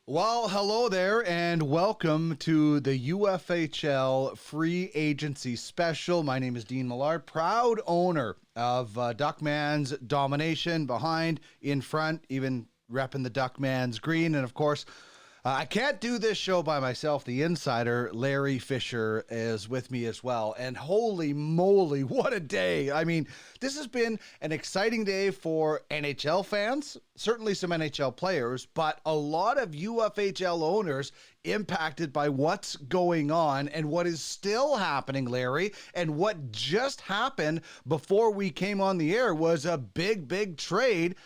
Well, hello there, and welcome to the UFHL Free Agency Special. My name is Dean Millard, proud owner of Duckman's Domination, behind, in front, even repping the Duckman's green. And of course, I can't do this show by myself. The insider, Larry Fisher, is with me as well. And holy moly, what a day. I mean, this has been an exciting day for NHL fans, certainly some NHL players, but a lot of UFHL owners impacted by what's going on and what is still happening, Larry. And what just happened before we came on the air was a big trade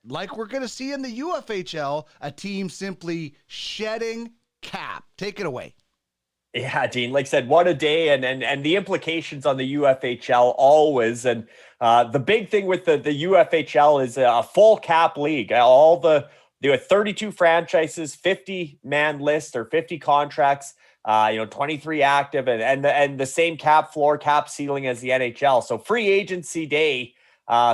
like we're going to see in the UFHL, a team simply shedding cap. Take it away. Yeah, Dean, like I said, what a day and the implications on the UFHL always. And the big thing with the UFHL is a full cap league. There are 32 franchises, 50 man list or 50 contracts, 23 active and the same cap floor, cap ceiling as the NHL. So free agency day,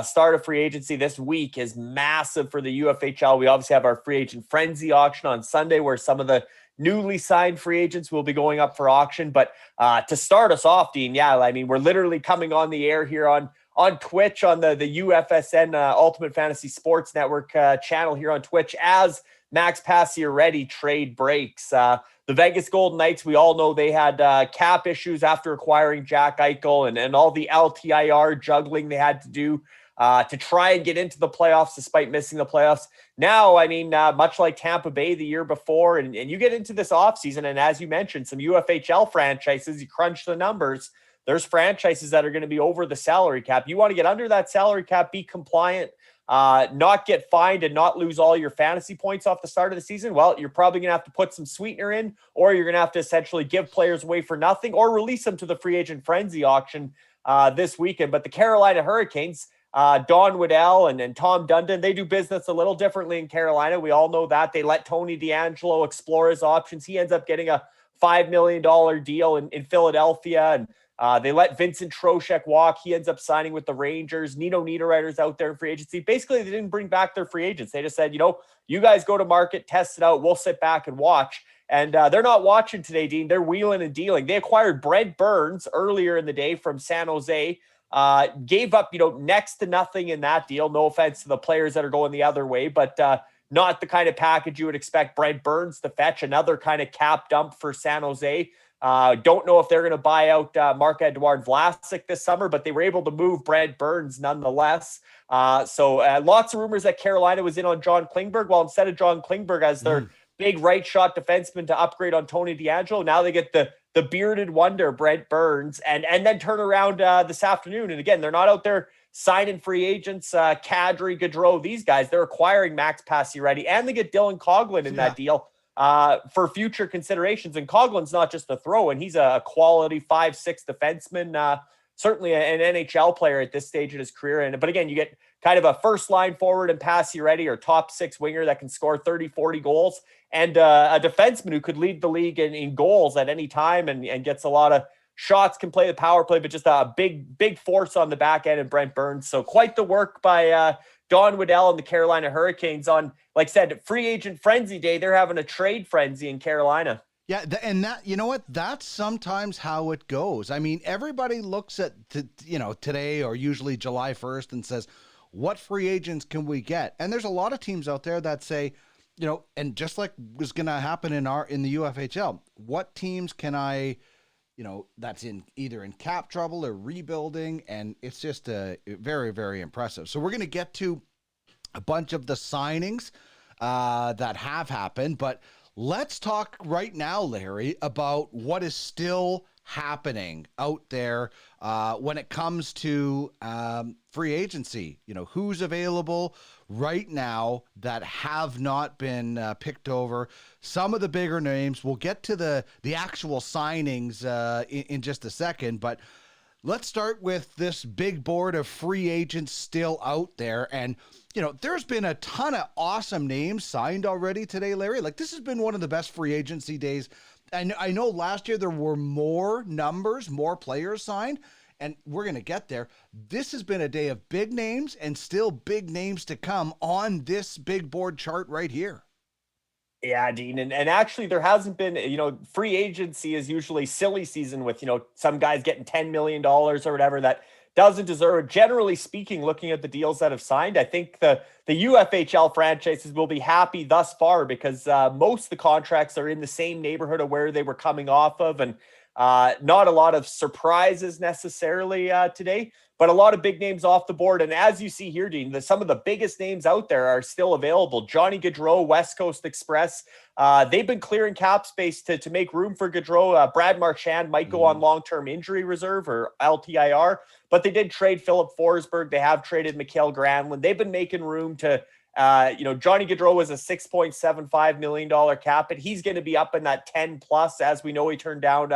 start of free agency this week is massive for the UFHL. We obviously have our free agent frenzy auction on Sunday where some of the newly signed free agents will be going up for auction. But to start us off, Dean, yeah, I mean, we're literally coming on the air here on Twitch on the UFSN Ultimate Fantasy Sports Network channel here on Twitch as Max Pacioretty trade breaks. The Vegas Golden Knights, we all know they had cap issues after acquiring Jack Eichel and all the LTIR juggling they had to do to try and get into the playoffs despite missing the playoffs. Now, I mean, much like Tampa Bay the year before, and you get into this offseason, and as you mentioned, some UFHL franchises, you crunch the numbers, there's franchises that are going to be over the salary cap. You want to get under that salary cap, be compliant, not get fined and not lose all your fantasy points off the start of the season. Well, you're probably going to have to put some sweetener in, or you're going to have to essentially give players away for nothing or release them to the free agent frenzy auction this weekend. But the Carolina Hurricanes, Don Waddell and Tom Dundon, they do business a little differently in Carolina. We all know that. They let Tony DeAngelo explore his options. He ends up getting a $5 million deal in Philadelphia. And they let Vincent Trocheck walk. He ends up signing with the Rangers. Nino Niederreiter's out there in free agency. Basically, they didn't bring back their free agents. They just said, you guys go to market, test it out. We'll sit back and watch. And they're not watching today, Dean. They're wheeling and dealing. They acquired Brent Burns earlier in the day from San Jose. Gave up, next to nothing in that deal. No offense to the players that are going the other way, but not the kind of package you would expect Brent Burns to fetch. Another kind of cap dump for San Jose. Don't know if they're going to buy out Marc-Edouard Vlasic this summer, but they were able to move Brent Burns nonetheless. So lots of rumors that Carolina was in on John Klingberg. Well, instead of John Klingberg as their big right shot defenseman to upgrade on Tony DeAngelo, now they get the bearded wonder, Brent Burns, and then turn around this afternoon. And again, they're not out there signing free agents, Kadri, Gaudreau, these guys. They're acquiring Max Pacioretty, and they get Dylan Coghlan in that deal for future considerations. And Coughlin's not just a throw-in. He's a quality 5'6" defenseman, certainly an NHL player at this stage in his career. But again, you get kind of a first-line forward in Pacioretty or top six winger that can score 30, 40 goals, and a defenseman who could lead the league in goals at any time and gets a lot of shots, can play the power play, but just a big force on the back end, and Brent Burns. So quite the work by Don Waddell and the Carolina Hurricanes on, like I said, free agent frenzy day. They're having a trade frenzy in Carolina. Yeah, and that, you know what? That's sometimes how it goes. I mean, everybody looks at, today or usually July 1st and says, what free agents can we get? And there's a lot of teams out there that say, and just like was going to happen in the UFHL, what teams can I, that's either in cap trouble or rebuilding, and it's just very, very impressive. So we're going to get to a bunch of the signings that have happened, but let's talk right now, Larry, about what is still happening out there when it comes to free agency. Who's available right now that have not been picked over. Some of the bigger names. We'll get to the actual signings in just a second, but let's start with this big board of free agents still out there. And, there's been a ton of awesome names signed already today, Larry. Like, this has been one of the best free agency days. I know last year there were more players signed, and we're going to get there. This has been a day of big names and still big names to come on this big board chart right here. Yeah, Dean. And actually there hasn't been, free agency is usually silly season with, some guys getting $10 million or whatever that doesn't deserve it. Generally speaking, looking at the deals that have signed, I think the UFHL franchises will be happy thus far because most of the contracts are in the same neighborhood of where they were coming off of. And not a lot of surprises necessarily today, but a lot of big names off the board. And as you see here, Dean, some of the biggest names out there are still available. Johnny Gaudreau, West Coast Express. They've been clearing cap space to make room for Gaudreau. Brad Marchand might go on long-term injury reserve or LTIR, but they did trade Philip Forsberg. They have traded Mikael Granlund. They've been making room to, Johnny Gaudreau was a $6.75 million cap, and he's going to be up in that 10 plus. As we know, he turned down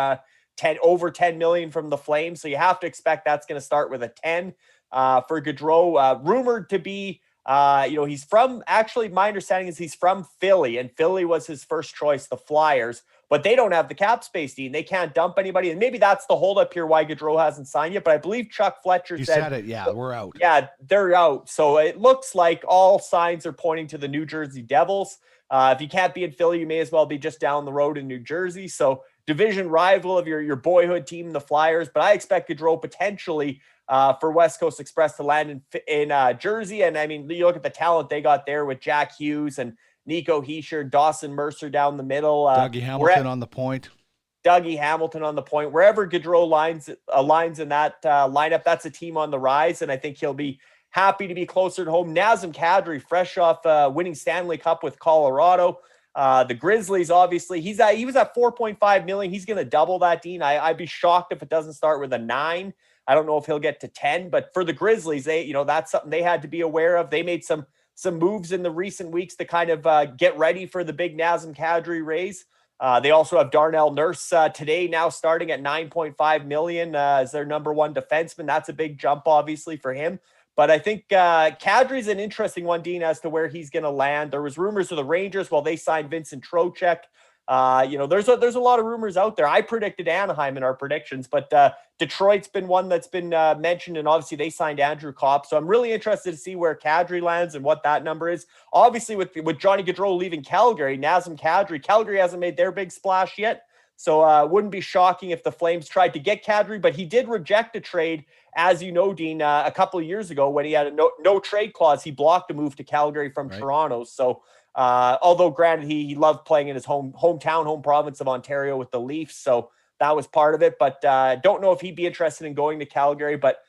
over 10 million from the Flames. So you have to expect that's going to start with a 10 for Gaudreau. Rumored to be, he's from, actually, my understanding is he's from Philly, and Philly was his first choice, the Flyers, but they don't have the cap space, Dean. They can't dump anybody. And maybe that's the holdup here why Gaudreau hasn't signed yet. But I believe Chuck Fletcher said it. Yeah, we're out. Yeah, they're out. So it looks like all signs are pointing to the New Jersey Devils. If you can't be in Philly, you may as well be just down the road in New Jersey. So division rival of your boyhood team, the Flyers. But I expect Gaudreau potentially for West Coast Express to land in Jersey. And I mean, you look at the talent they got there with Jack Hughes and Nico Hischier, Dawson Mercer down the middle. Dougie Hamilton on the point. Dougie Hamilton on the point. Wherever Gaudreau aligns in that lineup, that's a team on the rise, and I think he'll be happy to be closer to home. Nazem Kadri, fresh off winning Stanley Cup with Colorado. The Grizzlies, obviously, he was at 4.5 million. He's going to double that, Dean. I'd be shocked if it doesn't start with a 9. I don't know if he'll get to 10, but for the Grizzlies, that's something they had to be aware of. They made some moves in the recent weeks to kind of get ready for the big Nazem Kadri raise. They also have Darnell Nurse today, now starting at 9.5 million as their number one defenseman. That's a big jump, obviously, for him. But I think Kadri's an interesting one, Dean, as to where he's going to land. There was rumors of the Rangers while they signed Vincent Trocheck. There's a lot of rumors out there. I predicted Anaheim in our predictions, but Detroit's been one that's been mentioned, and obviously they signed Andrew Kopp. So I'm really interested to see where Kadri lands and what that number is. Obviously, with Johnny Gaudreau leaving Calgary, Nazem Kadri, Calgary hasn't made their big splash yet. So wouldn't be shocking if the Flames tried to get Kadri, but he did reject a trade, as you know, Dean, a couple of years ago when he had a no trade clause. He blocked a move to Calgary from Toronto. So although granted, he loved playing in his home province of Ontario with the Leafs. So that was part of it, but don't know if he'd be interested in going to Calgary. But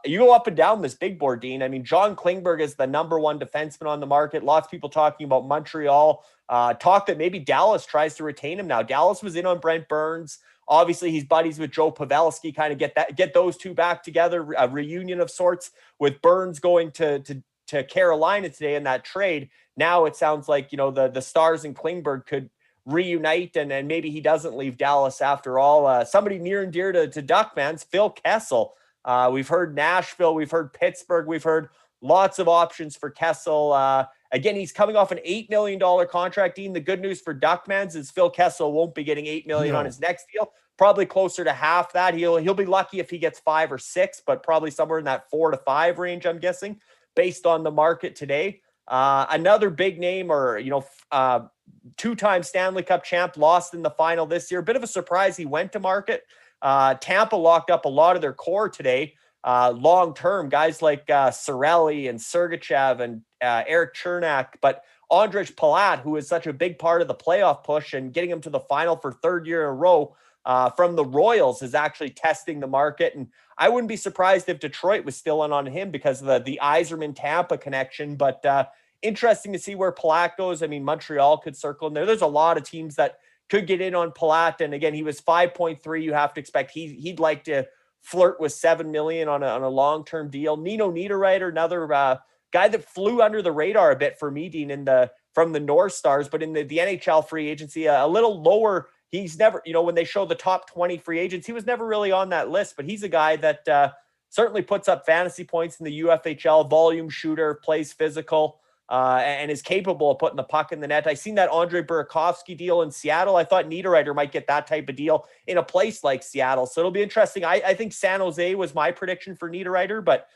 you go up and down this big board, Dean. I mean, John Klingberg is the number one defenseman on the market. Lots of people talking about Montreal. Talk that maybe Dallas tries to retain him now. Dallas was in on Brent Burns. Obviously, he's buddies with Joe Pavelski. Kind of get those two back together, a reunion of sorts. With Burns going to Carolina today in that trade, now it sounds like the Stars and Klingberg could reunite, and maybe he doesn't leave Dallas after all. Somebody near and dear to Duck fans, Phil Kessel. We've heard Nashville, we've heard Pittsburgh, we've heard lots of options for Kessel. Again, he's coming off an $8 million contract. Dean, the good news for Duck fans is Phil Kessel won't be getting $8 million on his next deal. Probably closer to half that. He'll be lucky if he gets 5 or 6, but probably somewhere in that 4 to 5 range, I'm guessing, based on the market today. Another big name, or two-time Stanley Cup champ, lost in the final this year. Bit of a surprise he went to market. Tampa locked up a lot of their core today. Long-term, guys like Cirelli and Sergachev and Eric Chernak, but Ondrej Palat, who is such a big part of the playoff push and getting him to the final for third year in a row from the Royals, is actually testing the market. And I wouldn't be surprised if Detroit was still in on him because of the Yzerman-Tampa connection. But interesting to see where Palat goes. I mean, Montreal could circle in there. There's a lot of teams that could get in on Palat. And again, he was 5.3. You have to expect he'd like to flirt with 7 million on a long-term deal. Nino Niederreiter, another guy that flew under the radar a bit for me, Dean, from the North Stars, but in the NHL free agency, a little lower. He's never, when they show the top 20 free agents, he was never really on that list, but he's a guy that certainly puts up fantasy points in the UFHL, volume shooter, plays physical, and is capable of putting the puck in the net. I seen that Andre Burakovsky deal in Seattle. I thought Niederreiter might get that type of deal in a place like Seattle. So it'll be interesting. I think San Jose was my prediction for Niederreiter, but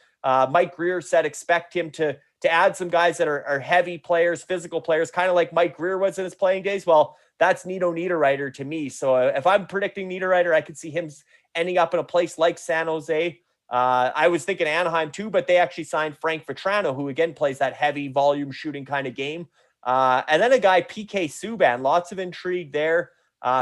Mike Greer said expect him to to add some guys that are heavy players, physical players, kind of like Mike Greer was in his playing days. Well, that's Nino Niederreiter to me. So if I'm predicting Niederreiter, I could see him ending up in a place like San Jose. I was thinking Anaheim too, but they actually signed Frank Vetrano, who again plays that heavy volume shooting kind of game. And then a guy, PK Subban, lots of intrigue there.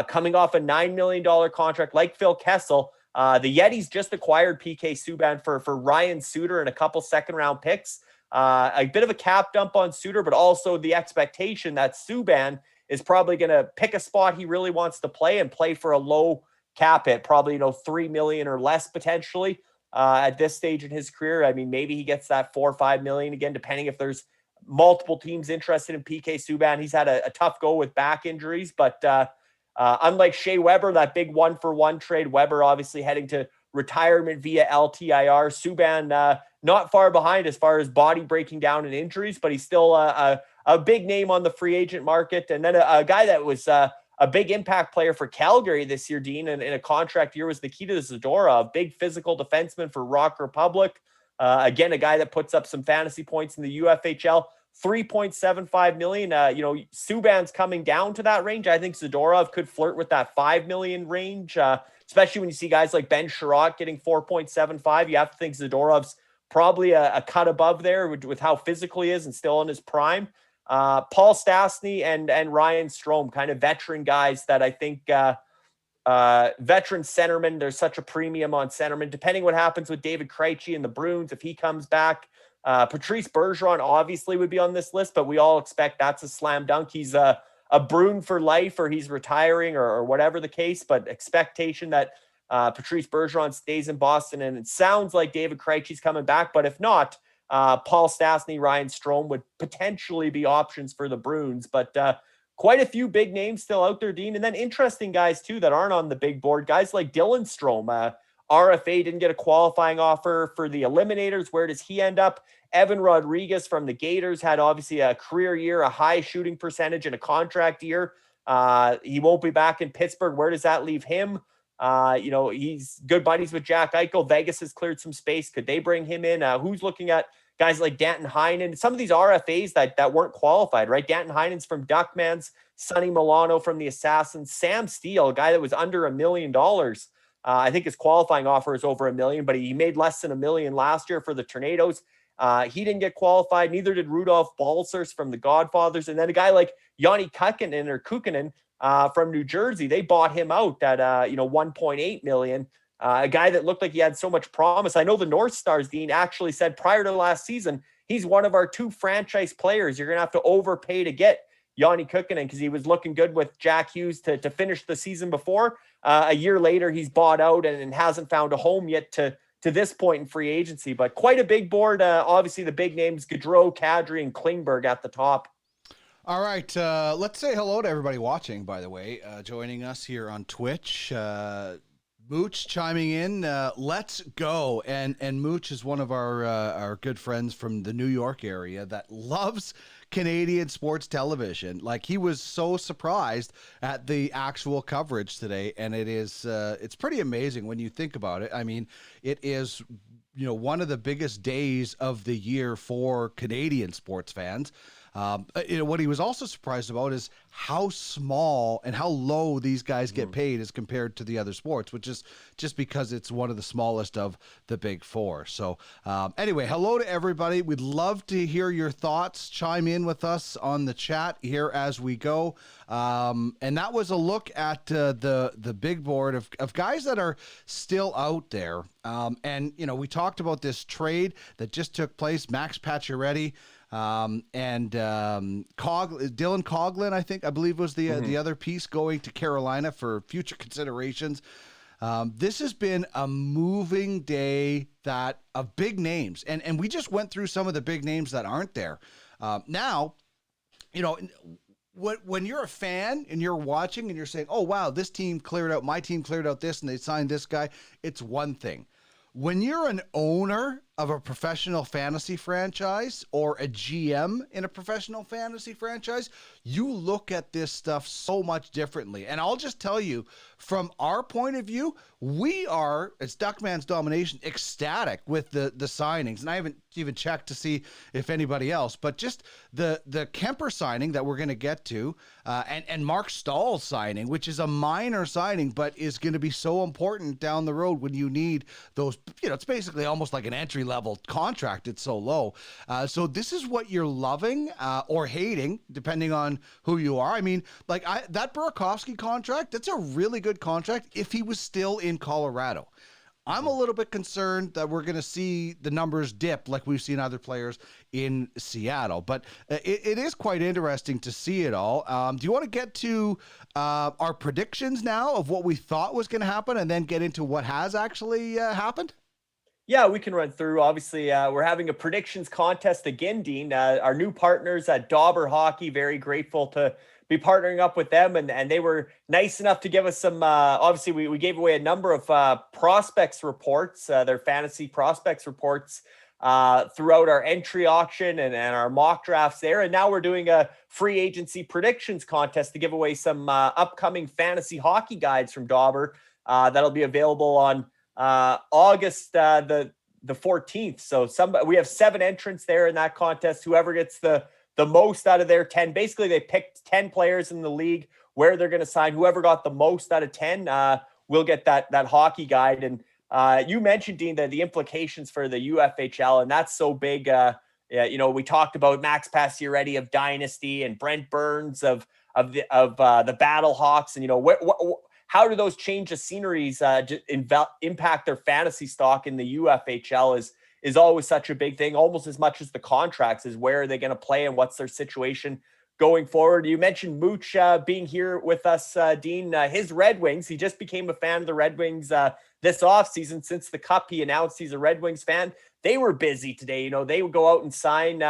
Coming off a $9 million contract like Phil Kessel. The Yetis just acquired PK Subban for Ryan Suter and a couple second-round picks. A bit of a cap dump on Suter, but also the expectation that Subban is probably going to pick a spot he really wants to play and play for a low cap hit, probably $3 million or less potentially at this stage in his career. I mean, maybe he gets that $4 or $5 million again, depending if there's multiple teams interested in PK Subban. He's had a tough go with back injuries, but unlike Shea Weber, that big 1-for-1 trade, Weber obviously heading to retirement via LTIR. Subban not far behind as far as body breaking down and injuries, but he's still a big name on the free agent market. And then a guy that was a big impact player for Calgary this year, Dean, and in a contract year was Nikita Zadorov, big physical defenseman for Rock Republic. Again, a guy that puts up some fantasy points in the UFHL. $3.75 million. Subban's coming down to that range. I think Zadorov could flirt with that $5 million range, especially when you see guys like Ben Sherratt getting 4.75. You have to think Zadorov's probably a cut above there with how physical he is and still in his prime. Paul Stastny and Ryan Strome, kind of veteran guys that I think veteran centerman. There's such a premium on centerman. Depending what happens with David Krejci and the Bruins, if he comes back, Patrice Bergeron obviously would be on this list, but we all expect that's a slam dunk. He's a Bruin for life, or he's retiring, or whatever the case. But expectation that Patrice Bergeron stays in Boston, and it sounds like David Krejci's coming back. But if not, Paul Stastny, Ryan Strome would potentially be options for the Bruins. But quite a few big names still out there, Dean. And then interesting guys, too, that aren't on the big board. Guys like Dylan Strome. RFA didn't get a qualifying offer for the Eliminators. Where does he end up? Evan Rodriguez from the Gators had obviously a career year, a high shooting percentage, and a contract year. He won't be back in Pittsburgh. Where does that leave him? He's good buddies with Jack Eichel. Vegas has cleared some space. Could they bring him in? Who's looking at guys like Danton Heinen? Some of these RFAs that weren't qualified, right? Danton Heinen's from Duckmans, Sonny Milano from the Assassins, Sam Steele, a guy that was under $1 million. I think his qualifying offer is over $1 million, but he made less than $1 million last year for the Tornadoes. He didn't get qualified. Neither did Rudolph Balcers from the Godfathers. And then a guy like Yanni Kukkonen from New Jersey, they bought him out at $1.8 million. A guy that looked like he had so much promise. I know the North Stars, Dean, actually said prior to last season, he's one of our 2 franchise players. You're going to have to overpay to get Yanni Kukkonen because he was looking good with Jack Hughes to finish the season before. A year later, he's bought out and hasn't found a home yet to this point in free agency. But quite a big board. Obviously, the big names, Gaudreau, Kadri, and Klingberg at the top. All right. Let's say hello to everybody watching, by the way, joining us here on Twitch. Mooch chiming in. Let's go. And Mooch is one of our good friends from the New York area that loves Canadian sports television. Like, he was so surprised at the actual coverage today, and it's pretty amazing when you think about it. I mean, it is one of the biggest days of the year for Canadian sports fans. What he was also surprised about is how small and how low these guys get paid as compared to the other sports, which is just because it's one of the smallest of the big 4. So anyway, hello to everybody. We'd love to hear your thoughts. Chime in with us on the chat here as we go. And that was a look at the big board of guys that are still out there. And we talked about this trade that just took place, Max Pacioretty. And Dylan Coughlin, I believe was the other piece, going to Carolina for future considerations. This has been a moving day of big names, and we just went through some of the big names that aren't there. Now, when you're a fan and you're watching and you're saying, oh, wow, this team cleared out, my team cleared out this, and they signed this guy, it's one thing. When you're an owner of a professional fantasy franchise or a GM in a professional fantasy franchise, you look at this stuff so much differently. And I'll just tell you, from our point of view, we are, as Duckman's Domination, ecstatic with the signings. And I haven't even checked to see if anybody else, but just the Kemper signing that we're going to get to, and Mark Stahl's signing, which is a minor signing, but is going to be so important down the road when you need those, it's basically almost like an entry level contract. It's so low. So this is what you're loving or hating, depending on who you are. I mean, like that Burakovsky contract, that's a really good contract if he was still in Colorado. I'm a little bit concerned that we're going to see the numbers dip like we've seen other players in Seattle. But it is quite interesting to see it all. Do you want to get to our predictions now of what we thought was going to happen and then get into what has actually happened? Yeah, we can run through. Obviously, we're having a predictions contest again, Dean. Our new partners at Dauber Hockey, very grateful to be partnering up with them. And they were nice enough to give us some, obviously, we gave away a number of prospects reports, their fantasy prospects reports throughout our entry auction and our mock drafts there. And now we're doing a free agency predictions contest to give away some upcoming fantasy hockey guides from Dauber that'll be available on August the 14th. So we have 7 entrants there in that contest. Whoever gets the most out of their 10, basically they picked 10 players in the league where they're going to sign. Whoever got the most out of 10 will get that hockey guide. And you mentioned, Dean, the implications for the UFHL, and that's so big. We talked about Max Pacioretty of Dynasty and Brent Burns of the Battle Hawks, and how do those change of sceneries impact their fantasy stock in the UFHL is always such a big thing, almost as much as the contracts, is where are they going to play and what's their situation going forward. You mentioned Mooch being here with us, Dean. His Red Wings, he just became a fan of the Red Wings this offseason. Since the Cup, he announced he's a Red Wings fan. They were busy today. They would go out and sign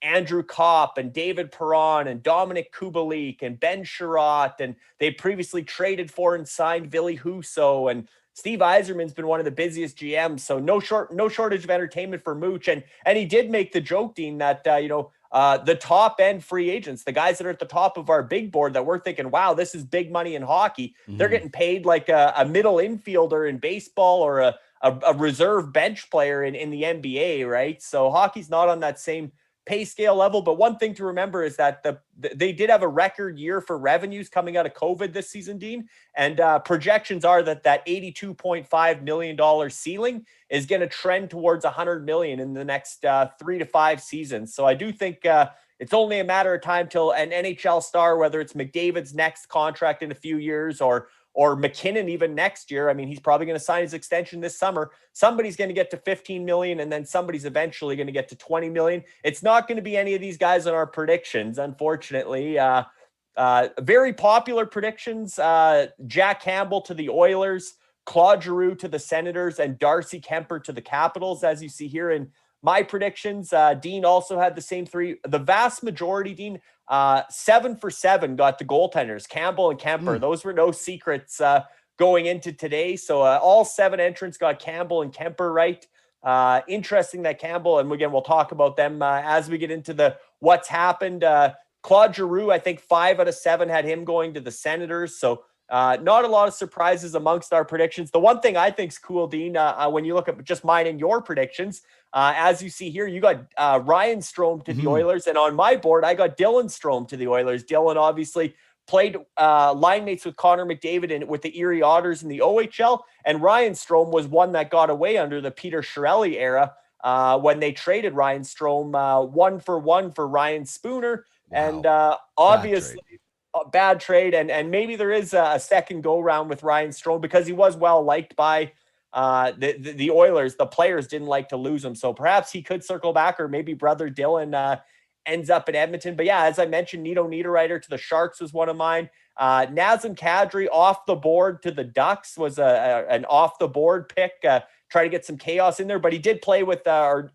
Andrew Kopp and David Perron and Dominic Kubalik and Ben Sherratt, and they previously traded for and signed Ville Husso, and Steve Yzerman's been one of the busiest GMs, so no shortage of entertainment for Mooch. And he did make the joke, Dean, that the top end free agents, the guys that are at the top of our big board that we're thinking, wow, this is big money in hockey. Mm-hmm. They're getting paid like a middle infielder in baseball or a reserve bench player in the NBA, right? So hockey's not on that same pay scale level. But one thing to remember is that they did have a record year for revenues coming out of COVID this season, Dean. And projections are that $82.5 million ceiling is going to trend towards $100 million in the next 3 to 5 seasons. So I do think it's only a matter of time till an NHL star, whether it's McDavid's next contract in a few years or McKinnon even next year. I mean, he's probably going to sign his extension this summer. Somebody's going to get to 15 million, and then somebody's eventually going to get to 20 million. It's not going to be any of these guys in our predictions, unfortunately. Very popular predictions. Jack Campbell to the Oilers, Claude Giroux to the Senators, and Darcy Kemper to the Capitals, as you see here in my predictions. Dean also had the same 3. The vast majority, Dean, 7 for 7 got the goaltenders, Campbell and Kemper. Those were no secrets going into today. So all 7 entrants got Campbell and Kemper right. Interesting that Campbell, and again, we'll talk about them as we get into the what's happened. Claude Giroux, I think 5 out of 7 had him going to the Senators. So not a lot of surprises amongst our predictions. The one thing I think is cool, Dean, when you look at just mine and your predictions, as you see here, you got Ryan Strome to the Oilers, and on my board, I got Dylan Strome to the Oilers. Dylan obviously played line mates with Connor McDavid and with the Erie Otters in the OHL, and Ryan Strome was one that got away under the Peter Chiarelli era when they traded Ryan Strome 1-for-1 for Ryan Spooner. Wow. And obviously bad trade, and maybe there is a second go round with Ryan Strome because he was well liked by the Oilers. The players didn't like to lose him, so perhaps he could circle back, or maybe brother Dylan ends up in Edmonton. But yeah, as I mentioned, Nito Niederreiter to the Sharks was one of mine. Nazem Kadri off the board to the Ducks was an off the board pick. Try to get some chaos in there, but he did play with or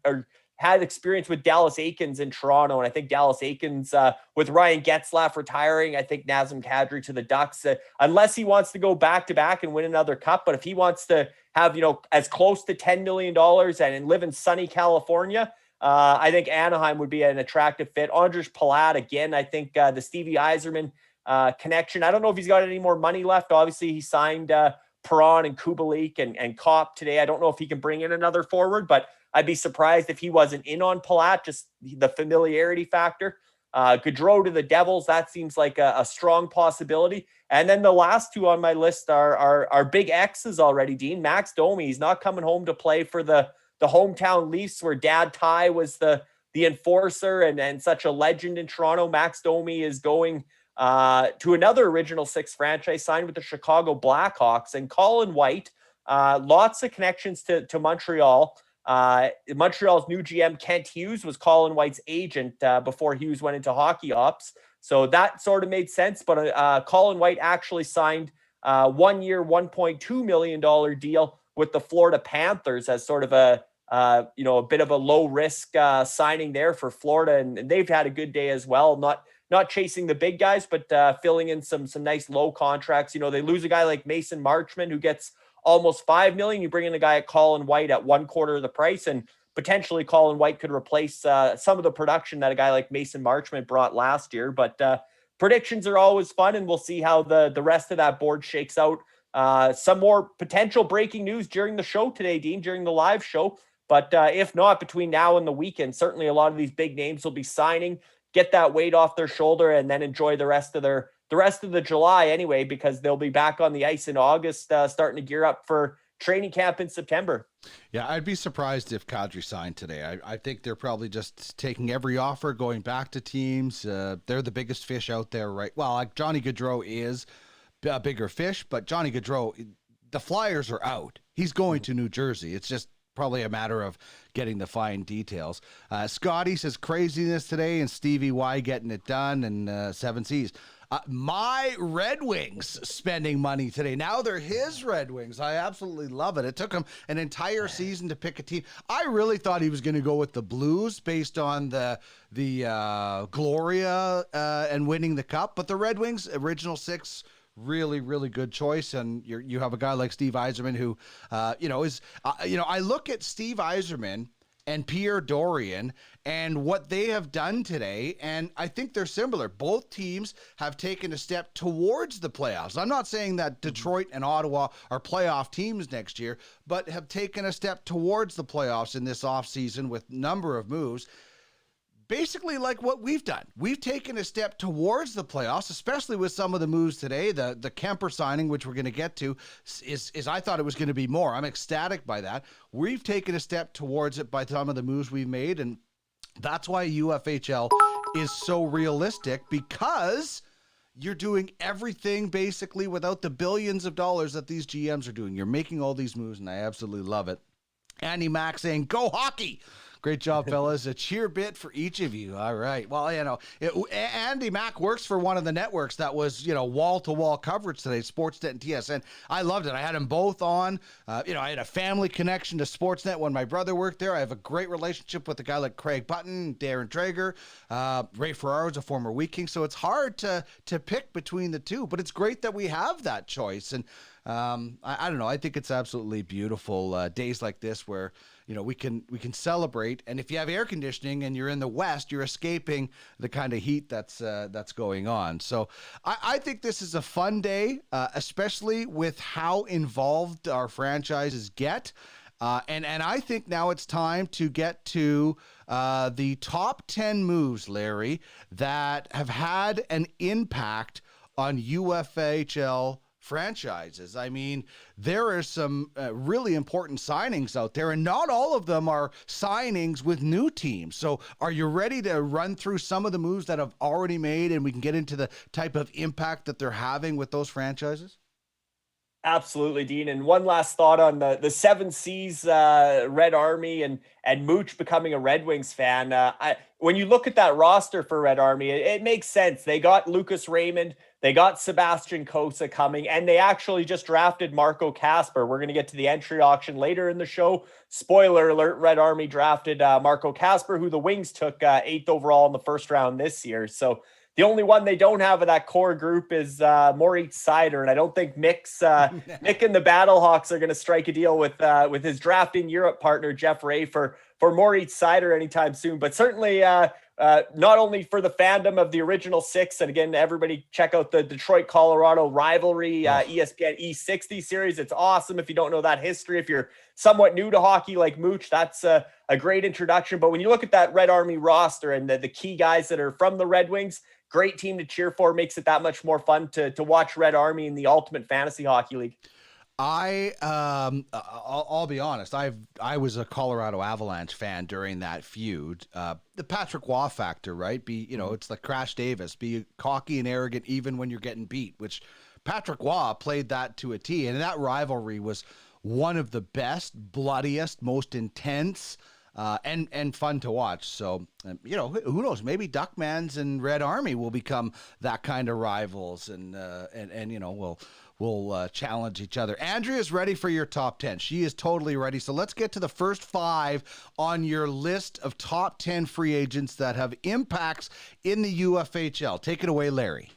had experience with Dallas Eakins in Toronto, and I think Dallas Eakins with Ryan Getzlaf retiring, I think Nazem Kadri to the Ducks, unless he wants to go back to back and win another cup. But if he wants to have as close to $10 million and live in sunny California, I think Anaheim would be an attractive fit. Andres Palat again. I think the Stevie Yzerman connection. I don't know if he's got any more money left. Obviously, he signed Perron and Kubalik and Kopp today. I don't know if he can bring in another forward, but I'd be surprised if he wasn't in on Palat, just the familiarity factor. Gaudreau to the Devils, that seems like a strong possibility. And then the last two on my list are big X's already, Dean. Max Domi, he's not coming home to play for the hometown Leafs where Dad Ty was the enforcer and such a legend in Toronto. Max Domi is going to another Original Six franchise, signed with the Chicago Blackhawks. And Colin White, lots of connections to Montreal. Montreal's new GM, Kent Hughes, was Colin White's agent before Hughes went into hockey ops. So that sort of made sense. But Colin White actually signed a 1 year, $1.2 million deal with the Florida Panthers as sort of a bit of a low risk signing there for Florida. And they've had a good day as well. Not chasing the big guys, but filling in some nice low contracts. They lose a guy like Mason Marchment who gets almost $5 million. You bring in a guy at Colin White at 1/4 of the price, and potentially Colin White could replace some of the production that a guy like Mason Marchment brought last year. But predictions are always fun, and we'll see how the rest of that board shakes out. Some more potential breaking news during the show today, Dean, during the live show. But if not, between now and the weekend, certainly a lot of these big names will be signing, get that weight off their shoulder, and then enjoy the rest of the July anyway, because they'll be back on the ice in August, starting to gear up for training camp in September. Yeah, I'd be surprised if Kadri signed today. I think they're probably just taking every offer, going back to teams. They're the biggest fish out there, right? Well, like Johnny Gaudreau is a bigger fish, but Johnny Gaudreau, the Flyers are out. He's going to New Jersey. It's just probably a matter of getting the fine details. Scotty says craziness today, and Stevie Y getting it done, and Seven Seas. My Red Wings spending money today. Now they're his Red Wings. I absolutely love it. It took him an entire season to pick a team. I really thought he was going to go with the Blues based on the Gloria and winning the Cup, but the Red Wings, Original Six, really, really good choice. And you have a guy like Steve Yzerman who, I look at Steve Yzerman and Pierre Dorian and what they have done today, and I think they're similar. Both teams have taken a step towards the playoffs. I'm not saying that Detroit and Ottawa are playoff teams next year, but have taken a step towards the playoffs in this offseason with number of moves. Basically like what we've done. We've taken a step towards the playoffs, especially with some of the moves today. The Kemper signing, which we're going to get to, is I thought it was going to be more. I'm ecstatic by that. We've taken a step towards it by some of the moves we've made, and that's why UFHL is so realistic, because you're doing everything basically without the billions of dollars that these GMs are doing. You're making all these moves, and I absolutely love it. Andy Mack saying, "Go hockey!" Great job, fellas. A cheer bit for each of you. All right. Well, Andy Mack works for one of the networks that was, wall-to-wall coverage today, Sportsnet and TSN. I loved it. I had them both on. I had a family connection to Sportsnet when my brother worked there. I have a great relationship with a guy like Craig Button, Darren Traeger. Ray Ferraro's a former Wheat King, so it's hard to pick between the two, but it's great that we have that choice. And I don't know. I think it's absolutely beautiful days like this where we can celebrate. And if you have air conditioning and you're in the West, you're escaping the kind of heat that's going on. So I think this is a fun day, especially with how involved our franchises get. And I think now it's time to get to the top 10 moves, Larry, that have had an impact on UFHL franchises. I mean, there are some really important signings out there, and not all of them are signings with new teams. So are you ready to run through some of the moves that have already made, and we can get into the type of impact that they're having with those franchises? Absolutely, Dean. And one last thought on the Seven Seas Red Army and Mooch becoming a Red Wings fan. When you look at that roster for Red Army, it makes sense. They got Lucas Raymond, they got Sebastian Kosa coming, and they actually just drafted Marco Casper. We're going to get to the entry auction later in the show. Spoiler alert, Red Army drafted Marco Casper, who the Wings took 8th overall in the first round this year. So the only one they don't have of that core group is Moritz Seider, and I don't think Mick and the Battlehawks are going to strike a deal with his drafting Europe partner Jeff Ray for Moritz Seider anytime soon. But certainly, not only for the fandom of the original six, and again, everybody check out the Detroit Colorado rivalry ESPN E60 series. It's awesome if you don't know that history. If you're somewhat new to hockey like Mooch, that's a great introduction. But when you look at that Red Army roster and the key guys that are from the Red Wings, great team to cheer for, makes it that much more fun to watch Red Army in the Ultimate Fantasy Hockey League. I'll be honest. I was a Colorado Avalanche fan during that feud. The Patrick Waugh factor, right? It's like Crash Davis. Be cocky and arrogant even when you're getting beat, which Patrick Waugh played that to a T. And that rivalry was one of the best, bloodiest, most intense, and fun to watch. So, who knows? Maybe Duckmans and Red Army will become that kind of rivals, and we'll challenge each other. Andrea's ready for your top 10. She is totally ready. So let's get to the first 5 on your list of top 10 free agents that have impacts in the UFHL. Take it away, Larry.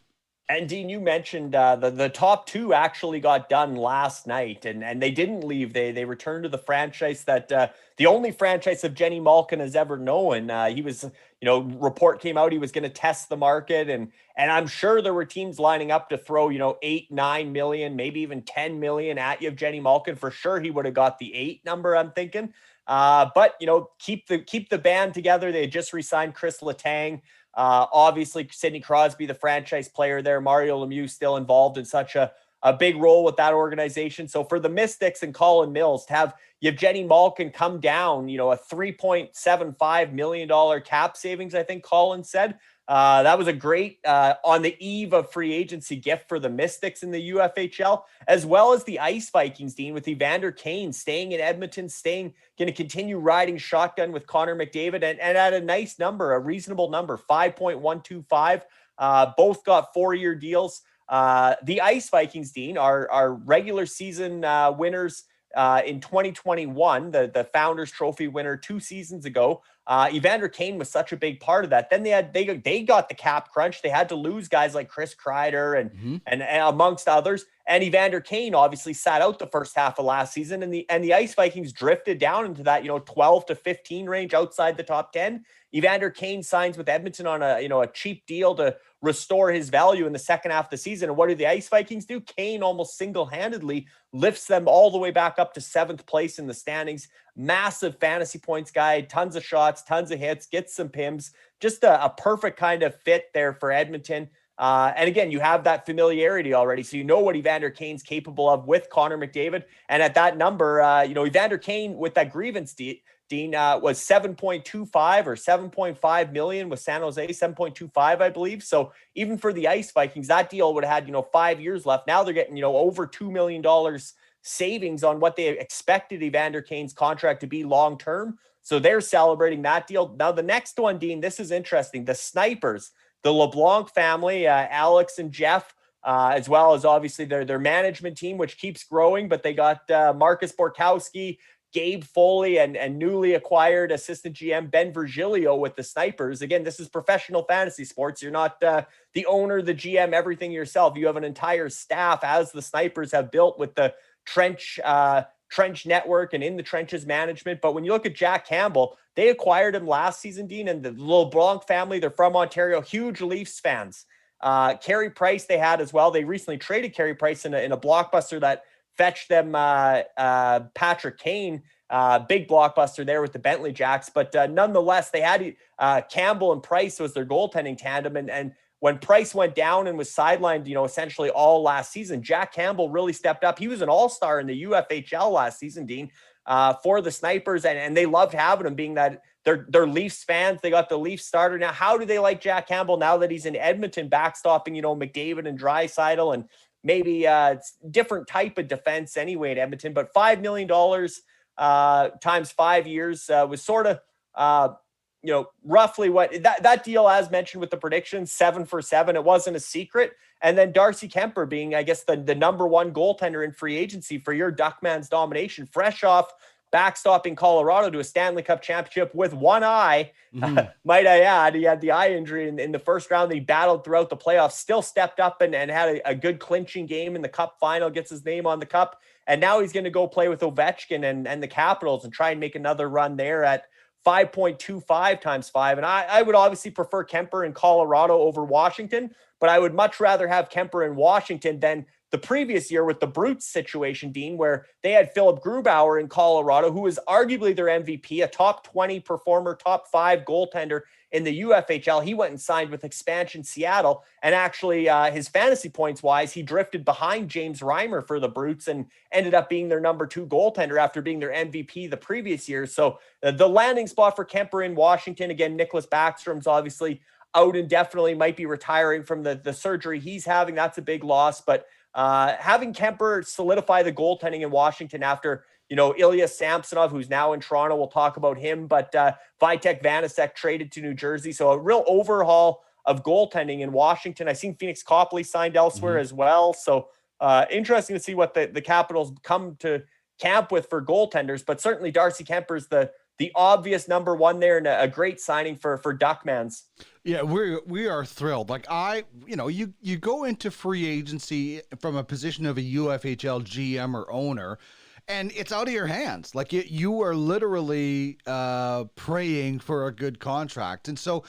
And Dean, you mentioned the top 2 actually got done last night, and they didn't leave. They returned to the franchise that the only franchise of Jenny Malkin has ever known. He was, report came out he was going to test the market, and I'm sure there were teams lining up to throw 8, 9 million, maybe even 10 million at Evgeny Malkin. For sure, he would have got the 8 number, I'm thinking. But keep the band together. They had just re-signed Chris Letang. Obviously, Sidney Crosby, the franchise player there, Mario Lemieux still involved in such a big role with that organization. So for the Mystics and Colin Mills to have Evgeny Malkin come down, a $3.75 million cap savings, I think Colin said. That was a great, on the eve of free agency, gift for the Mystics in the UFHL, as well as the Ice Vikings, Dean, with Evander Kane staying in Edmonton, going to continue riding shotgun with Connor McDavid, and at a nice number, a reasonable number, 5.125. Both got 4-year deals. The Ice Vikings, Dean, are regular season winners in 2021, the Founders Trophy winner 2 seasons ago. Evander Kane was such a big part of that. Then they got the cap crunch. They had to lose guys like Chris Kreider and amongst others. And Evander Kane obviously sat out the first half of last season, and the Ice Vikings drifted down into that 12 to 15 range outside the top 10. Evander Kane signs with Edmonton on a cheap deal to restore his value in the second half of the season. And what do the Ice Vikings do? Kane almost single-handedly lifts them all the way back up to 7th place in the standings. Massive fantasy points guy, tons of shots, tons of hits, gets some pims. Just a perfect kind of fit there for Edmonton. And again, you have that familiarity already, so you know what Evander Kane's capable of with Connor McDavid. And at that number, Evander Kane with that grievance, Dean, was 7.25 or 7.5 million with San Jose, 7.25, I believe. So even for the Ice Vikings, that deal would have had 5 years left. Now they're getting over $2 million savings on what they expected Evander Kane's contract to be long term. So they're celebrating that deal. Now the next one, Dean, this is interesting. The Snipers, the LeBlanc family, Alex and Jeff, as well as obviously their management team, which keeps growing, but they got Marcus Borkowski, Gabe Foley, and newly acquired assistant GM Ben Virgilio with the Snipers. Again, this is professional fantasy sports. You're not the owner, the GM, everything yourself. You have an entire staff, as the Snipers have built with the trench network and in the trenches management. But when you look at Jack Campbell, they acquired him last season, Dean, and the LeBlanc family, they're from Ontario, huge Leafs fans. Carey Price they had as well. They recently traded Carey Price in a blockbuster that fetched them Patrick Kane, big blockbuster there with the Bentley Jacks. But nonetheless, they had Campbell and Price was their goaltending tandem. And when Price went down and was sidelined, essentially all last season, Jack Campbell really stepped up. He was an all-star in the UFHL last season, Dean, for the Snipers. And they loved having him, being that they're Leafs fans. They got the Leafs starter. Now, how do they like Jack Campbell now that he's in Edmonton backstopping, McDavid and Draisaitl and maybe it's different type of defense anyway at Edmonton. But $5 million times 5 years was sort of roughly what that deal, as mentioned with the predictions, 7 for 7. It wasn't a secret. And then Darcy Kemper being, I guess, the number one goaltender in free agency for your Duckman's domination, fresh off backstopping Colorado to a Stanley Cup championship with one eye. Might I add, he had the eye injury in the first round. He battled throughout the playoffs, still stepped up and had a good clinching game in the Cup final, gets his name on the Cup. And now he's going to go play with Ovechkin and the Capitals and try and make another run there at 5.25 times 5. And I would obviously prefer Kemper in Colorado over Washington, but I would much rather have Kemper in Washington than the previous year with the Brutes situation, Dean, where they had Philip Grubauer in Colorado, who was arguably their MVP, a top 20 performer, top 5 goaltender in the UFHL. He went and signed with expansion Seattle, and actually his fantasy points wise, he drifted behind James Reimer for the Brutes and ended up being their number 2 goaltender after being their MVP the previous year. So the landing spot for Kemper in Washington, again, Nicholas Backstrom's obviously out indefinitely, might be retiring from the surgery he's having. That's a big loss, but having Kemper solidify the goaltending in Washington after, Ilya Samsonov, who's now in Toronto, we'll talk about him, but Vitek Vanacek traded to New Jersey. So a real overhaul of goaltending in Washington. I've seen Phoenix Copley signed elsewhere as well. So interesting to see what the Capitals come to camp with for goaltenders, but certainly Darcy Kemper's the obvious number one there and a great signing for Duckmans. Yeah, we are thrilled. Like you go into free agency from a position of a UFHL GM or owner, and it's out of your hands. Like you are literally praying for a good contract. And so,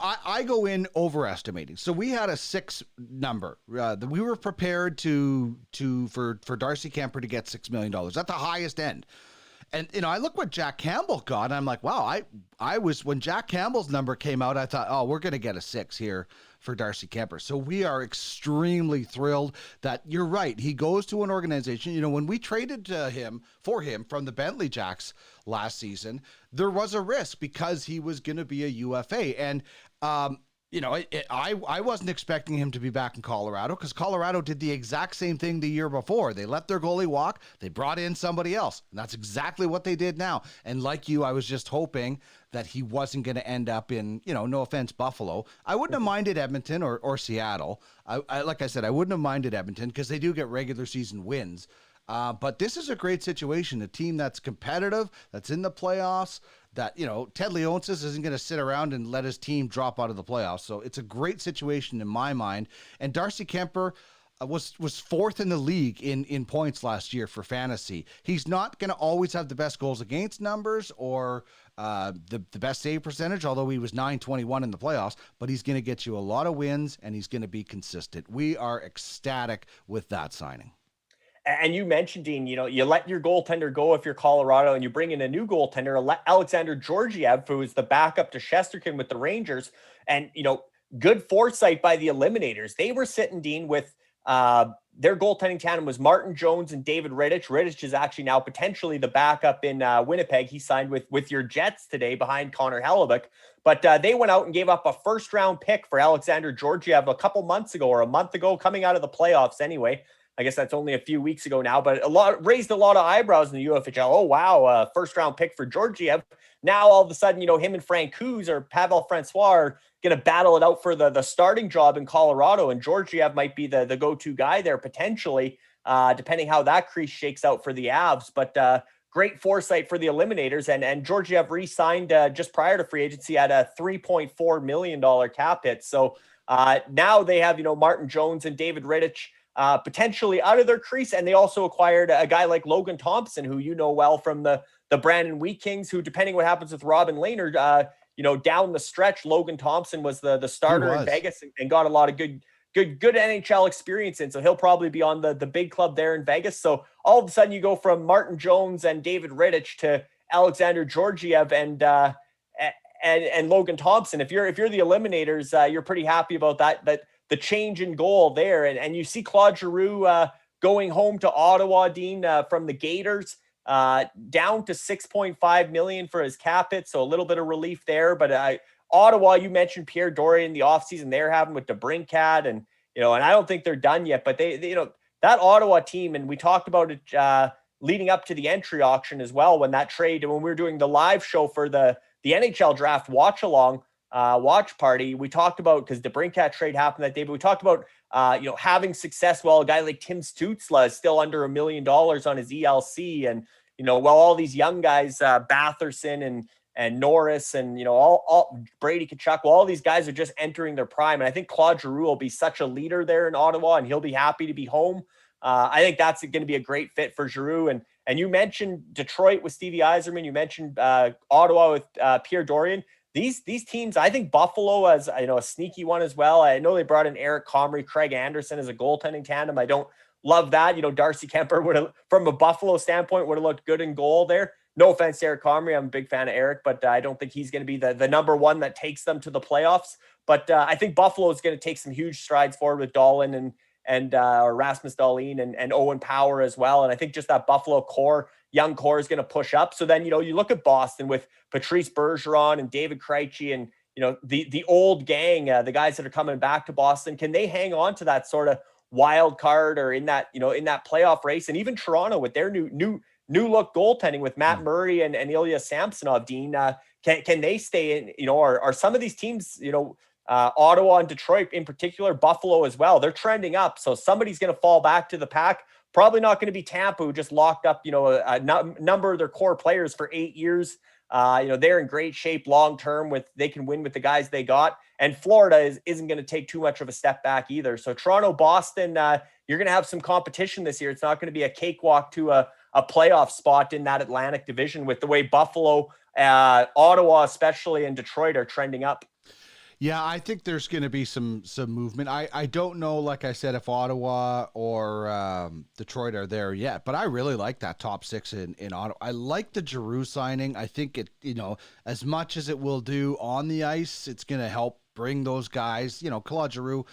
I go in overestimating. So we had a 6 number. We were prepared for Darcy Kemper to get $6 million at the highest end. And, I look what Jack Campbell got, and I'm like, wow, I was, when Jack Campbell's number came out, I thought, oh, we're going to get a 6 here for Darcy Kemper. So we are extremely thrilled that you're right. He goes to an organization, when we traded him from the Bentley Jacks last season, there was a risk because he was going to be a UFA. And, I wasn't expecting him to be back in Colorado because Colorado did the exact same thing the year before. They let their goalie walk. They brought in somebody else. And that's exactly what they did now. And like you, I was just hoping that he wasn't going to end up in, no offense, Buffalo. I wouldn't have minded Edmonton or Seattle. Like I said, I wouldn't have minded Edmonton because they do get regular season wins. But this is a great situation, a team that's competitive, that's in the playoffs, that, Ted Leonsis isn't going to sit around and let his team drop out of the playoffs. So it's a great situation in my mind. And Darcy Kemper was 4th in the league in points last year for fantasy. He's not going to always have the best goals against numbers or the best save percentage, although he was .921 in the playoffs, but he's going to get you a lot of wins and he's going to be consistent. We are ecstatic with that signing. And you mentioned, Dean, you let your goaltender go if you're Colorado and you bring in a new goaltender, Alexander Georgiev, who is the backup to Shesterkin with the Rangers. And, good foresight by the Eliminators. They were sitting, Dean, with their goaltending tandem was Martin Jones and David Rittich. Rittich is actually now potentially the backup in Winnipeg. He signed with your Jets today behind Connor Hellebuck. But they went out and gave up a first-round pick for Alexander Georgiev a couple months ago or a month ago, coming out of the playoffs anyway. I guess that's only a few weeks ago now, but raised a lot of eyebrows in the UFHL. Oh, wow, first round pick for Georgiev. Now, all of a sudden, him and Frank Coos or Pavel Francois are going to battle it out for the starting job in Colorado, and Georgiev might be the go-to guy there potentially, depending how that crease shakes out for the Avs. But great foresight for the Eliminators, and Georgiev re-signed just prior to free agency at a $3.4 million cap hit. So now they have, Martin Jones and David Rittich potentially out of their crease. And they also acquired a guy like Logan Thompson, who well from the Brandon Wheat Kings, who, depending what happens with Robin Lehner, down the stretch, Logan Thompson was the starter in Vegas and got a lot of good NHL experience in. So he'll probably be on the big club there in Vegas. So all of a sudden you go from Martin Jones and David Rittich to Alexander Georgiev and Logan Thompson. If you're the Eliminators, you're pretty happy about that the change in goal there. And you see Claude Giroux going home to Ottawa, Dean, from the Gators, down to $6.5 million for his cap hit. So a little bit of relief there. But Ottawa, you mentioned Pierre Dorian in the offseason they're having with DeBrincat and and I don't think they're done yet, but they that Ottawa team, and we talked about it leading up to the entry auction as well, when that trade, when we were doing the live show for the NHL draft watch along, watch party, we talked about, because the Brinkat trade happened that day, but we talked about having success while a guy like Tim Stützle is still under $1 million on his ELC, and while all these young guys, Batherson and Norris and all Brady Tkachuk, well, all these guys are just entering their prime, and I think Claude Giroux will be such a leader there in Ottawa, and he'll be happy to be home. I think that's going to be a great fit for Giroux. And you mentioned Detroit with Stevie Yzerman. You mentioned Ottawa with Pierre Dorion. These teams, I think Buffalo as a sneaky one as well. I know they brought in Eric Comrie, Craig Anderson as a goaltending tandem. I don't love that. Darcy Kemper would have, from a Buffalo standpoint, would have looked good in goal there. No offense to Eric Comrie. I'm a big fan of Eric, but I don't think he's going to be the number one that takes them to the playoffs. But I think Buffalo is going to take some huge strides forward with Dahlin and or Rasmus Dahlin and Owen Power as well. And I think just that Buffalo young core is going to push up. So then, you look at Boston with Patrice Bergeron and David Krejci and, the old gang, the guys that are coming back to Boston. Can they hang on to that sort of wild card or in that playoff race? And even Toronto with their new look goaltending with Matt Murray and Ilya Samsonov, Dean, can they stay in, are some of these teams, Ottawa and Detroit in particular, Buffalo as well, they're trending up. So somebody's going to fall back to the pack. Probably not going to be Tampa, who just locked up, a number of their core players for 8 years. They're in great shape long-term they can win with the guys they got. And Florida isn't going to take too much of a step back either. So Toronto, Boston, you're going to have some competition this year. It's not going to be a cakewalk to a playoff spot in that Atlantic division with the way Buffalo, Ottawa, especially, and Detroit are trending up. Yeah, I think there's going to be some movement. I don't know, like I said, if Ottawa or Detroit are there yet, but I really like that top six in Ottawa. I like the Giroux signing. I think it, as much as it will do on the ice, it's going to help bring those guys. Claude Giroux,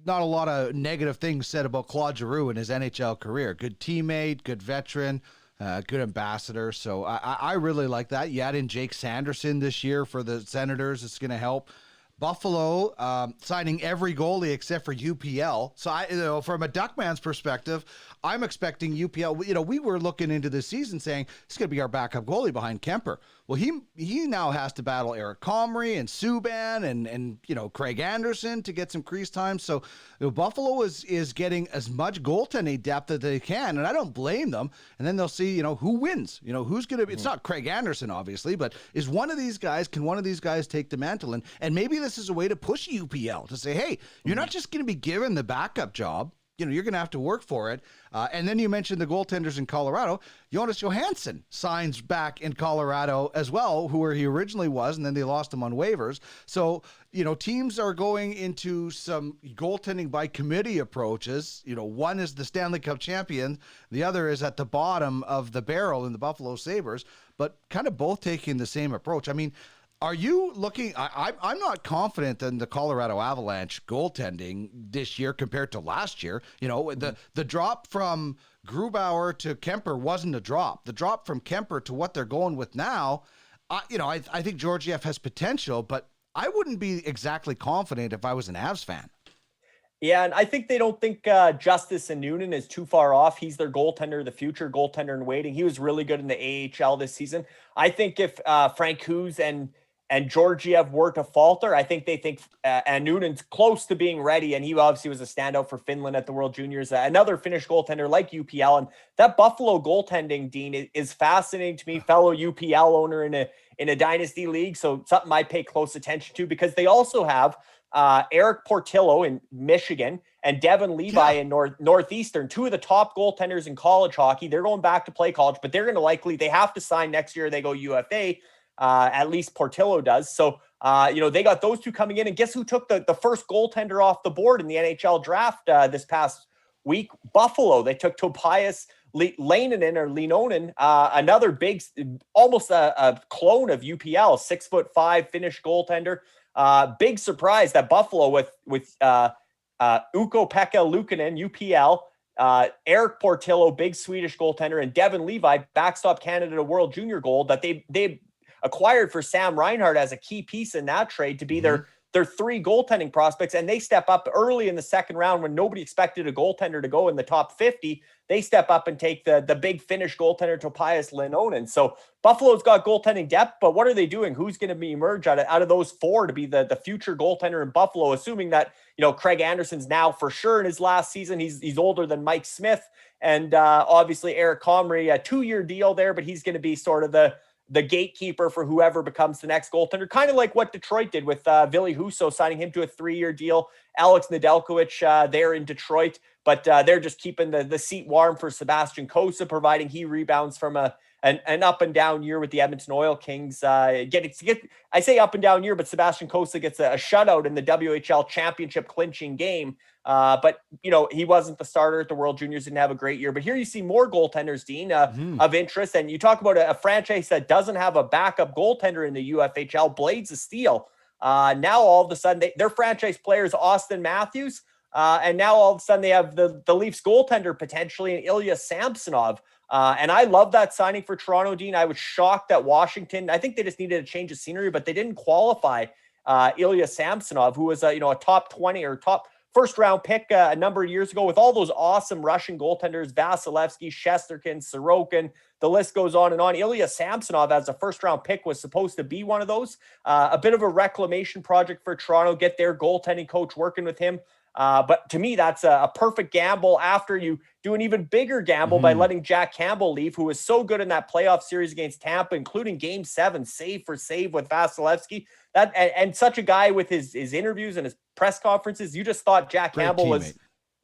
not a lot of negative things said about Claude Giroux in his NHL career. Good teammate, good veteran. Good ambassador. So I really like that. You add in Jake Sanderson this year for the Senators. It's going to help. Buffalo signing every goalie except for UPL. So from a Duckman's perspective, I'm expecting UPL. We were looking into the season saying it's going to be our backup goalie behind Kemper. Well, he now has to battle Eric Comrie and Subban and Craig Anderson to get some crease time. So Buffalo is getting as much goaltending depth that they can, and I don't blame them. And then they'll see who wins. Who's going to be. It's not Craig Anderson, obviously, but can one of these guys take the mantle? And maybe this is a way to push UPL to say, hey, you're not just going to be given the backup job. You're going to have to work for it. And then you mentioned the goaltenders in Colorado. Jonas Johansson signs back in Colorado as well, who he originally was, and then they lost him on waivers. So, teams are going into some goaltending by committee approaches. One is the Stanley Cup champion. The other is at the bottom of the barrel in the Buffalo Sabres, but kind of both taking the same approach. I mean, are you looking? I'm not confident in the Colorado Avalanche goaltending this year compared to last year. The drop from Grubauer to Kemper wasn't a drop. The drop from Kemper to what they're going with now, I think Georgiev has potential, but I wouldn't be exactly confident if I was an Avs fan. Yeah, and I think they don't think Justice and Noonan is too far off. He's their goaltender, the future goaltender in waiting. He was really good in the AHL this season. I think if Frank Hughes and Georgiev were to falter, I think they think and Noonan's close to being ready, and he obviously was a standout for Finland at the World Juniors. Another Finnish goaltender like UPL, and that Buffalo goaltending, Dean, is fascinating to me. Fellow UPL owner in a dynasty league, so something I pay close attention to because they also have Eric Portillo in Michigan and Devin Levi in Northeastern, two of the top goaltenders in college hockey. They're going back to play college, but they're going to they have to sign next year. They go UFA. At least Portillo does. So, they got those two coming in. And guess who took the first goaltender off the board in the NHL draft this past week? Buffalo. They took Tobias Leinonen, another big, almost a clone of UPL, 6'5" Finnish goaltender. Big surprise that Buffalo with Ukko-Pekka Luukkonen, UPL, Eric Portillo, big Swedish goaltender, and Devin Levi, backstop Canada to World Junior gold that they acquired for Sam Reinhart as a key piece in that trade to be their their 3 goaltending prospects, and they step up early in the second round when nobody expected a goaltender to go in the top 50. They step up and take the big Finnish goaltender Topias Linonen. So Buffalo's got goaltending depth, but what are they doing? Who's going to be emerge out of those 4 to be the future goaltender in Buffalo, assuming that, Craig Anderson's now for sure in his last season. He's older than Mike Smith. And obviously Eric Comrie, a 2-year deal there, but he's going to be sort of the gatekeeper for whoever becomes the next goaltender, kind of like what Detroit did with Ville Husso, signing him to a 3-year deal. Alex Nedeljkovic there in Detroit, but they're just keeping the seat warm for Sebastian Cossa, providing he rebounds from an up and down year with the Edmonton Oil Kings. I say up and down year, but Sebastian Cossa gets a shutout in the WHL championship clinching game. But he wasn't the starter at the World Juniors, didn't have a great year. But here you see more goaltenders, Dean, of interest. And you talk about a franchise that doesn't have a backup goaltender in the UFHL, Blades of Steel. Now all of a sudden their franchise player is Austin Matthews. And now all of a sudden they have the Leafs goaltender potentially in Ilya Samsonov. And I love that signing for Toronto, Dean. I was shocked that Washington, I think they just needed a change of scenery, but they didn't qualify Ilya Samsonov, who was a top 20 or top first round pick a number of years ago with all those awesome Russian goaltenders, Vasilevsky, Shesterkin, Sorokin, the list goes on and on. Ilya Samsonov as a first round pick was supposed to be one of those. A bit of a reclamation project for Toronto, get their goaltending coach working with him. But to me, that's a perfect gamble after you do an even bigger gamble by letting Jack Campbell leave, who was so good in that playoff series against Tampa, including Game 7, save for save with Vasilevsky. And such a guy with his interviews and his press conferences, you just thought Jack Campbell was,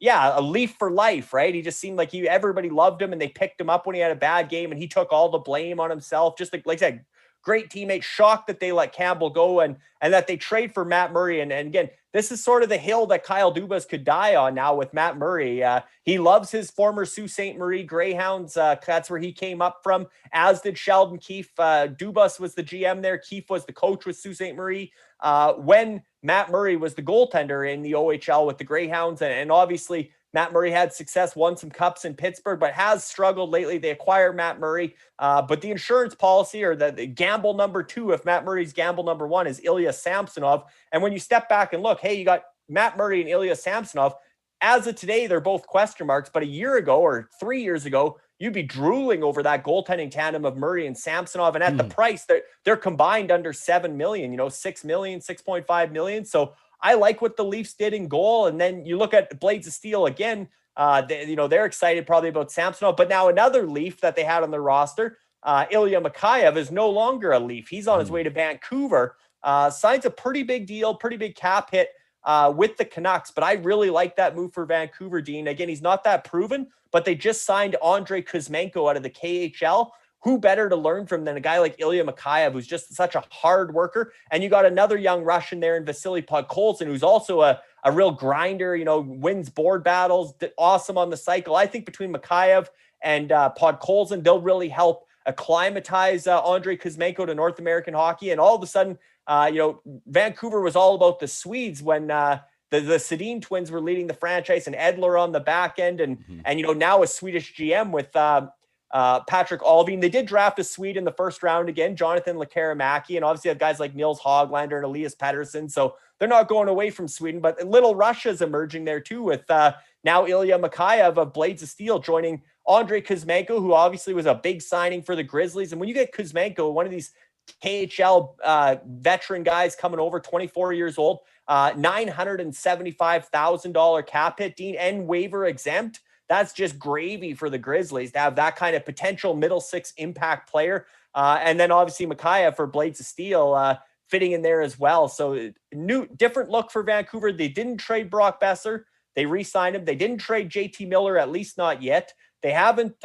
a Leaf for life, right? He just seemed like everybody loved him, and they picked him up when he had a bad game, and he took all the blame on himself. Just like I said, great teammate. Shocked that they let Campbell go and that they trade for Matt Murray. And again, this is sort of the hill that Kyle Dubas could die on now with Matt Murray. He loves his former Sault Ste. Marie Greyhounds. That's where he came up from, as did Sheldon Keefe. Dubas was the GM there. Keefe was the coach with Sault Ste. Marie. When Matt Murray was the goaltender in the OHL with the Greyhounds. And obviously, Matt Murray had success, won some cups in Pittsburgh, but has struggled lately. They acquired Matt Murray. But the insurance policy, or the gamble number 2, if Matt Murray's gamble number 1, is Ilya Samsonov. And when you step back and look, hey, you got Matt Murray and Ilya Samsonov. As of today, they're both question marks. But a year ago or 3 years ago, you'd be drooling over that goaltending tandem of Murray and Samsonov. And at the price, they're combined under $7 million, $6 million, $6.5 million. So I like what the Leafs did in goal. And then you look at Blades of Steel again. They're excited probably about Samsonov, but now another Leaf that they had on their roster, Ilya Mikheyev, is no longer a Leaf. He's on his way to Vancouver. Signs a pretty big deal, pretty big cap hit with the Canucks. But I really like that move for Vancouver, Dean. Again, he's not that proven, but they just signed Andrei Kuzmenko out of the KHL. Who better to learn from than a guy like Ilya Mikheyev, who's just such a hard worker? And you got another young Russian there in Vasily Podkolzin, who's also a real grinder, wins board battles, awesome on the cycle. I think between Mikheyev and Podkolzin, they'll really help acclimatize Andrei Kuzmenko to North American hockey. And all of a sudden, Vancouver was all about the Swedes when the Sedin twins were leading the franchise, and Edler on the back end. And now a Swedish GM with Patrick Alvin. They did draft a Swede in the first round again, Jonathan Lekaramäki, and obviously have guys like Nils Hoglander and Elias Pettersson. So they're not going away from Sweden, but Little Russia's emerging there too, with now Ilya Mikheyev of Blades of Steel joining Andrei Kuzmenko, who obviously was a big signing for the Grizzlies. And when you get Kuzmenko, one of these KHL veteran guys coming over, 24 years old, $975,000 cap hit, Dean, and waiver exempt. That's just gravy for the Grizzlies to have that kind of potential middle six impact player. And then obviously Mikheyev for Blades of Steel fitting in there as well. So different look for Vancouver. They didn't trade Brock Besser. They re-signed him. They didn't trade JT Miller, at least not yet. They haven't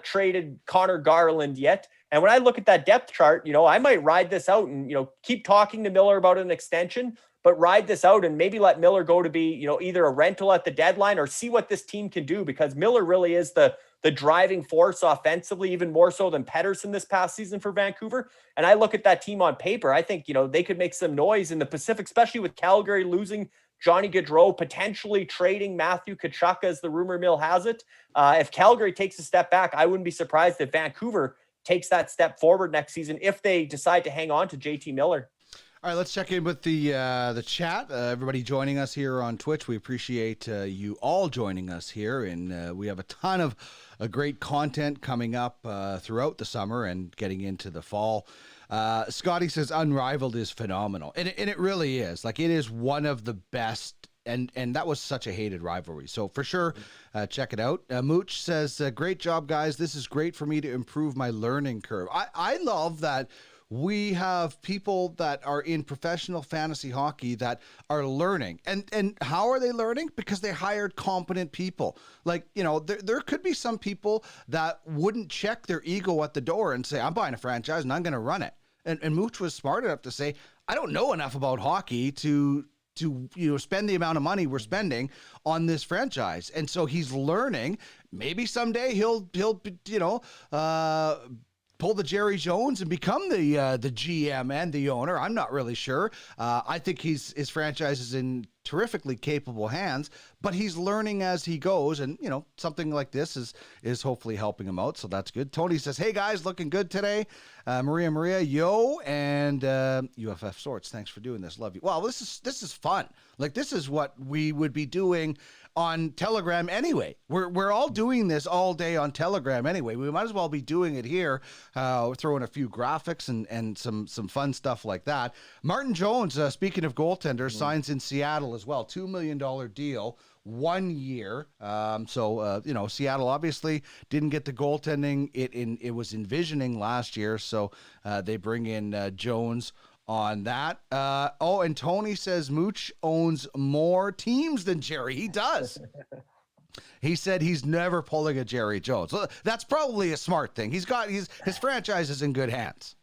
traded Connor Garland yet. And when I look at that depth chart, I might ride this out and, keep talking to Miller about an extension, but ride this out and maybe let Miller go to be, either a rental at the deadline or see what this team can do, because Miller really is the driving force offensively, even more so than Pettersson this past season for Vancouver. And I look at that team on paper, I think, they could make some noise in the Pacific, especially with Calgary losing Johnny Gaudreau, potentially trading Matthew Tkachuk, as the rumor mill has it. If Calgary takes a step back, I wouldn't be surprised if Vancouver takes that step forward next season if they decide to hang on to JT Miller. All right, let's check in with the chat. Everybody joining us here on Twitch, we appreciate you all joining us here, and we have a ton of great content coming up throughout the summer and getting into the fall. Scotty says Unrivaled is phenomenal, and it really is. Like, it is one of the best, and that was such a hated rivalry. So for sure, check it out. Mooch says, great job, guys. This is great for me to improve my learning curve. I love that we have people that are in professional fantasy hockey that are learning. And how are they learning? Because they hired competent people. Like, you know, there could be some people that wouldn't check their ego at the door and say, I'm buying a franchise and I'm going to run it. And Mooch was smart enough to say, I don't know enough about hockey to spend the amount of money we're spending on this franchise. And so he's learning. Maybe someday he'll pull the Jerry Jones and become the GM and the owner. I'm not really sure. I think his franchise is in terrifically capable hands, but he's learning as he goes, and something like this is hopefully helping him out, so that's good. Tony says, hey guys, looking good today. Maria, yo, and UFF Sorts, thanks for doing this, love you. Well, this is fun. Like, this is what we would be doing on Telegram anyway. We're all doing this all day on Telegram anyway. We might as well be doing it here. We're throwing a few graphics and some fun stuff like that. Martin Jones, speaking of goaltenders, signs in Seattle as well. $2 million deal, 1 year. Seattle obviously didn't get the goaltending it was envisioning last year, so they bring in Jones on that. And Tony says Mooch owns more teams than Jerry. He does. He said he's never pulling a Jerry Jones. That's probably a smart thing. His franchise is in good hands.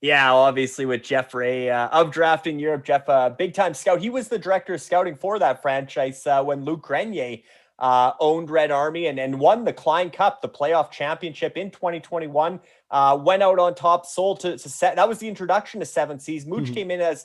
Yeah, obviously with Jeff Ray of Drafting Europe, Jeff, big time scout. He was the director of scouting for that franchise when Luc Grenier owned Red Army and won the Klein Cup, the playoff championship in 2021. Went out on top, sold to set. That was the introduction to Seven Seas. Mooch came in as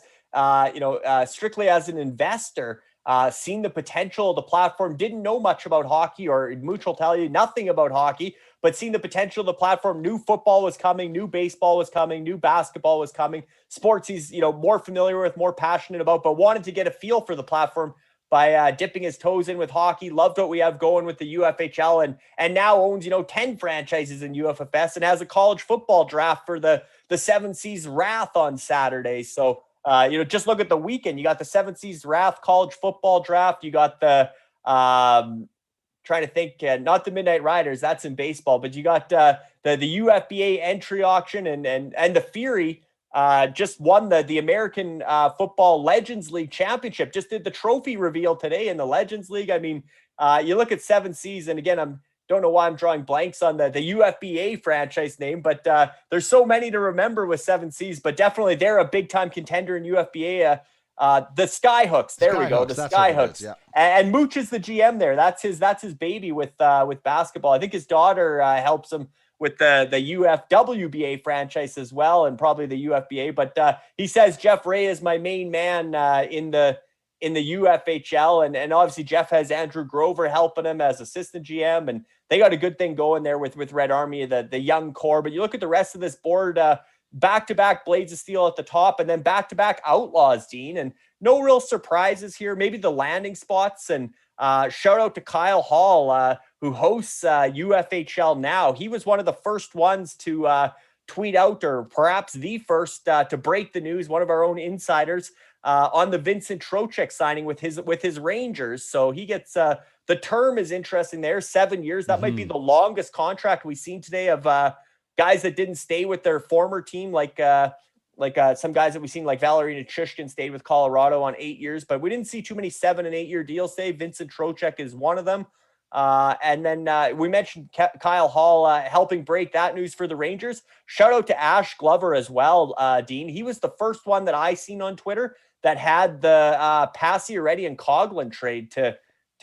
strictly as an investor. Seen the potential of the platform, didn't know much about hockey, or Mooch will tell you nothing about hockey, but seen the potential of the platform. New football was coming, new baseball was coming, new basketball was coming. Sports he's more familiar with, more passionate about, but wanted to get a feel for the platform by dipping his toes in with hockey. Loved what we have going with the UFHL, and now owns 10 franchises in UFFS and has a college football draft for the Seven Seas Wrath on Saturday. So just look at the weekend. You got the Seven Seas Wrath college football draft. You got the trying to think, not the Midnight Riders, that's in baseball, but you got the UFBA entry auction, and the Fury just won the American Football Legends League championship. Just did the trophy reveal today in the Legends League. I mean, you look at Seven Seas, and again, don't know why I'm drawing blanks on the UFBA franchise name, but there's so many to remember with Seven Seas, but definitely they're a big time contender in UFBA. The Skyhooks, there we go. The Skyhooks, yeah. And Mooch is the GM there. That's his baby with basketball. I think his daughter helps him with the UFWBA franchise as well, and probably the UFBA. But he says Jeff Ray is my main man in the UFHL, and obviously Jeff has Andrew Grover helping him as assistant GM, and they got a good thing going there with Red Army, the young core. But you look at the rest of this board. Back-to-back Blades of Steel at the top, and then back-to-back Outlaws, Dean. And no real surprises here. Maybe the landing spots. And shout out to Kyle Hall, who hosts UFHL Now. He was one of the first ones to tweet out, or perhaps the first to break the news, one of our own insiders, on the Vincent Trocheck signing with his Rangers. So he gets the term is interesting there, 7 years. That might be the longest contract we've seen today of guys that didn't stay with their former team, like some guys that we've seen, like Valerina Chushkin stayed with Colorado on 8 years, but we didn't see too many 7 and 8 year deals today. Vincent Trocheck is one of them. And then we mentioned Kyle Hall helping break that news for the Rangers. Shout out to Ash Glover as well, Dean. He was the first one that I seen on Twitter that had the Pacioretty and Coughlin trade to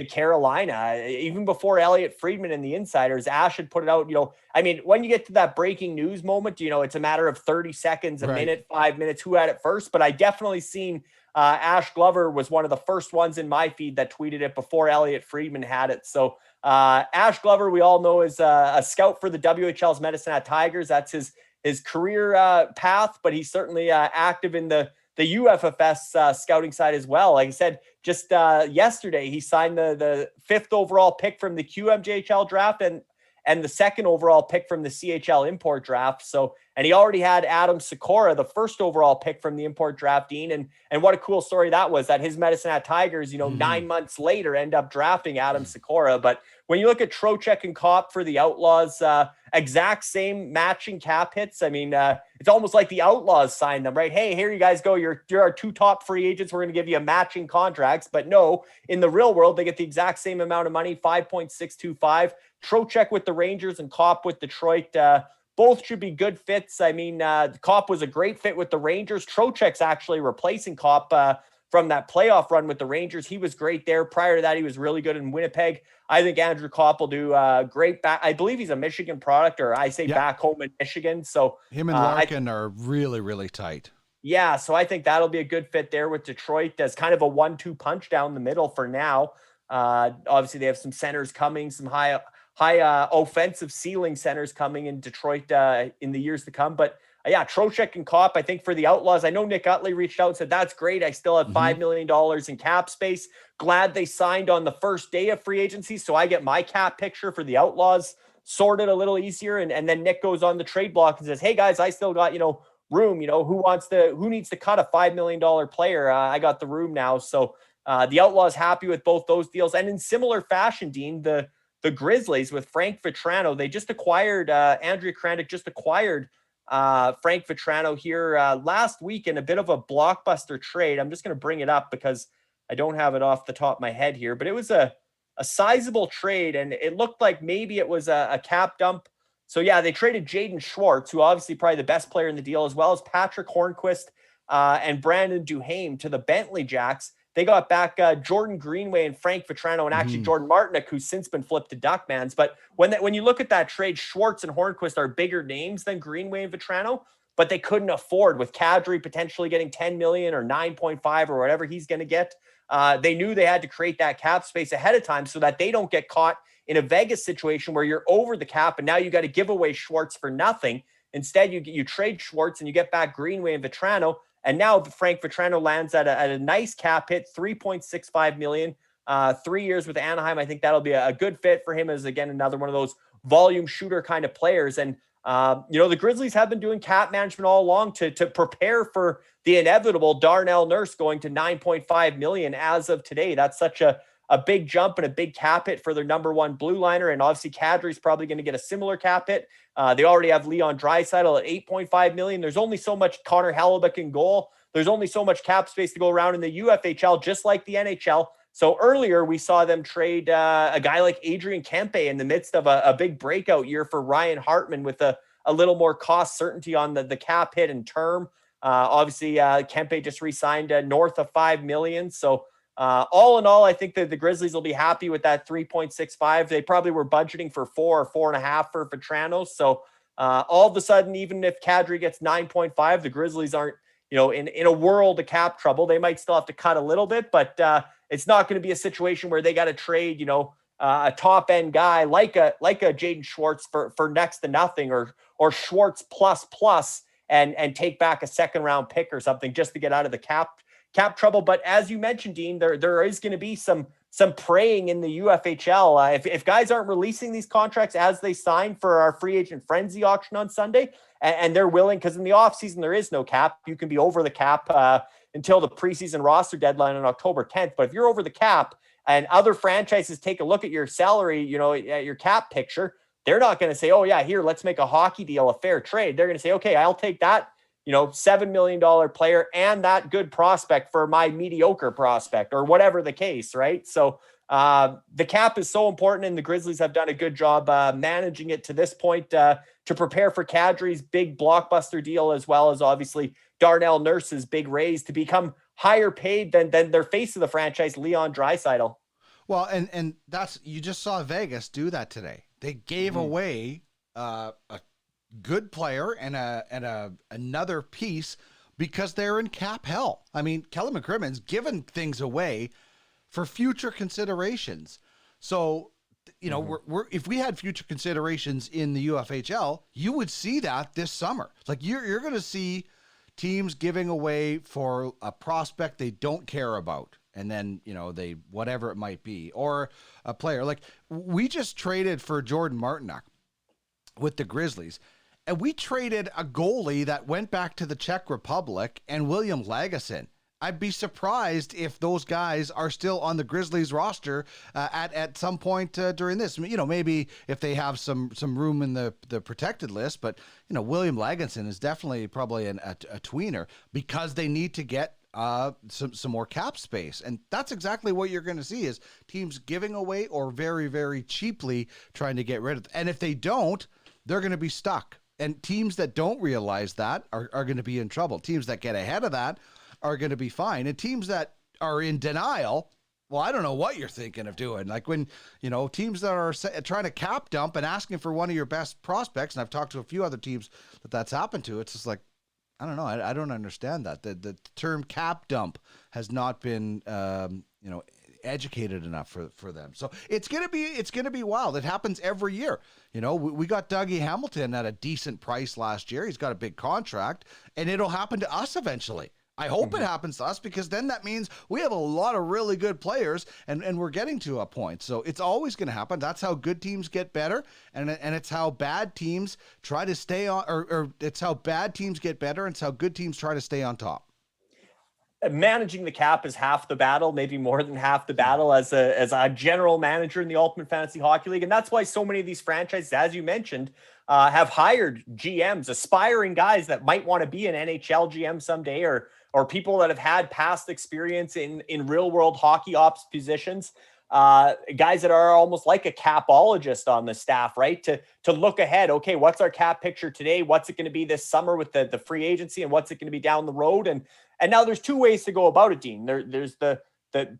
Carolina, even before Elliot Friedman and the insiders. Ash had put it out. I mean, when you get to that breaking news moment, it's a matter of 30 seconds, a minute, 5 minutes, who had it first. But I definitely seen Ash Glover was one of the first ones in my feed that tweeted it before Elliot Friedman had it. So Ash Glover, we all know, is a scout for the WHL's Medicine Hat Tigers. That's his career path, but he's certainly active in the the UFFS scouting side as well. Like I said, just yesterday, he signed the 5th overall pick from the QMJHL draft and the 2nd overall pick from the CHL import draft. So, and he already had Adam Sikora, the 1st overall pick from the import draft, Dean. And what a cool story that was, that his Medicine Hat Tigers, 9 months later end up drafting Adam Sikora. But when you look at Trocheck and Kopp for the Outlaws, exact same matching cap hits. I mean, it's almost like the Outlaws signed them, right? Hey, here you guys go. You're our 2 top free agents. We're going to give you matching contracts. But no, in the real world, they get the exact same amount of money, 5.625. Trocheck with the Rangers and Kopp with Detroit. Both should be good fits. I mean, Kopp was a great fit with the Rangers. Trocheck's actually replacing Kopp from that playoff run with the Rangers. He was great there. Prior to that, he was really good in Winnipeg. I think Andrew Kopp will do great back. I believe he's a Michigan product, or I say back home in Michigan. So him and Larkin are really, really tight. Yeah, so I think that'll be a good fit there with Detroit as kind of a 1-2 punch down the middle for now. Obviously, they have some centers coming, some high offensive ceiling centers coming in Detroit in the years to come. But yeah, Trocheck and Kopp, I think for the Outlaws, I know Nick Utley reached out and said, that's great. I still have $5 million in cap space. Glad they signed on the first day of free agency, so I get my cap picture for the Outlaws sorted a little easier. And then Nick goes on the trade block and says, hey guys, I still got, room, who needs to cut a $5 million player? I got the room now. So the Outlaws happy with both those deals. And in similar fashion, Dean, the Grizzlies with Frank Vetrano, they just acquired, Andrea Kranich just acquired Frank Vetrano here last week in a bit of a blockbuster trade. I'm just going to bring it up because I don't have it off the top of my head here, but it was a sizable trade, and it looked like maybe it was a cap dump. So yeah, they traded Jaden Schwartz, who obviously probably the best player in the deal, as well as Patrick Hornquist and Brandon Duhaime to the Bentley Jacks. They got back Jordan Greenway and Frank Vetrano, and actually Jordan Martinick, who's since been flipped to Duckmans. But when you look at that trade, Schwartz and Hornquist are bigger names than Greenway and Vetrano, but they couldn't afford, with Kadri potentially getting 10 million or 9.5 or whatever he's going to get. They knew they had to create that cap space ahead of time so that they don't get caught in a Vegas situation where you're over the cap and now you got to give away Schwartz for nothing. Instead, you trade Schwartz and you get back Greenway and Vetrano. And now Frank Vetrano lands at a nice cap hit, $3.65 million, 3 years with Anaheim. I think that'll be a good fit for him as, again, another one of those volume shooter kind of players. And, the Grizzlies have been doing cap management all along to prepare for the inevitable Darnell Nurse going to $9.5 million as of today. That's such a big jump and a big cap hit for their number one blue liner. And obviously Kadri's probably going to get a similar cap hit. They already have Leon Draisaitl at $8.5 million. There's only so much Connor Hellebuyck in goal. There's only so much cap space to go around in the UFHL, just like the NHL. So earlier we saw them trade a guy like Adrian Kempe in the midst of a big breakout year for Ryan Hartman with a little more cost certainty on the cap hit and term. Obviously Kempe just re-signed north of $5 million. So all in all, I think that the Grizzlies will be happy with that 3.65. They probably were budgeting for 4 or 4.5 for Vetrano. So all of a sudden, even if Kadri gets 9.5, the Grizzlies aren't, in a world of cap trouble. They might still have to cut a little bit, but it's not going to be a situation where they got to trade, a top end guy like a Jaden Schwartz for next to nothing, or Schwartz plus and take back a second round pick or something just to get out of the cap trouble. But as you mentioned, Dean, there is going to be some praying in the UFHL. If guys aren't releasing these contracts as they sign for our free agent frenzy auction on Sunday, and they're willing, because in the offseason there is no cap. You can be over the cap until the preseason roster deadline on October 10th. But if you're over the cap and other franchises take a look at your salary, at your cap picture, they're not going to say, oh yeah, here, let's make a hockey deal, a fair trade. They're going to say, okay, I'll take that, $7 million player and that good prospect for my mediocre prospect, or whatever the case, right? So the cap is so important, and the Grizzlies have done a good job managing it to this point to prepare for Kadri's big blockbuster deal, as well as obviously Darnell Nurse's big raise to become higher paid than their face of the franchise, Leon Draisaitl. Well, and that's, you just saw Vegas do that today. They gave away a good player and another piece because they're in cap hell. I mean, Kelly McCrimmon's given things away for future considerations. So, we're if we had future considerations in the UFHL, you would see that this summer. Like you're going to see teams giving away for a prospect they don't care about. And then, they, whatever it might be, or a player like we just traded for Jordan Martinook with the Grizzlies. And we traded a goalie that went back to the Czech Republic and William Lagesson. I'd be surprised if those guys are still on the Grizzlies roster at some point during this. Maybe if they have some room in the protected list, but William Lagesson is definitely probably a tweener because they need to get some more cap space. And that's exactly what you're going to see is teams giving away or very, very cheaply trying to get rid of. And if they don't, they're going to be stuck. And teams that don't realize that are going to be in trouble. Teams that get ahead of that are going to be fine. And teams that are in denial, well, I don't know what you're thinking of doing. Like when, teams that are trying to cap dump and asking for one of your best prospects, and I've talked to a few other teams that's happened to, it's just like, I don't know. I don't understand that. The term cap dump has not been, educated enough for them. So it's going to be wild. It happens every year. We got Dougie Hamilton at a decent price last year. He's got a big contract, and it'll happen to us eventually. I hope it happens to us because then that means we have a lot of really good players and we're getting to a point. So it's always going to happen. That's how good teams get better. And it's how bad teams try to stay on, or it's how bad teams get better. And it's how good teams try to stay on top. Managing the cap is half the battle, maybe more than half the battle as a general manager in the Ultimate Fantasy Hockey League. And that's why so many of these franchises, as you mentioned, have hired GMs, aspiring guys that might want to be an NHL GM someday, or people that have had past experience in real world hockey ops positions, guys that are almost like a capologist on the staff, right? To look ahead. Okay, what's our cap picture today? What's it going to be this summer with the free agency, and what's it going to be down the road? And now there's two ways to go about it, Dean. There's the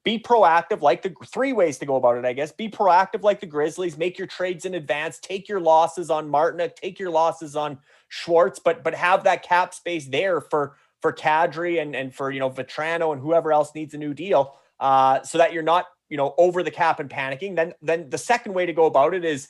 be proactive, like the three ways to go about it, I guess. Be proactive like the Grizzlies, make your trades in advance, take your losses on Martinook, take your losses on Schwartz, but have that cap space there for Kadri and for, Vetrano and whoever else needs a new deal, so that you're not, over the cap and panicking. Then the second way to go about it is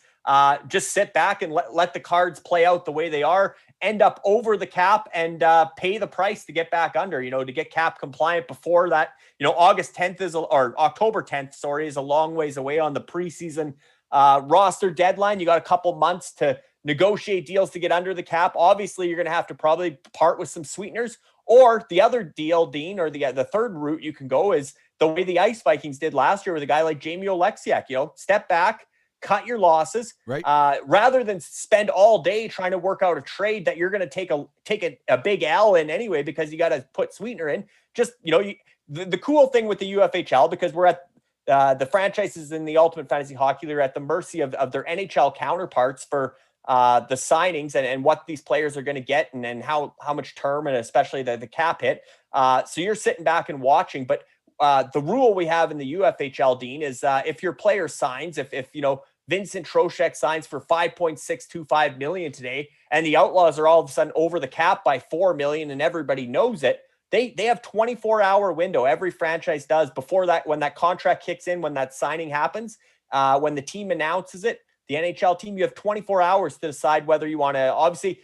just sit back and let the cards play out the way they are, end up over the cap and pay the price to get back under, to get cap compliant before that. August 10th or October 10th, sorry, is a long ways away on the preseason roster deadline. You got a couple months to negotiate deals to get under the cap. Obviously, you're going to have to probably part with some sweeteners. Or the other deal, Dean, or the third route you can go is the way the Ice Vikings did last year with a guy like Jamie Oleksiak. Step back, cut your losses, right? Rather than spend all day trying to work out a trade that you're going to take a big L in anyway because you got to put sweetener in. Just the cool thing with the UFHL, because we're at the franchises in the Ultimate Fantasy Hockey League are at the mercy of their NHL counterparts for the signings and what these players are going to get and how much term and especially the cap hit. So you're sitting back and watching, but the rule we have in the UFHL, Dean, is if your player signs, if Vincent Trocheck signs for $5.625 million today, and the Outlaws are all of a sudden over the cap by $4 million, and everybody knows it, they have 24-hour window. Every franchise does before that, when that contract kicks in, when that signing happens, when the team announces it. The NHL team, you have 24 hours to decide whether you want to, obviously,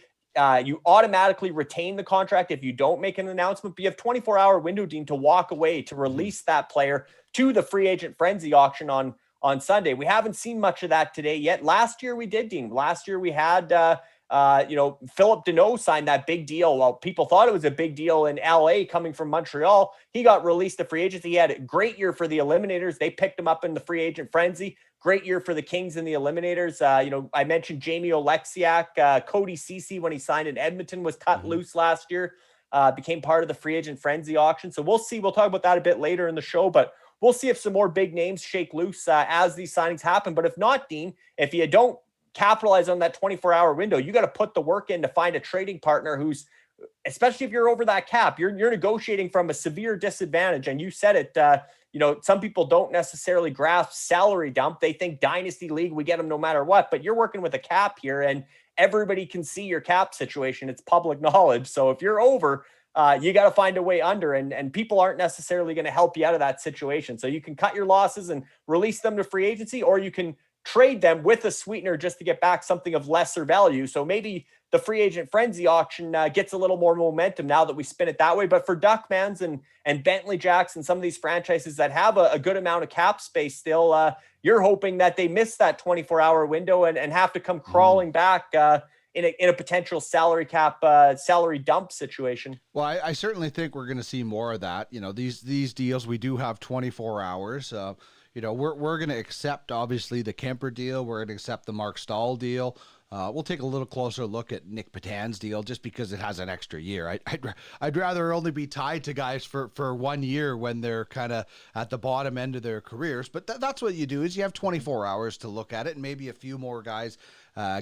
you automatically retain the contract if you don't make an announcement, but you have 24-hour window, Dean, to walk away, to release that player to the free agent frenzy auction on Sunday. We haven't seen much of that today yet. Last year we did, Dean. Last year we had, Philip Deneau signed that big deal. Well, people thought it was a big deal in LA coming from Montreal. He got released to free agency. He had a great year for the Eliminators. They picked him up in the free agent frenzy. Great year for the Kings and the Eliminators. I mentioned Jamie Oleksiak, Cody Ceci when he signed in Edmonton was cut loose last year, became part of the free agent frenzy auction. So we'll see. We'll talk about that a bit later in the show, but we'll see if some more big names shake loose as these signings happen. But if not, Dean, if you don't capitalize on that 24-hour window, you got to put the work in to find a trading partner who's, especially if you're over that cap, you're negotiating from a severe disadvantage. And you said it, some people don't necessarily grasp salary dump. They think dynasty league, we get them no matter what, but you're working with a cap here and everybody can see your cap situation. It's public knowledge. So if you're over, you got to find a way under, and people aren't necessarily going to help you out of that situation. So you can cut your losses and release them to free agency, or you can trade them with a sweetener just to get back something of lesser value. So maybe the free agent frenzy auction gets a little more momentum now that we spin it that way. But for Duckmans and Bentley Jacks and some of these franchises that have a good amount of cap space still, you're hoping that they miss that 24-hour window and have to come crawling back in a potential salary cap, salary dump situation. Well, I certainly think we're going to see more of that. You know, these deals, we do have 24 hours. You know, we're going to accept, obviously, the Kemper deal. We're going to accept the Mark Stahl deal. We'll take a little closer look at Nick Petan's deal just because it has an extra year. I'd rather only be tied to guys for 1 year when they're kind of at the bottom end of their careers. But that's what you do is you have 24 hours to look at it, and maybe a few more guys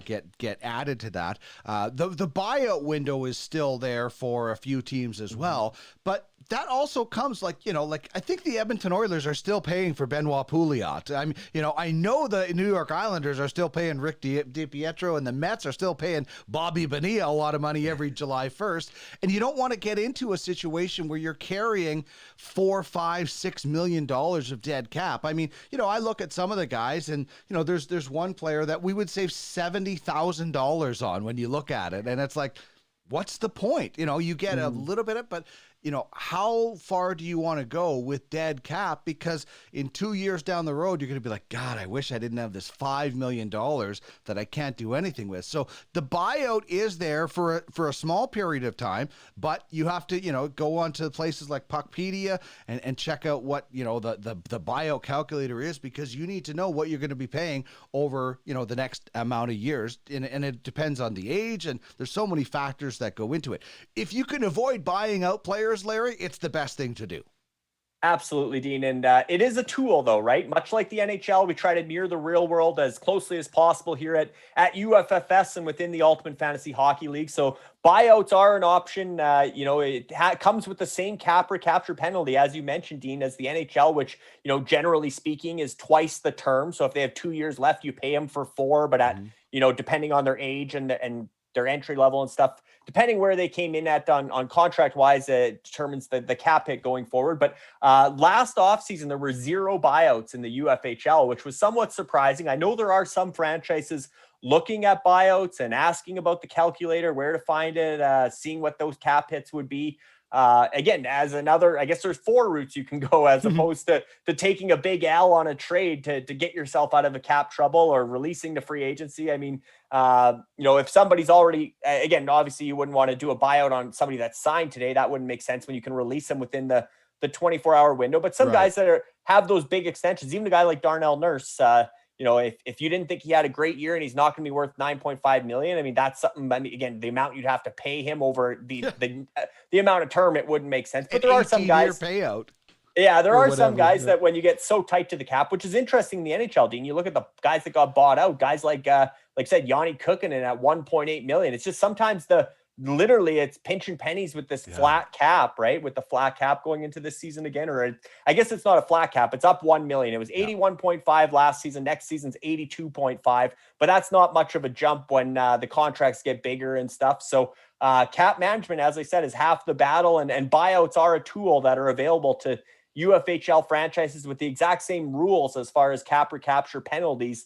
get added to that. The buyout window is still there for a few teams as well, but that also comes like I think the Edmonton Oilers are still paying for Benoit Pouliot. I mean, I know the New York Islanders are still paying Rick DiPietro, and the Mets are still paying Bobby Bonilla a lot of money every July 1st. And you don't want to get into a situation where you're carrying $4, $5, $6 million of dead cap. I mean, I look at some of the guys, and there's one player that we would save $70,000 on when you look at it, and it's like, what's the point? You get a little bit of, but how far do you want to go with dead cap? Because in 2 years down the road, you're going to be like, God, I wish I didn't have this $5 million that I can't do anything with. So the buyout is there for a small period of time, but you have to, go on to places like Puckpedia and check out what, the buyout calculator is, because you need to know what you're going to be paying over, the next amount of years. And it depends on the age, and there's so many factors that go into it. If you can avoid buying out players, Larry, it's the best thing to do. Absolutely, Dean. And it is a tool, though, right? Much like the NHL, we try to mirror the real world as closely as possible here at UFFS and within the Ultimate Fantasy Hockey League. So buyouts are an option. It comes with the same cap recapture penalty, as you mentioned, Dean, as the NHL, which, generally speaking, is twice the term. So if they have 2 years left, you pay them for 4, but at, depending on their age and their entry level and stuff, depending where they came in at on contract wise, determines the cap hit going forward. But last offseason, there were 0 buyouts in the UFHL, which was somewhat surprising. I know there are some franchises looking at buyouts and asking about the calculator, where to find it, seeing what those cap hits would be. Again, as another, I guess there's 4 routes you can go as opposed to taking a big L on a trade to get yourself out of a cap trouble or releasing the free agency. I mean, if somebody's already, again, obviously you wouldn't want to do a buyout on somebody that's signed today. That wouldn't make sense when you can release them within the 24-hour window. But some guys that have those big extensions, even a guy like Darnell Nurse, if you didn't think he had a great year and he's not going to be worth $9.5 million, I mean, that's something. I mean, again, the amount you'd have to pay him over the amount of term, it wouldn't make sense. But there are some guys payout. Yeah, there are some guys that when you get so tight to the cap, which is interesting in the NHL, Dean, you look at the guys that got bought out, guys like I said, Yanni Kukkonen at $1.8 million. It's just sometimes literally it's pinching pennies with this flat cap, right? With the flat cap going into this season again, or I guess it's not a flat cap. It's up 1 million. It was 81.5 last season. Next season's 82.5, but that's not much of a jump when the contracts get bigger and stuff. So cap management, as I said, is half the battle, and buyouts are a tool that are available to UFHL franchises with the exact same rules as far as cap recapture penalties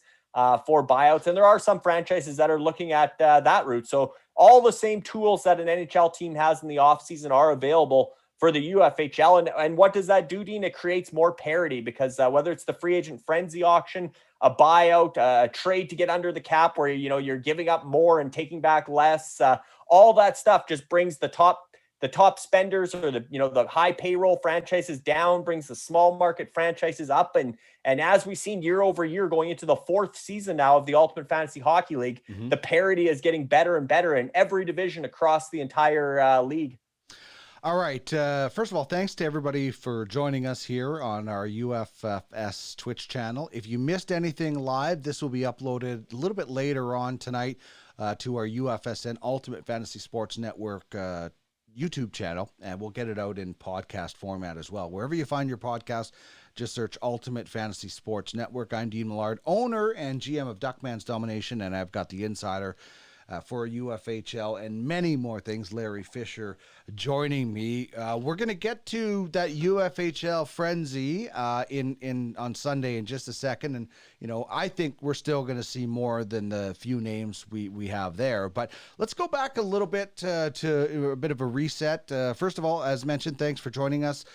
for buyouts. And there are some franchises that are looking at that route. So all the same tools that an NHL team has in the offseason are available for the UFHL. And what does that do, Dean? It creates more parity, because whether it's the free agent frenzy auction, a buyout, a trade to get under the cap where, you're giving up more and taking back less, all that stuff just brings the top spenders, or the high payroll franchises down, brings the small market franchises up. And as we've seen year over year going into the 4th season now of the Ultimate Fantasy Hockey League, the parity is getting better and better in every division across the entire league. All right. First of all, thanks to everybody for joining us here on our UFFS Twitch channel. If you missed anything live, this will be uploaded a little bit later on tonight to our UFSN Ultimate Fantasy Sports Network YouTube channel, and we'll get it out in podcast format as well. Wherever you find your podcast, just search Ultimate Fantasy Sports Network. I'm Dean Millard, owner and GM of Duckman's Domination, and I've got the insider for UFHL and many more things. Larry Fisher joining me. We're going to get to that UFHL frenzy in on Sunday in just a second. And, I think we're still going to see more than the few names we have there. But let's go back a little bit to a bit of a reset. First of all, as mentioned, thanks for joining us.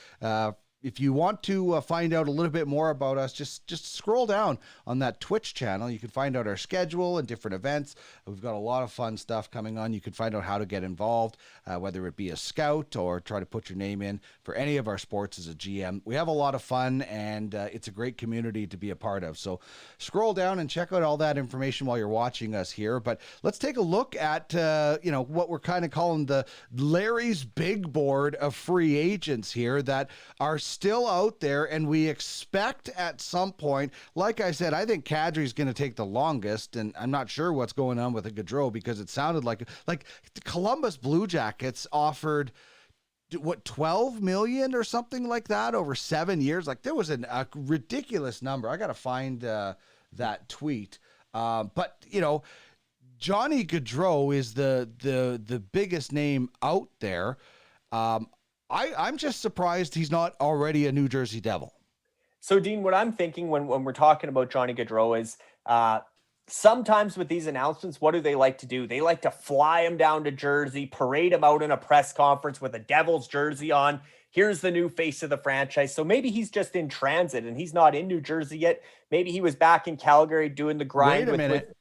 If you want to find out a little bit more about us, just scroll down on that Twitch channel. You can find out our schedule and different events. We've got a lot of fun stuff coming on. You can find out how to get involved, whether it be a scout or try to put your name in for any of our sports as a GM. We have a lot of fun, and it's a great community to be a part of. So scroll down and check out all that information while you're watching us here. But let's take a look at what we're kind of calling the Larry's big board of free agents here that are still out there, and we expect at some point, like I said, I think Kadri's going to take the longest, and I'm not sure what's going on with the Gaudreau, because it sounded like the Columbus Blue Jackets offered what, 12 million or something like that over 7 years. Like, there was a ridiculous number. I got to find that tweet. But Johnny Gaudreau is the biggest name out there. I'm just surprised he's not already a New Jersey Devil. So, Dean, what I'm thinking when we're talking about Johnny Gaudreau is sometimes with these announcements, what do they like to do? They like to fly him down to Jersey, parade him out in a press conference with a Devils jersey on. Here's the new face of the franchise. So maybe he's just in transit and he's not in New Jersey yet. Maybe he was back in Calgary doing the grind. Wait a minute.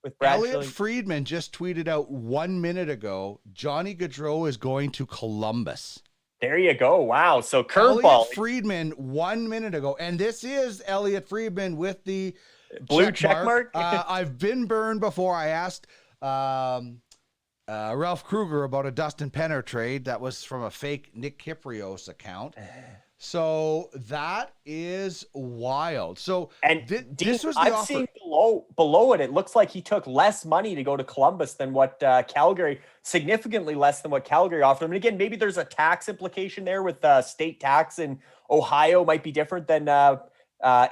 With Brad Elliot Shirley. Friedman just tweeted out 1 minute ago, Johnny Gaudreau is going to Columbus. There you go. Wow. So curveball. Elliot Friedman 1 minute ago. And this is Elliot Friedman with the blue check mark. I've been burned before. I asked Ralph Kruger about a Dustin Penner trade that was from a fake Nick Kyprios account. So that is wild. So and this was the I'm offer. seeing below it. It looks like he took less money to go to Columbus than what Calgary, significantly less than what Calgary offered him. And again, maybe there's a tax implication there with state tax in Ohio might be different than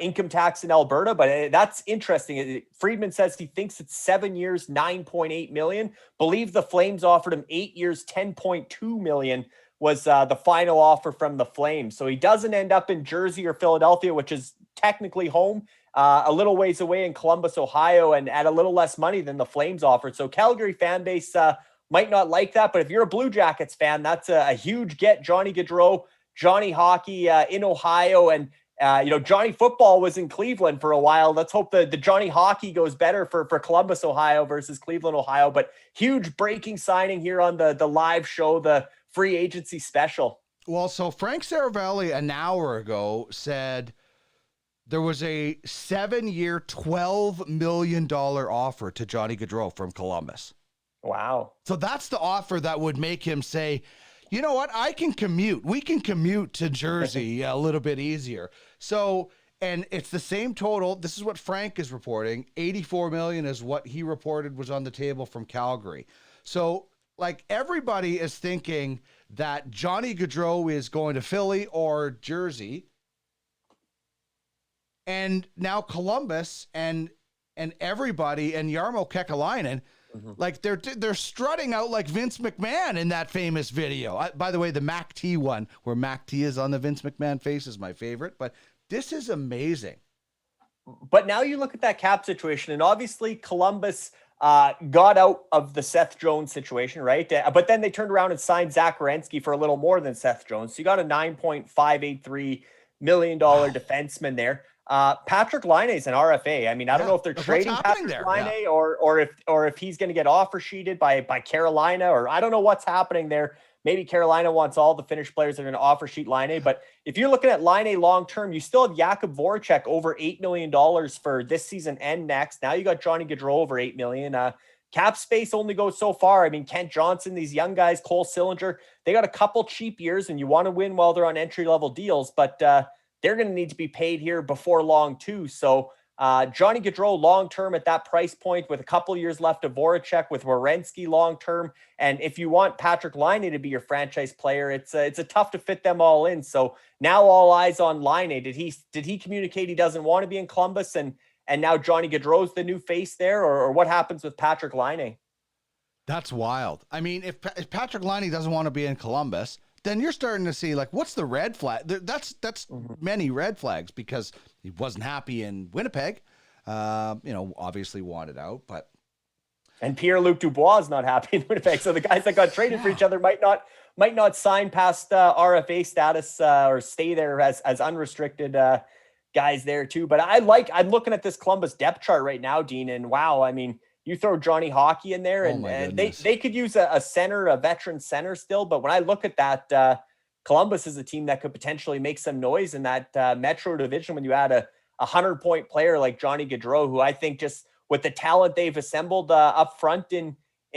income tax in Alberta, but that's interesting. Friedman says he thinks it's 7 years, $9.8 million. Believe the Flames offered him 8 years, $10.2 million. Was the final offer from the Flames. So he doesn't end up in Jersey or Philadelphia, which is technically home, a little ways away in Columbus, Ohio, and at a little less money than the Flames offered. So Calgary fan base might not like that, but if you're a Blue Jackets fan, that's a huge get. Johnny Gaudreau, Johnny Hockey in Ohio, and Johnny Football was in Cleveland for a while. Let's hope the Johnny Hockey goes better for Columbus, Ohio versus Cleveland, Ohio. But huge breaking signing here on the live show, the free agency special. Well, so Frank Saravelli an hour ago said there was a 7-year, $12 million offer to Johnny Gaudreau from Columbus. Wow. So that's the offer that would make him say, you know what, I can commute. We can commute to Jersey a little bit easier. So, and it's the same total. This is what Frank is reporting. 84 million is what he reported was on the table from Calgary. So, like, everybody is thinking that Johnny Gaudreau is going to Philly or Jersey, and now Columbus and everybody and Jarmo Kekalainen, like they're strutting out like Vince McMahon in that famous video. By the way, the Mac T one where Mac T is on the Vince McMahon face is my favorite, but this is amazing. But now you look at that cap situation, and obviously Columbus got out of the Seth Jones situation, right? But then they turned around and signed Zach Werenski for a little more than Seth Jones. So you got a $9.583 million defenseman there. Patrick Laine is an RFA. I mean, I don't know if they're trading Patrick Laine or if he's going to get offer sheeted by Carolina, or I don't know what's happening there. Maybe Carolina wants all the Finnish players that are going to offer sheet Laine. But if you're looking at Laine long-term, you still have Jakub Voracek over $8 million for this season and next. Now you got Johnny Gaudreau over $8 million. Cap space only goes so far. I mean, Kent Johnson, these young guys, Cole Sillinger, they got a couple cheap years, and you want to win while they're on entry-level deals, but they're going to need to be paid here before long too. So Johnny Gaudreau long-term at that price point with a couple years left of Voracek, with Werenski long-term. And if you want Patrick Laine to be your franchise player, it's a tough to fit them all in. So now all eyes on Laine. Did he communicate he doesn't want to be in Columbus, and now Johnny Gaudreau's the new face there, or what happens with Patrick Laine? That's wild. I mean, if Patrick Laine doesn't want to be in Columbus, then you're starting to see like what's the red flag? That's many red flags because he wasn't happy in Winnipeg. Obviously wanted out, but And Pierre-Luc Dubois is not happy in Winnipeg. So the guys that got traded for each other might not sign past RFA status or stay there as unrestricted guys there too. But I'm looking at this Columbus depth chart right now, Dean, and wow, I mean, you throw Johnny Hockey in there, oh and, my and goodness. they could use a center, a veteran center still. But when I look at that, Columbus is a team that could potentially make some noise in that Metro division when you add a 100-point player like Johnny Gaudreau, who I think just with the talent they've assembled up front in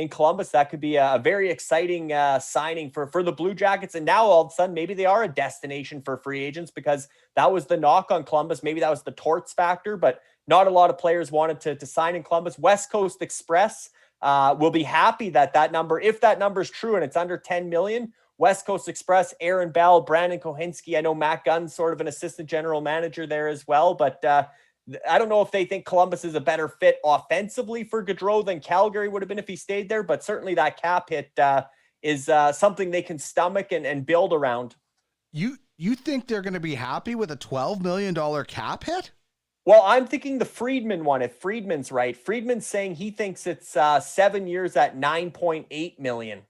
Columbus, that could be a very exciting signing for the Blue Jackets. And now all of a sudden, maybe they are a destination for free agents, because that was the knock on Columbus. Maybe that was the torts factor, but not a lot of players wanted to sign in Columbus. West Coast Express will be happy that number, if that number is true and it's under 10 million, West Coast Express, Aaron Bell, Brandon Kohinski. I know Matt Gunn's sort of an assistant general manager there as well, but I don't know if they think Columbus is a better fit offensively for Gaudreau than Calgary would have been if he stayed there, but certainly that cap hit is something they can stomach and build around. You think they're going to be happy with a $12 million cap hit? Well, I'm thinking the Friedman one, if Friedman's right. Friedman's saying he thinks it's 7 years at $9.8 million.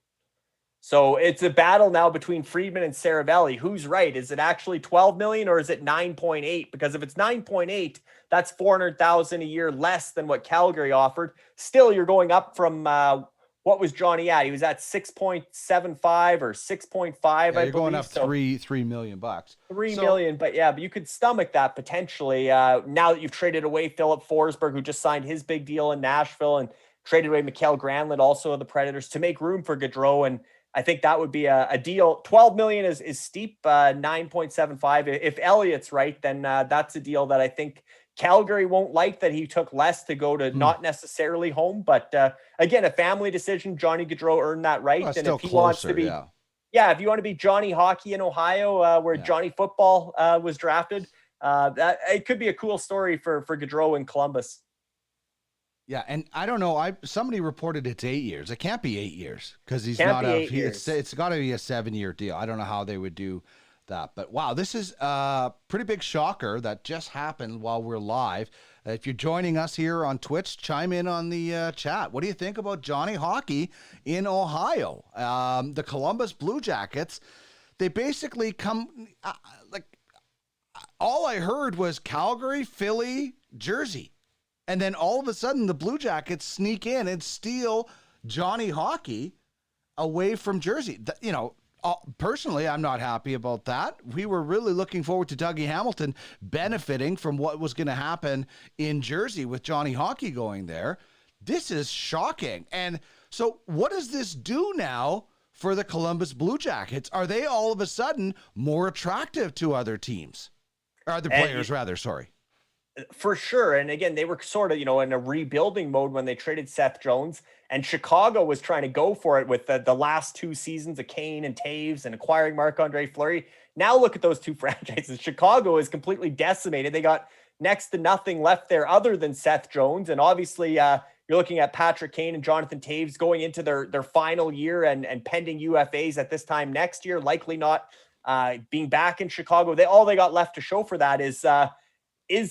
So it's a battle now between Friedman and Saravelli. Who's right? Is it actually 12 million or is it 9.8? Because if it's 9.8, that's 400,000 a year less than what Calgary offered. Still, you're going up from what was Johnny at? He was at 6.75 or 6.5. I believe. You're going up $3 million. $3 million, but you could stomach that potentially. Now that you've traded away Philip Forsberg, who just signed his big deal in Nashville, and traded away Mikael Granlund, also of the Predators, to make room for Gaudreau. And I think that would be a deal. 12 million is steep, 9.75. If Elliott's right, then that's a deal that I think Calgary won't like, that he took less to go to not necessarily home. But again, a family decision. Johnny Gaudreau earned that right. Well, and still if he closer, wants to be, if you want to be Johnny Hockey in Ohio, where Johnny Football was drafted, that it could be a cool story for Gaudreau in Columbus. Yeah, and I don't know. Somebody reported it's 8 years. It can't be 8 years because he's Can't not be a. 8 years. It's got to be a 7-year deal. I don't know how they would do that, but wow, this is a pretty big shocker that just happened while we're live. If you're joining us here on Twitch, chime in on the chat. What do you think about Johnny Hockey in Ohio? The Columbus Blue Jackets, they basically come all I heard was Calgary, Philly, Jersey. And then all of a sudden, the Blue Jackets sneak in and steal Johnny Hockey away from Jersey. Personally, I'm not happy about that. We were really looking forward to Dougie Hamilton benefiting from what was going to happen in Jersey with Johnny Hockey going there. This is shocking. And so what does this do now for the Columbus Blue Jackets? Are they all of a sudden more attractive to other teams? Or other players, rather, sorry. For sure. And again, they were sort of, in a rebuilding mode when they traded Seth Jones, and Chicago was trying to go for it with the last 2 seasons of Kane and Taves and acquiring Marc-Andre Fleury. Now look at those two franchises. Chicago is completely decimated. They got next to nothing left there other than Seth Jones. And obviously you're looking at Patrick Kane and Jonathan Taves going into their final year and pending UFAs at this time next year, likely not being back in Chicago. All they got left to show for that is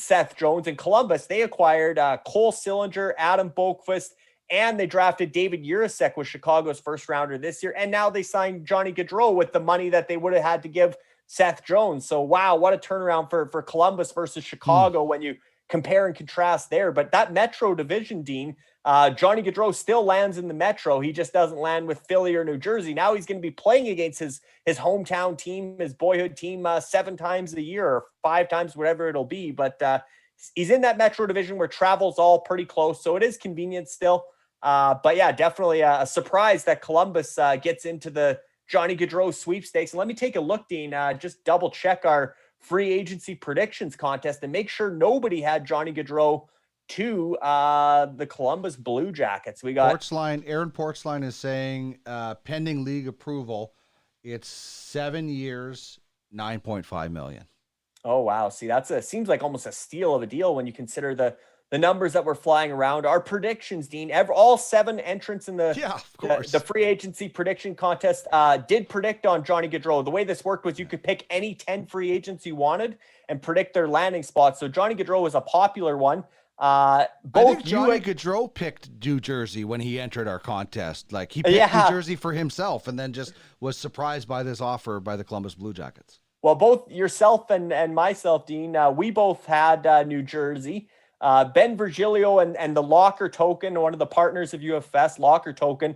Seth Jones. In Columbus, they acquired Cole Sillinger, Adam Boqvist, and they drafted David Urasek with Chicago's first rounder this year. And now they signed Johnny Gaudreau with the money that they would have had to give Seth Jones. So, wow, what a turnaround for Columbus versus Chicago when you compare and contrast there. But that Metro division, Dean, Johnny Gaudreau still lands in the Metro. He just doesn't land with Philly or New Jersey. Now he's going to be playing against his hometown team, his boyhood team, 7 times a year or 5 times, whatever it'll be. But he's in that Metro division where travel's all pretty close. So it is convenient still. But yeah, definitely a surprise that Columbus gets into the Johnny Gaudreau sweepstakes. And let me take a look, Dean, just double check our free agency predictions contest and make sure nobody had Johnny Gaudreau to the Columbus Blue Jackets. We got Aaron Portsline is saying pending league approval, it's 7 years, $9.5 million. Oh wow. See, seems like almost a steal of a deal when you consider the the numbers that were flying around. Our predictions, Dean, all 7 entrants in Yeah, of the course. free agency prediction contest did predict on Johnny Gaudreau. The way this worked was you could pick any 10 free agents you wanted and predict their landing spots. So Johnny Gaudreau was a popular one. I think Both Johnny Gaudreau picked New Jersey when he entered our contest. Like he picked New Yeah. Jersey for himself and then just was surprised by this offer by the Columbus Blue Jackets. Well, both yourself and myself, Dean, we both had New Jersey. Ben Virgilio and the Locker Token, one of the partners of UFS, Locker Token,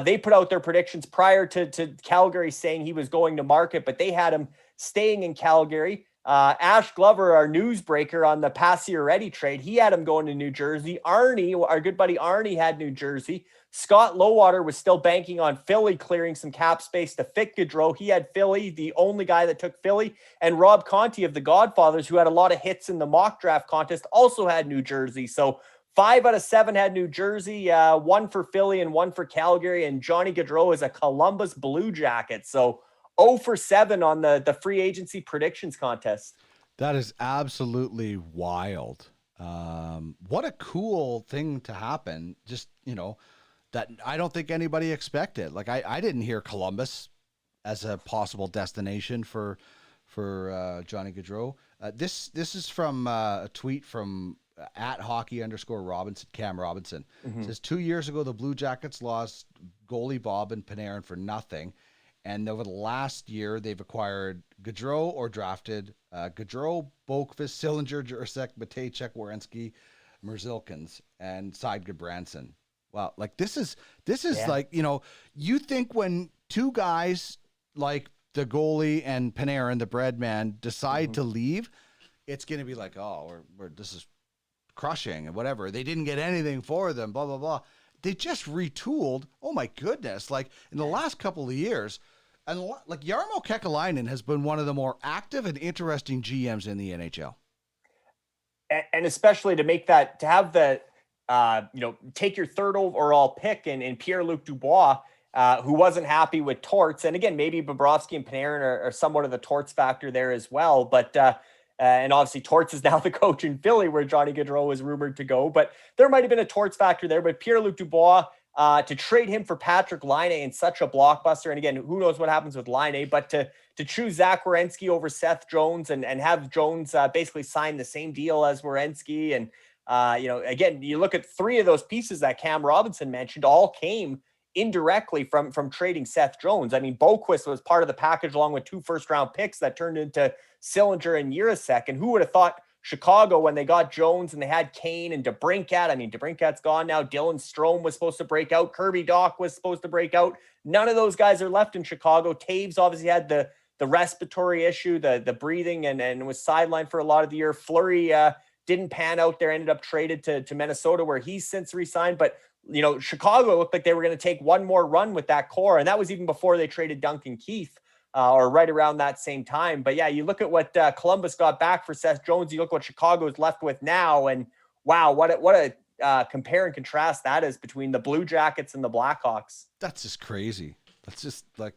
they put out their predictions prior to Calgary saying he was going to market, but they had him staying in Calgary. Ash Glover, our newsbreaker on the Pacioretty trade, he had him going to New Jersey. Arnie, our good buddy Arnie, had New Jersey. Scott Lowater was still banking on Philly clearing some cap space to fit Gaudreau. He had Philly, the only guy that took Philly. And Rob Conti of the Godfathers, who had a lot of hits in the mock draft contest, also had New Jersey. So 5 out of 7 had New Jersey, 1 for Philly and 1 for Calgary. And Johnny Gaudreau is a Columbus Blue Jacket. So 0 for 7 on the free agency predictions contest. That is absolutely wild. What a cool thing to happen. Just, that I don't think anybody expected. Like I didn't hear Columbus as a possible destination for Johnny Gaudreau. This is from a tweet from @hockey_Robinson, Cam Robinson. It says 2 years ago, the Blue Jackets lost goalie Bob and Panarin for nothing. And over the last year, they've acquired Gaudreau or drafted Gaudreau, Boqvist, Sillinger, Jurasek, Matejchuk, Werenski, Merzilkins, and Side Branson. Wow, like this is like, you think when 2 guys like the goalie and Panarin, the bread man, decide to leave, it's going to be like, oh, this is crushing and whatever. They didn't get anything for them, blah, blah, blah. They just retooled. Oh my goodness. Like in the last couple of years, and like Jarmo Kekalainen has been one of the more active and interesting GMs in the NHL. And especially to make that, to have the, take your 3rd overall pick in Pierre-Luc Dubois, who wasn't happy with Torts. And again, maybe Bobrovsky and Panarin are somewhat of the Torts factor there as well. But, and obviously Torts is now the coach in Philly where Johnny Gaudreau is rumored to go. But there might have been a Torts factor there. But Pierre-Luc Dubois, to trade him for Patrick Laine in such a blockbuster. And again, who knows what happens with Laine, but to choose Zach Werenski over Seth Jones and have Jones basically sign the same deal as Werenski. And, again, you look at 3 of those pieces that Cam Robinson mentioned all came indirectly from trading Seth Jones. I mean, Boqvist was part of the package along with 2 first-round picks that turned into Sillinger and Jurasek. And who would have thought Chicago, when they got Jones and they had Kane and DeBrincat. I mean, DeBrincat's gone now. Dylan Strome was supposed to break out. Kirby Dach was supposed to break out. None of those guys are left in Chicago. Taves obviously had the respiratory issue, the breathing, and was sidelined for a lot of the year. Fleury didn't pan out there, ended up traded to Minnesota, where he's since re-signed. But, Chicago looked like they were going to take one more run with that core. And that was even before they traded Duncan Keith. Or right around that same time. But yeah, you look at what Columbus got back for Seth Jones. You look what Chicago is left with now, and wow, what a compare and contrast that is between the Blue Jackets and the Blackhawks. That's just crazy. That's just like,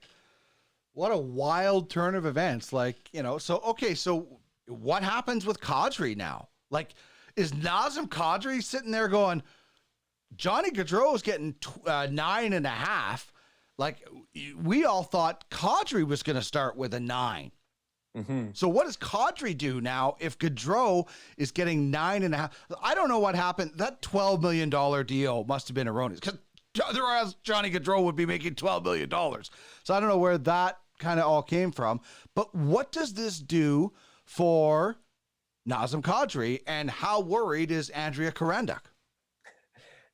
what a wild turn of events. Like, so what happens with Kadri now? Like, is Nazem Kadri sitting there going, Johnny Gaudreau is getting 9.5. Like, we all thought Kadri was going to start with a 9. So what does Kadri do now if Gaudreau is getting 9.5? I don't know what happened. That $12 million deal must have been erroneous, because otherwise Johnny Gaudreau would be making $12 million. So I don't know where that kind of all came from. But what does this do for Nazem Kadri, and how worried is Andrea Korenduk?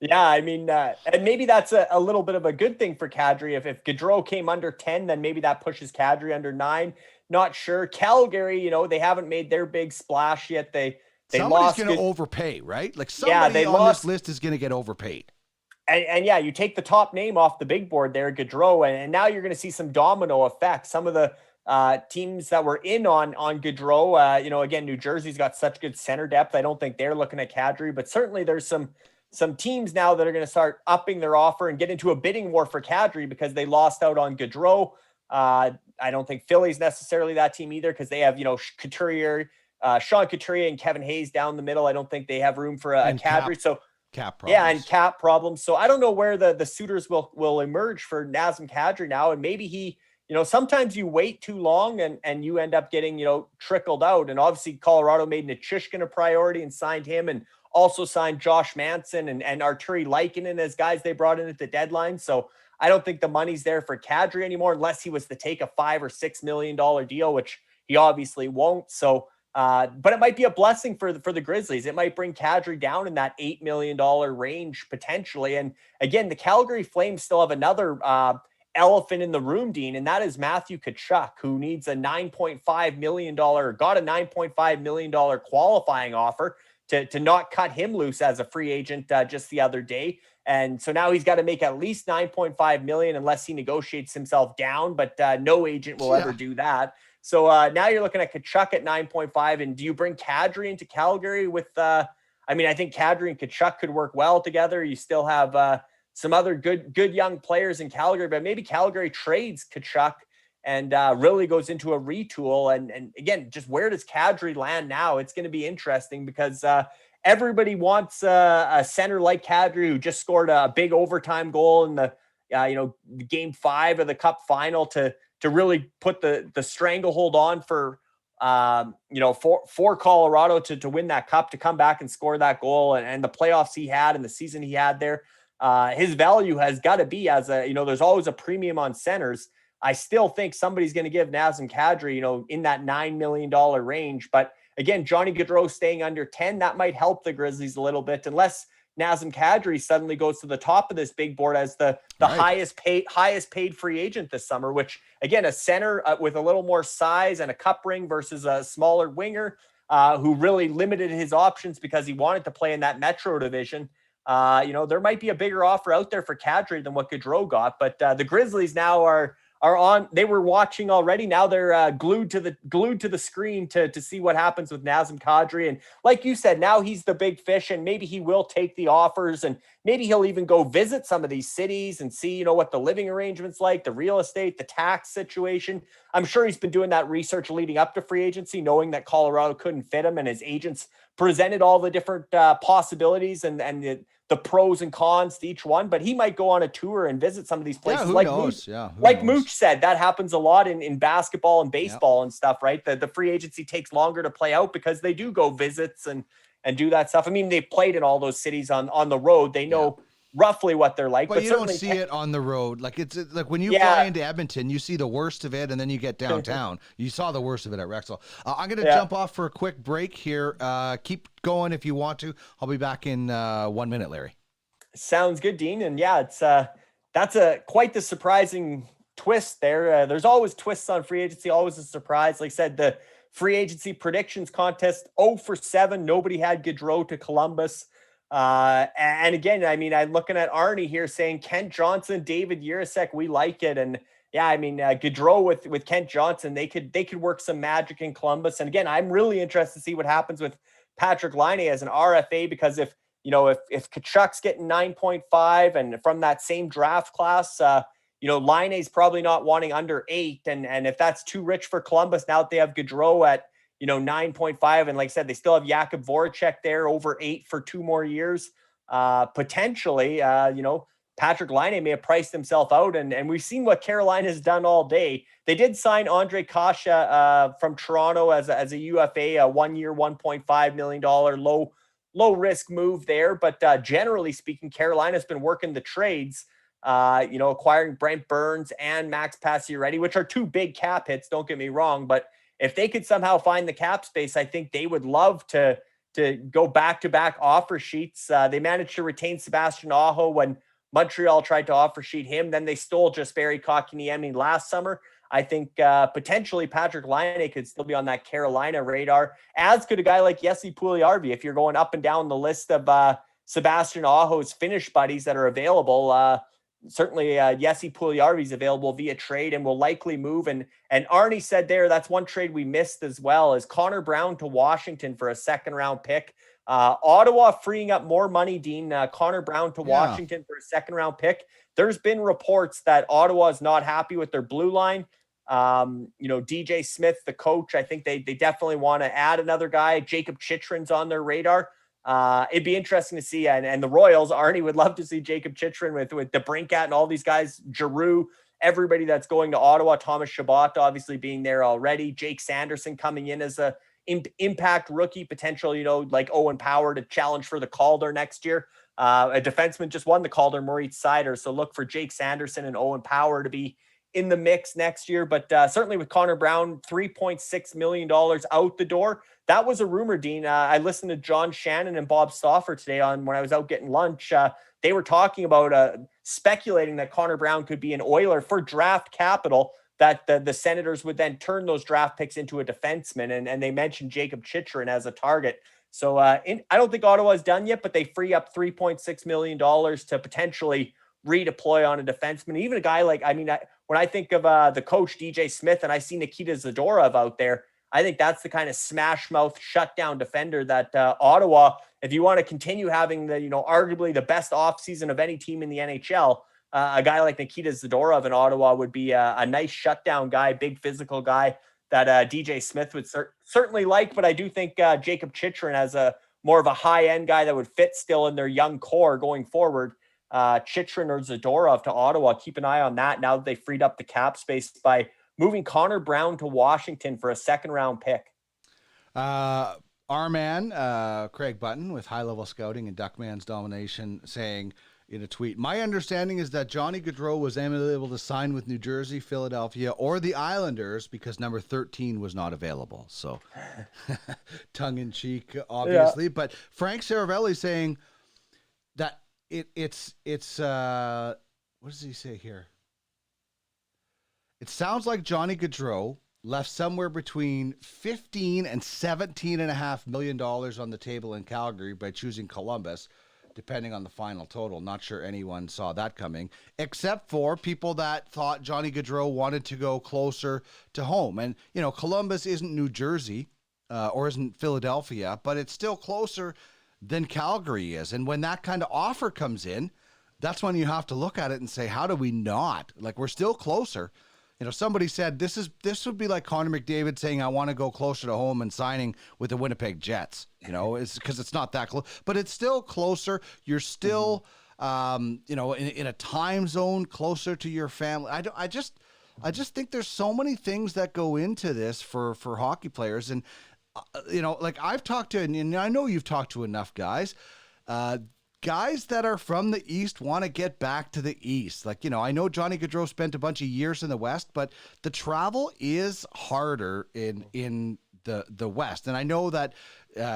Yeah, I mean, and maybe that's a little bit of a good thing for Kadri. If Gaudreau came under 10, then maybe that pushes Kadri under 9. Not sure. Calgary, they haven't made their big splash yet. Somebody's going to overpay, right? Like somebody on this list is going to get overpaid. And yeah, you take the top name off the big board there, Gaudreau, and now you're going to see some domino effects. Some of the teams that were in on Gaudreau, again, New Jersey's got such good center depth. I don't think they're looking at Kadri, but certainly there's some teams now that are going to start upping their offer and get into a bidding war for Kadri because they lost out on Gaudreau. I don't think Philly's necessarily that team either, because they have, Couturier, Sean Couturier and Kevin Hayes down the middle. I don't think they have room for a Kadri. So cap problems. yeah, and cap problems. So I don't know where the suitors will emerge for Nazem Kadri now. And maybe he, sometimes you wait too long and you end up getting, trickled out. And obviously Colorado made Nichushkin a priority and signed him, and also signed Josh Manson and Arturi Lehkonen as guys they brought in at the deadline. So I don't think the money's there for Kadri anymore, unless he was to take a $5 or $6 million deal, which he obviously won't. So but it might be a blessing for the Grizzlies. It might bring Kadri down in that $8 million range potentially. And again, the Calgary Flames still have another elephant in the room, Dean, and that is Matthew Tkachuk, who needs a $9.5 million, got a $9.5 million qualifying offer to not cut him loose as a free agent just the other day. And so now he's got to make at least 9.5 million unless he negotiates himself down, but no agent will ever do that. So now you're looking at Tkachuk at 9.5. And do you bring Kadri into Calgary with, I think Kadri and Tkachuk could work well together. You still have some other good young players in Calgary, but maybe Calgary trades Tkachuk and really goes into a retool. And again, just where does Kadri land now? It's going to be interesting because everybody wants a center like Kadri, who just scored a big overtime goal in the game 5 of the Cup final to really put the stranglehold on for Colorado to win that cup, to come back and score that goal, and the playoffs he had and the season he had there. His value has got to be as there's always a premium on centers. I still think somebody's going to give Nazem Kadri, in that $9 million range. But again, Johnny Gaudreau staying under 10, that might help the Grizzlies a little bit, unless Nazem Kadri suddenly goes to the top of this big board as the highest paid free agent this summer, which again, a center with a little more size and a cup ring versus a smaller winger who really limited his options because he wanted to play in that Metro division. There might be a bigger offer out there for Kadri than what Gaudreau got, but the Grizzlies now are on. They were watching already. Now they're glued to the screen to see what happens with Nazem Kadri. And like you said, now he's the big fish, and maybe he will take the offers, and maybe he'll even go visit some of these cities and see, what the living arrangements like, the real estate, the tax situation. I'm sure he's been doing that research leading up to free agency, knowing that Colorado couldn't fit him, and his agents presented all the different possibilities and the pros and cons to each one. But he might go on a tour and visit some of these places. Who knows? Who knows? Mooch said, that happens a lot in basketball and baseball and stuff, right? The free agency takes longer to play out because they do go visits and do that stuff. I mean, they played in all those cities on the road. They know roughly what they're like. But you don't see it on the road. Like it's like when you fly into Edmonton, you see the worst of it, and then you get downtown. You saw the worst of it at Rexall. I'm going to jump off for a quick break here. Keep going if you want to. I'll be back in 1 minute, Larry. Sounds good, Dean. And it's that's quite the surprising twist there. There's always twists on free agency, always a surprise. Like I said, the free agency predictions contest, 0 for 7. Nobody had Gaudreau to Columbus. And again, I'm looking at Arnie here saying Kent Johnson, David Jiricek, we like it. And Gaudreau with Kent Johnson, they could work some magic in Columbus. And again, I'm really interested to see what happens with Patrick Laine as an RFA, because if Tkachuk's getting 9.5 and from that same draft class, Laine's probably not wanting under 8. And if that's too rich for Columbus, now that they have Gaudreau at 9.5. And like I said, they still have Jakub Voracek there over 8 for 2 more years. Potentially, Patrick Laine may have priced himself out. And we've seen what Carolina has done all day. They did sign Andre Kasha from Toronto as a UFA, a 1 year, $1.5 million low risk move there. But generally speaking, Carolina's been working the trades, acquiring Brent Burns and Max Pacioretty, which are 2 big cap hits. Don't get me wrong, but if they could somehow find the cap space, I think they would love to go back-to-back offer sheets. They managed to retain Sebastian Aho when Montreal tried to offer sheet him. Then they stole Jesperi Kotkaniemi last summer. I think potentially Patrick Laine could still be on that Carolina radar, as could a guy like Jesse Puljujärvi. If you're going up and down the list of Sebastian Aho's Finnish buddies that are available, certainly Jesse Puljujärvi is available via trade and will likely move. And Arnie said there, that's one trade we missed as well, is Connor Brown to Washington for a 2nd round pick. Ottawa freeing up more money, Dean. Connor Brown to Washington for a 2nd round pick. There's been reports that Ottawa is not happy with their blue line. DJ Smith, the coach, I think they definitely want to add another guy. Jacob Chychrun's on their radar. It'd be interesting to see. And the Royals, Arnie would love to see Jacob Chychrun with DeBrincat and all these guys, Giroux, everybody that's going to Ottawa, Thomas Chabot obviously being there already, Jake Sanderson coming in as a impact rookie potential, like Owen Power to challenge for the Calder next year. A defenseman just won the Calder, Maurice Sider. So look for Jake Sanderson and Owen Power to be in the mix next year. But certainly with Connor Brown, $3.6 million out the door. That was a rumor, Dean. I listened to John Shannon and Bob Stauffer today when I was out getting lunch. They were talking about speculating that Connor Brown could be an Oiler for draft capital, that the Senators would then turn those draft picks into a defenseman. And they mentioned Jacob Chychrun as a target. So I don't think Ottawa's done yet, but they free up $3.6 million to potentially redeploy on a defenseman. Even a guy like, when I think of the coach, DJ Smith, and I see Nikita Zadorov out there, I think that's the kind of smash mouth shutdown defender that Ottawa, if you want to continue having the, arguably the best offseason of any team in the NHL, a guy like Nikita Zadorov in Ottawa would be a nice shutdown guy, big physical guy that DJ Smith would certainly like. But I do think Jacob Chychrun as a more of a high end guy that would fit still in their young core going forward. Chychrun or Zadorov to Ottawa. Keep an eye on that now that they freed up the cap space by moving Connor Brown to Washington for a second-round pick. Our man, Craig Button, with High Level Scouting and Duckman's Domination, saying in a tweet, "My understanding is that Johnny Gaudreau was able to sign with New Jersey, Philadelphia, or the Islanders because number 13 was not available." So, tongue-in-cheek, obviously. Yeah. But Frank Saravelli saying that it's what does he say here? It sounds like Johnny Gaudreau left somewhere between $15 and $17.5 million on the table in Calgary by choosing Columbus, depending on the final total. Not sure anyone saw that coming, except for people that thought Johnny Gaudreau wanted to go closer to home. And, Columbus isn't New Jersey or isn't Philadelphia, but it's still closer than Calgary is. And when that kind of offer comes in, that's when you have to look at it and say, how do we not? Like, we're still closer. Somebody said this would be like Connor McDavid saying, I want to go closer to home and signing with the Winnipeg Jets. It's because it's not that close, but it's still closer. You're still, in a time zone closer to your family. I just think there's so many things that go into this for hockey players. And, like I've talked to, and I know you've talked to enough guys, guys that are from the East want to get back to the East. Like, I know Johnny Gaudreau spent a bunch of years in the West, but the travel is harder in the West. And I know that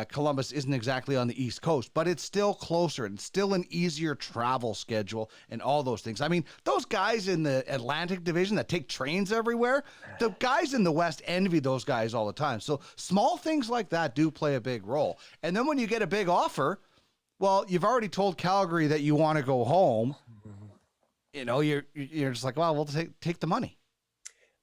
Columbus isn't exactly on the East Coast, but it's still closer and still an easier travel schedule and all those things. I mean, those guys in the Atlantic Division that take trains everywhere, the guys in the West envy those guys all the time. So small things like that do play a big role. And then when you get a big offer, well, you've already told Calgary that you want to go home. You're just like, well, we'll take the money.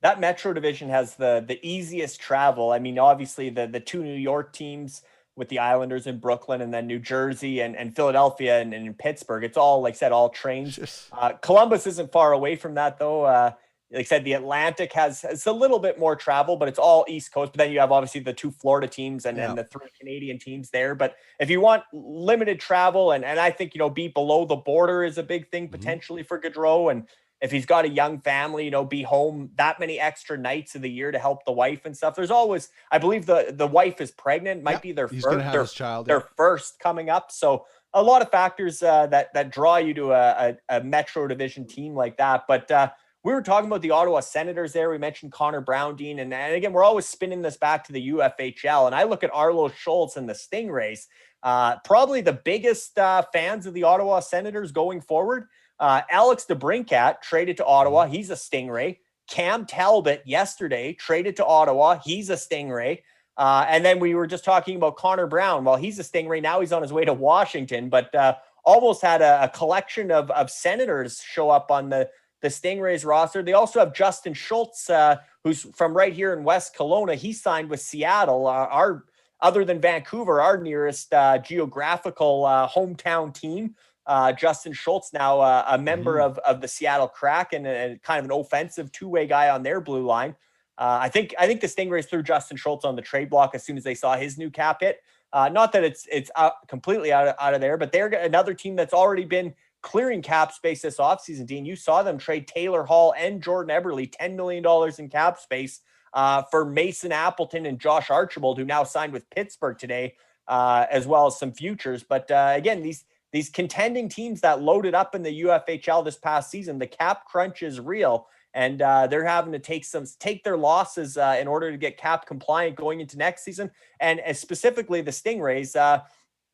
That Metro Division has the easiest travel. I mean, obviously the two New York teams with the Islanders in Brooklyn, and then New Jersey and Philadelphia and Pittsburgh. It's all, like I said, all trains. Columbus isn't far away from that, though. Like I said, the Atlantic it's a little bit more travel, but it's all East Coast. But then you have obviously the two Florida teams and the three Canadian teams there. But if you want limited travel, and I think, be below the border is a big thing potentially for Gaudreau. And if he's got a young family, be home that many extra nights of the year to help the wife and stuff. There's always, I believe the wife is pregnant, might be their first coming up. So a lot of factors that draw you to a Metro Division team like that. But we were talking about the Ottawa Senators there. We mentioned Connor Brown, Dean. And again, we're always spinning this back to the UFHL. And I look at Arlo Schultz and the Stingrays, probably the biggest fans of the Ottawa Senators going forward. Alex DeBrincat traded to Ottawa. He's a Stingray. Cam Talbot yesterday traded to Ottawa. He's a Stingray. And then we were just talking about Connor Brown. Well, he's a Stingray. Now he's on his way to Washington. But almost had a collection of Senators show up on the Stingrays roster. They also have Justin Schultz, who's from right here in West Kelowna. He signed with Seattle, other than Vancouver, our nearest geographical hometown team. Justin Schultz, now a member of the Seattle Kraken and kind of an offensive two-way guy on their blue line. I think the Stingrays threw Justin Schultz on the trade block as soon as they saw his new cap hit. Not that it's completely out of there, but they're another team that's already been clearing cap space this offseason. Dean, you saw them trade Taylor Hall and Jordan Eberle, $10 million in cap space for Mason Appleton and Josh Archibald, who now signed with Pittsburgh today, as well as some futures. But again, these contending teams that loaded up in the UFHL this past season, the cap crunch is real, and they're having to take their losses in order to get cap compliant going into next season. And specifically the Stingrays,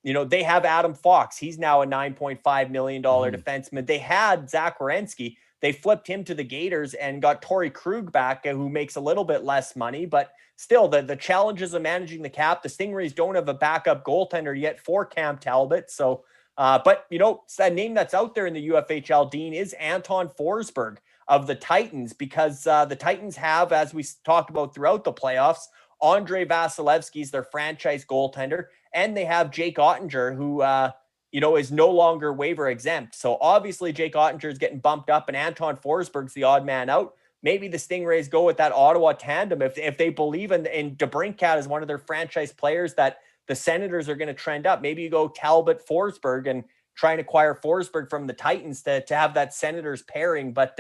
they have Adam Fox. He's now a $9.5 million defenseman. They had Zach Werenski. They flipped him to the Gators and got Torrey Krug back, who makes a little bit less money, but still the challenges of managing the cap. The Stingrays don't have a backup goaltender yet for Cam Talbot. So, but a name that's out there in the UFHL, Dean, is Anton Forsberg of the Titans, because the Titans have, as we talked about throughout the playoffs, Andre Vasilevsky's their franchise goaltender, and they have Jake Ottinger, who is no longer waiver exempt. So obviously Jake Ottinger is getting bumped up, and Anton Forsberg's the odd man out. Maybe the Stingrays go with that Ottawa tandem if they believe in DeBrincat as one of their franchise players that the Senators are going to trend up. Maybe you go Talbot Forsberg and try and acquire Forsberg from the Titans to have that Senators pairing. But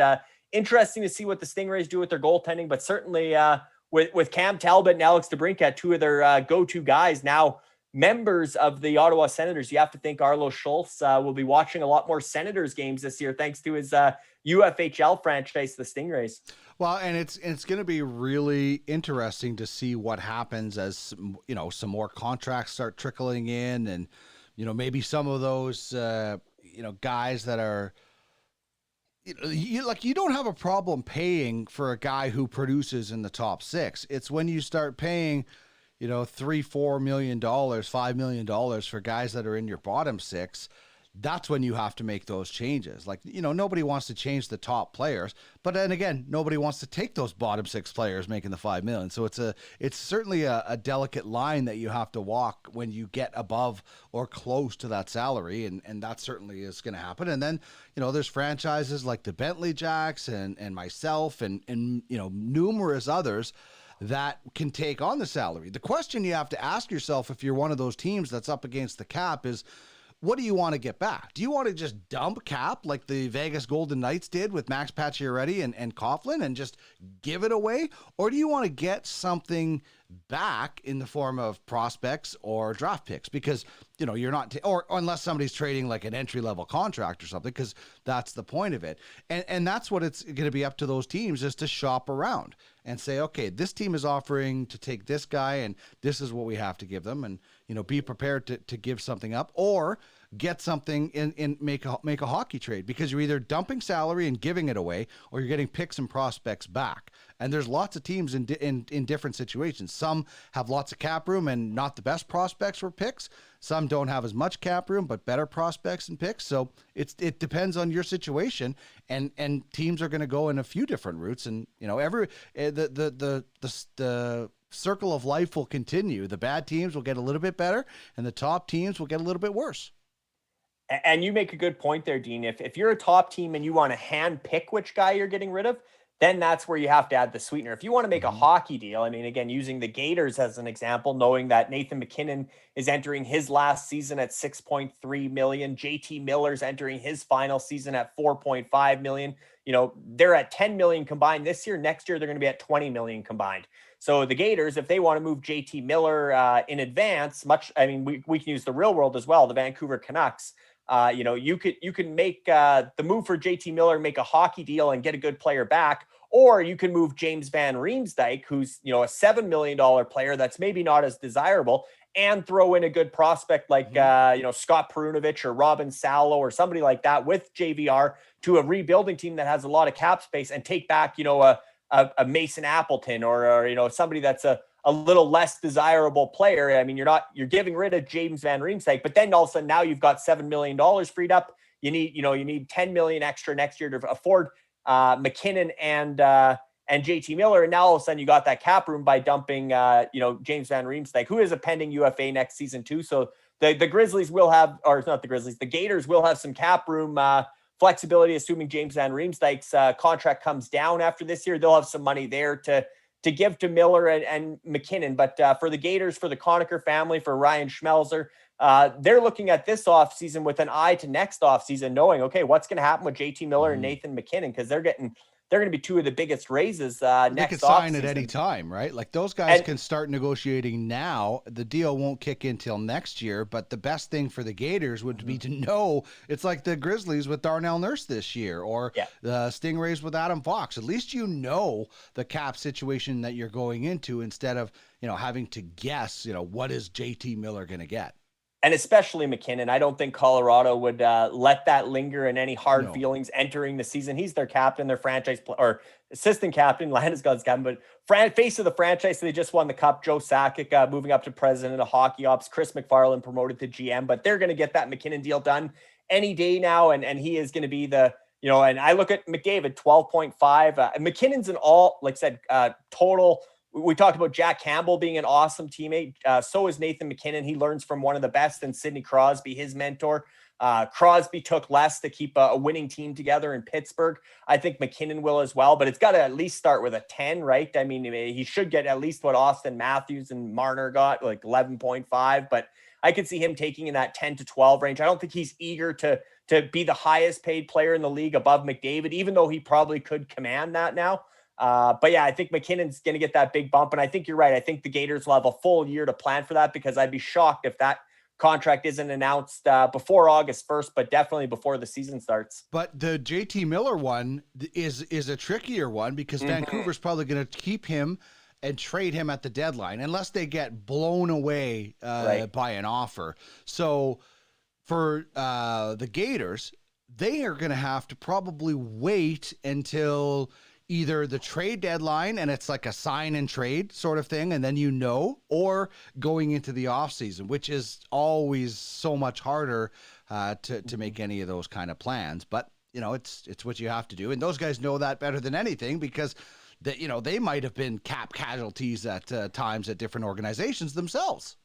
interesting to see what the Stingrays do with their goaltending. But certainly with Cam Talbot and Alex DeBrincat, two of their go-to guys now members of the Ottawa Senators, you have to think Arlo Schultz will be watching a lot more Senators games this year thanks to his UFHL franchise, the Stingrays. Well, and it's going to be really interesting to see what happens as some more contracts start trickling in, and maybe some of those guys that are you don't have a problem paying for a guy who produces in the top six. It's when you start paying $3-4 million, $5 million for guys that are in your bottom six. That's when you have to make those changes. Nobody wants to change the top players, but then again, nobody wants to take those bottom six players making the $5 million. So it's certainly a delicate line that you have to walk when you get above or close to that salary. And that certainly is going to happen. And then, there's franchises like the Bentley Jacks and myself and numerous others that can take on the salary. The question you have to ask yourself if you're one of those teams that's up against the cap is, what do you want to get back? Do you want to just dump cap like the Vegas Golden Knights did with Max Pacioretty and Coughlin and just give it away? Or do you want to get something back in the form of prospects or draft picks? Because, you're not, or unless somebody's trading like an entry-level contract or something, because that's the point of it. And that's what it's going to be up to those teams, is to shop around and say, okay, this team is offering to take this guy and this is what we have to give them. And, be prepared to give something up, or get something in make a hockey trade, because you're either dumping salary and giving it away, or you're getting picks and prospects back. And there's lots of teams in different situations. Some have lots of cap room and not the best prospects for picks. Some don't have as much cap room, but better prospects and picks. So it depends on your situation, and teams are going to go in a few different routes. And the circle of life will continue. The bad teams will get a little bit better, and the top teams will get a little bit worse. And you make a good point there, Dean. If you're a top team and you want to hand pick which guy you're getting rid of, then that's where you have to add the sweetener. If you want to make a hockey deal, I mean, again, using the Gators as an example, knowing that Nathan McKinnon is entering his last season at $6.3 million, JT Miller's entering his final season at $4.5 million. They're at $10 million combined this year. Next year, they're going to be at $20 million combined. So the Gators, if they want to move JT Miller in advance, we can use the real world as well, the Vancouver Canucks. You can make the move for JT Miller, make a hockey deal and get a good player back, or you can move James Van Riemsdyk, who's, a $7 million player that's maybe not as desirable, and throw in a good prospect like, Scott Perunovich or Robin Salo or somebody like that with JVR to a rebuilding team that has a lot of cap space, and take back, a Mason Appleton or somebody that's a little less desirable player. I mean, you're giving rid of James Van Riemsdyk, but then all of a sudden now you've got $7 million freed up. You need $10 million extra next year to afford McKinnon and and JT Miller. And now all of a sudden you got that cap room by dumping, James Van Riemsdyk, who is a pending UFA next season too. So the Grizzlies will have, or not the Grizzlies, the Gators will have some cap room flexibility, assuming James Van Riemsdyk's contract comes down after this year. They'll have some money there to give to Miller and McKinnon. But for the Gators, for the Conacher family, for Ryan Schmelzer, they're looking at this offseason with an eye to next offseason, knowing, okay, what's going to happen with JT Miller and Nathan McKinnon, because they're going to be two of the biggest raises next offseason. They could sign at any time, right? Like those guys can start negotiating now. The deal won't kick in till next year, but the best thing for the Gators would be to know it's like the Grizzlies with Darnell Nurse this year, or the Stingrays with Adam Fox. At least you know the cap situation that you're going into, instead of, having to guess, what is JT Miller going to get. And especially McKinnon. I don't think Colorado would let that linger in any hard feelings entering the season. He's their captain, their franchise or assistant captain. Landeskog's captain, but face of the franchise. So they just won the cup. Joe Sakic moving up to president of hockey ops. Chris McFarland promoted to GM. But they're going to get that McKinnon deal done any day now, and he is going to be the And I look at McDavid, 12.5. McKinnon's an all, like I said, total. We talked about Jack Campbell being an awesome teammate. So is Nathan McKinnon. He learns from one of the best, and Sidney Crosby, his mentor. Crosby took less to keep a winning team together in Pittsburgh. I think McKinnon will as well, but it's got to at least start with a 10, right? I mean, he should get at least what Austin Matthews and Marner got, like 11.5, but I could see him taking in that 10 to 12 range. I don't think he's eager to be the highest paid player in the league above McDavid, even though he probably could command that now. But yeah, I think McKinnon's going to get that big bump. And I think you're right. I think the Gators will have a full year to plan for that, because I'd be shocked if that contract isn't announced before August 1st, but definitely before the season starts. But the JT Miller one is a trickier one, because Vancouver's probably going to keep him and trade him at the deadline, unless they get blown away by an offer. So for the Gators, they are going to have to probably wait until either the trade deadline, and it's like a sign and trade sort of thing, and then or going into the offseason, which is always so much harder to make any of those kind of plans. But, it's what you have to do. And those guys know that better than anything, because they might have been cap casualties at times at different organizations themselves.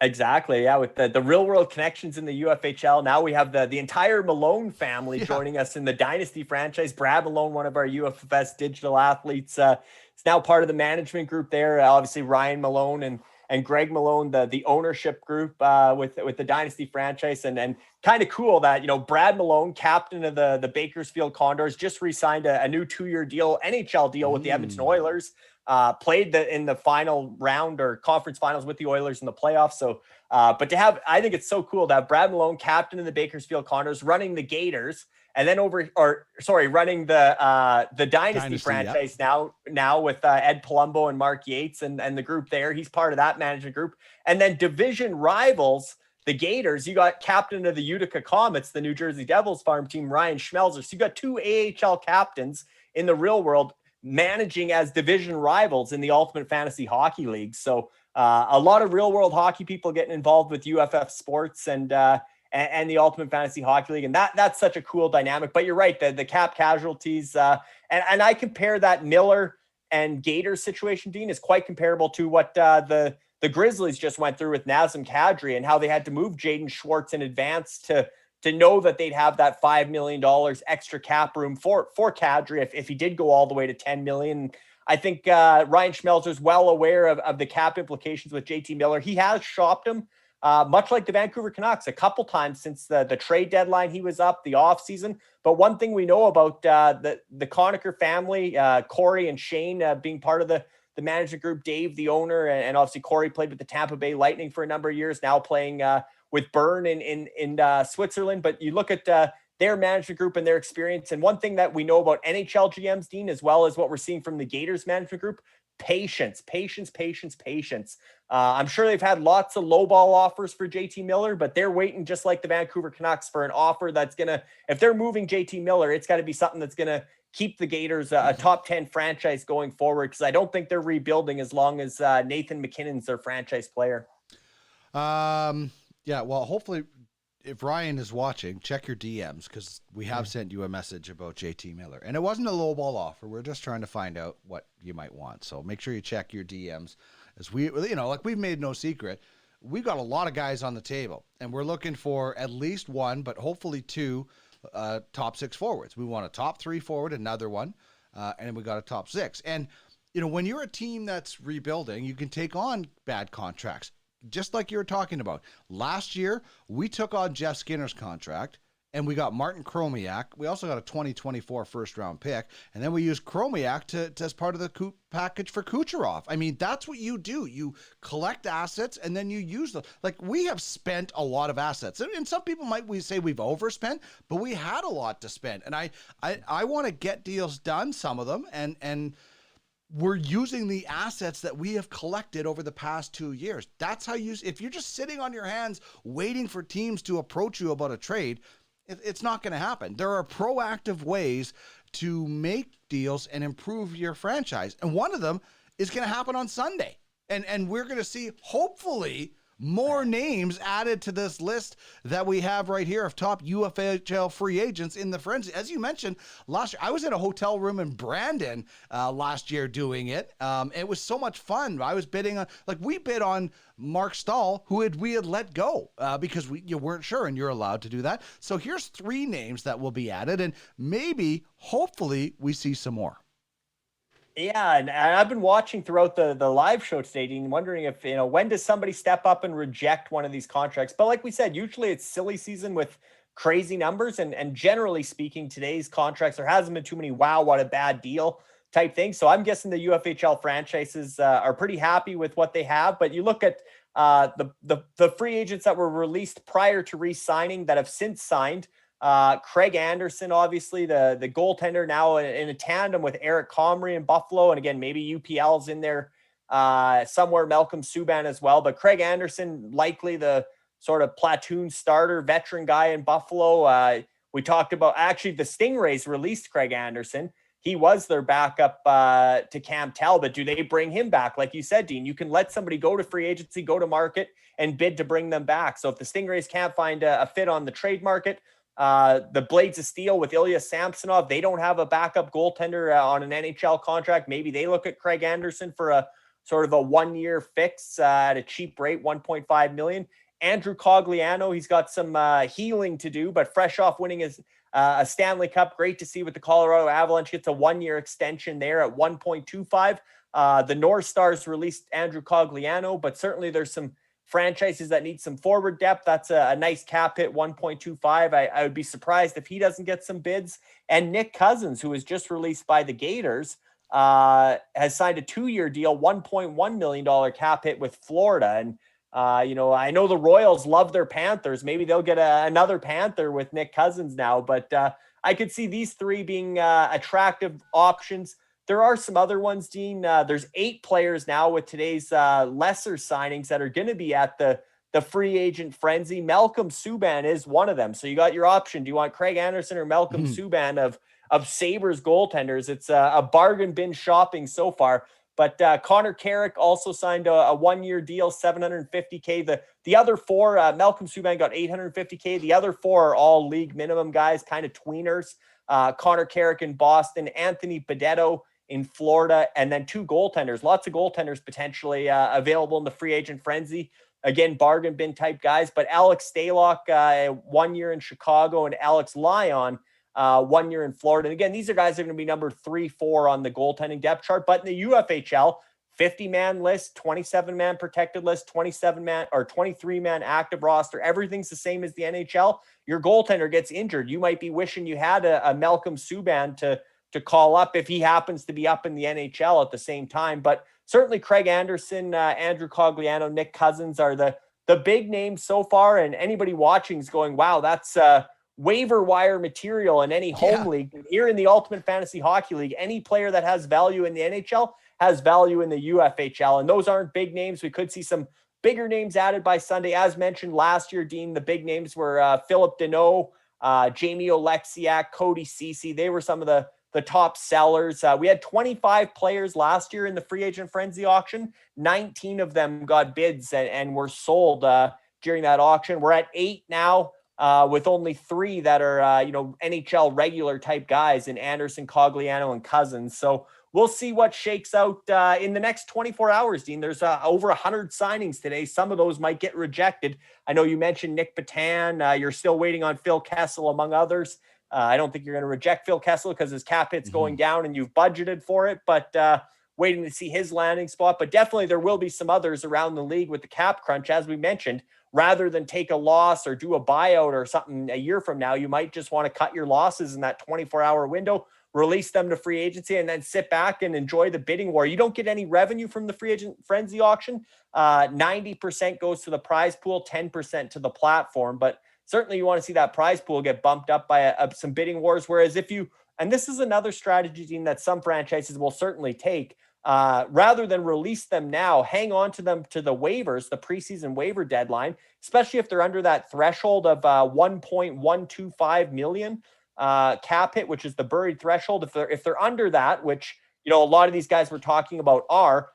Exactly. Yeah. With the real world connections in the UFHL. Now we have the entire Malone family joining us in the Dynasty franchise. Brad Malone, one of our UFFS digital athletes, is now part of the management group there. Obviously Ryan Malone and Greg Malone, the ownership group with the Dynasty franchise. And kind of cool that, Brad Malone, captain of the Bakersfield Condors, just re-signed a new 2-year deal, NHL deal with the Edmonton Oilers. Played in the final round or conference finals with the Oilers in the playoffs. So, but I think it's so cool to have Brad Malone, captain of the Bakersfield Condors, running the Gators, and then running the Dynasty franchise now with Ed Palumbo and Mark Yates and the group there. He's part of that management group. And then division rivals, the Gators, you got captain of the Utica Comets, the New Jersey Devils farm team, Ryan Schmelzer. So you got 2 AHL captains in the real world managing as division rivals in the Ultimate Fantasy Hockey League. So a lot of real world hockey people getting involved with UFF sports and the Ultimate Fantasy Hockey League. And that's such a cool dynamic. But you're right, the cap casualties. And I compare that Miller and Gators situation, Dean, is quite comparable to what the Grizzlies just went through with Nazem Kadri, and how they had to move Jaden Schwartz in advance to know that they'd have that $5 million extra cap room for Kadri if he did go all the way to $10 million. I think Ryan Schmelzer is well aware of the cap implications with JT Miller. He has shopped him, much like the Vancouver Canucks, a couple times since the trade deadline. He was up the offseason. But one thing we know about the Conacher family, Corey and Shane being part of the management group, Dave, the owner, and obviously Corey played with the Tampa Bay Lightning for a number of years, now playing with Bern in Switzerland. But you look at their management group and their experience. And one thing that we know about NHL GMs, Dean, as well as what we're seeing from the Gators management group, patience. I'm sure they've had lots of lowball offers for JT Miller, but they're waiting, just like the Vancouver Canucks, for an offer that's if they're moving JT Miller, it's got to be something that's going to keep the Gators a top 10 franchise going forward, because I don't think they're rebuilding as long as Nathan McKinnon's their franchise player. Yeah, well, hopefully if Ryan is watching, check your DMs because we have sent you a message about JT Miller. And it wasn't a lowball offer. We're just trying to find out what you might want. So make sure you check your DMs as we've made no secret. We've got a lot of guys on the table and we're looking for at least one, but hopefully two top six forwards. We want a top three forward, another one, and we got a top six. And, when you're a team that's rebuilding, you can take on bad contracts. Just like you were talking about. Last year, we took on Jeff Skinner's contract, and we got Martin Chromiak. We also got a 2024 first-round pick, and then we used Chromiak to as part of the package for Kucherov. I mean, that's what you do. You collect assets, and then you use them. Like, we have spent a lot of assets. And some people might say we've overspent, but we had a lot to spend. And I want to get deals done, some of them, and we're using the assets that we have collected over the past 2 years. That's how if you're just sitting on your hands waiting for teams to approach you about a trade, it's not going to happen. There are proactive ways to make deals and improve your franchise. And one of them is going to happen on Sunday. And we're going to see, hopefully, more names added to this list that we have right here of top UFHL free agents in the frenzy. As you mentioned, last year, I was in a hotel room in Brandon last year doing it. It was so much fun. I was bidding on, we bid on Mark Stahl, who we had let go because you weren't sure, and you're allowed to do that. So here's 3 names that will be added, and maybe, hopefully, we see some more. Yeah, and I've been watching throughout the live show today, Dean, wondering if, when does somebody step up and reject one of these contracts? But like we said, usually it's silly season with crazy numbers. And generally speaking, today's contracts, there hasn't been too many, wow, what a bad deal type things. So I'm guessing the UFHL franchises are pretty happy with what they have. But you look at the free agents that were released prior to re-signing that have since signed. Craig Anderson, obviously the goaltender, now in a tandem with Eric Comrie in Buffalo. And again, maybe UPL's in there somewhere, Malcolm Subban as well. But Craig Anderson, likely the sort of platoon starter, veteran guy in Buffalo. We talked about, actually, the Stingrays released Craig Anderson. He was their backup to Cam Talbot. Do they bring him back? Like you said, Dean, you can let somebody go to free agency, go to market, and bid to bring them back. So if the Stingrays can't find a fit on the trade market, the Blades of Steel with Ilya Samsonov, they don't have a backup goaltender on an NHL contract. Maybe they look at Craig Anderson for a sort of a 1-year fix at a cheap rate, $1.5 million. Andrew Cogliano, he's got some healing to do, but fresh off winning a Stanley Cup. Great to see with the Colorado Avalanche. Gets a 1-year extension there at 1.25. The North Stars released Andrew Cogliano, but certainly there's some franchises that need some forward depth. That's a nice cap hit, 1.25. I would be surprised if he doesn't get some bids. And Nick Cousins, who was just released by the Gators, has signed a 2-year deal, $1.1 million cap hit with Florida. And, I know the Royals love their Panthers. Maybe they'll get another Panther with Nick Cousins now. But I could see these 3 being attractive options. There are some other ones, Dean. There's 8 players now with today's lesser signings that are going to be at the free agent frenzy. Malcolm Subban is one of them. So you got your option. Do you want Craig Anderson or Malcolm Subban of Sabres goaltenders? It's a bargain bin shopping so far. But Connor Carrick also signed a 1-year deal, $750K. The other 4, Malcolm Subban got $850K. The other 4 are all league minimum guys, kind of tweeners. Connor Carrick in Boston, Anthony Bedetto in Florida, and then 2 goaltenders. Lots of goaltenders potentially available in the free agent frenzy. Again, bargain bin type guys. But Alex Stalock, 1 year in Chicago, and Alex Lyon, 1 year in Florida. And again, these are guys that are going to be number 3, 4 on the goaltending depth chart. But in the UFHL, 50-man list, 27-man protected list, 27-man or 23-man active roster. Everything's the same as the NHL. Your goaltender gets injured. You might be wishing you had a Malcolm Subban to call up if he happens to be up in the NHL at the same time. But certainly Craig Anderson, Andrew Cogliano, Nick Cousins are the big names so far. And anybody watching is going, wow, that's waiver wire material in any home league. Here in the Ultimate Fantasy Hockey League, any player that has value in the NHL has value in the UFHL. And those aren't big names. We could see some bigger names added by Sunday. As mentioned last year, Dean, the big names were Philip Deneau, Jamie Oleksiak, Cody Ceci. They were some of the top sellers. We had 25 players last year in the free agent frenzy auction. 19 of them got bids and were sold during that auction. We're at 8 now. with only 3 that are, NHL regular type guys in Anderson, Cogliano, and Cousins. So we'll see what shakes out in the next 24 hours, Dean. There's over 100 signings today. Some of those might get rejected. I know you mentioned Nick Patan. You're still waiting on Phil Kessel, among others. I don't think you're going to reject Phil Kessel because his cap hit's going down and you've budgeted for it, but waiting to see his landing spot. But definitely there will be some others around the league with the cap crunch, as we mentioned. Rather than take a loss or do a buyout or something a year from now, you might just want to cut your losses in that 24-hour window, release them to free agency, and then sit back and enjoy the bidding war. You don't get any revenue from the free agent frenzy auction. 90% goes to the prize pool, 10% to the platform. But certainly you want to see that prize pool get bumped up by some bidding wars. Whereas if you, and this is another strategy, Dean, that some franchises will certainly take, rather than release them now, hang on to them to the waivers, the preseason waiver deadline, especially if they're under that threshold of 1.125 million cap hit, which is the buried threshold. If they're under that, which a lot of these guys we're talking about are,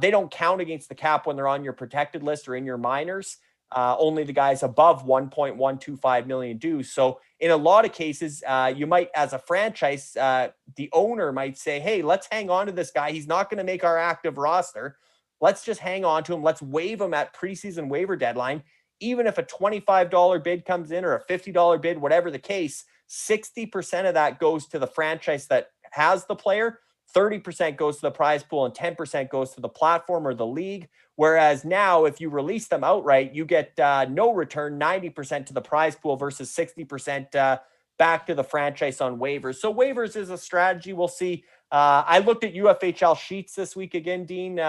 they don't count against the cap when they're on your protected list or in your minors. Only the guys above 1.125 million do. So in a lot of cases, you might, as a franchise, the owner might say, hey, let's hang on to this guy. He's not going to make our active roster. Let's just hang on to him. Let's waive him at preseason waiver deadline. Even if a $25 bid comes in or a $50 bid, whatever the case, 60% of that goes to the franchise that has the player. 30% goes to the prize pool and 10% goes to the platform or the league. Whereas now, if you release them outright, you get no return, 90% to the prize pool versus 60% back to the franchise on waivers. So waivers is a strategy. We'll see. I looked at UFHL sheets this week again, Dean.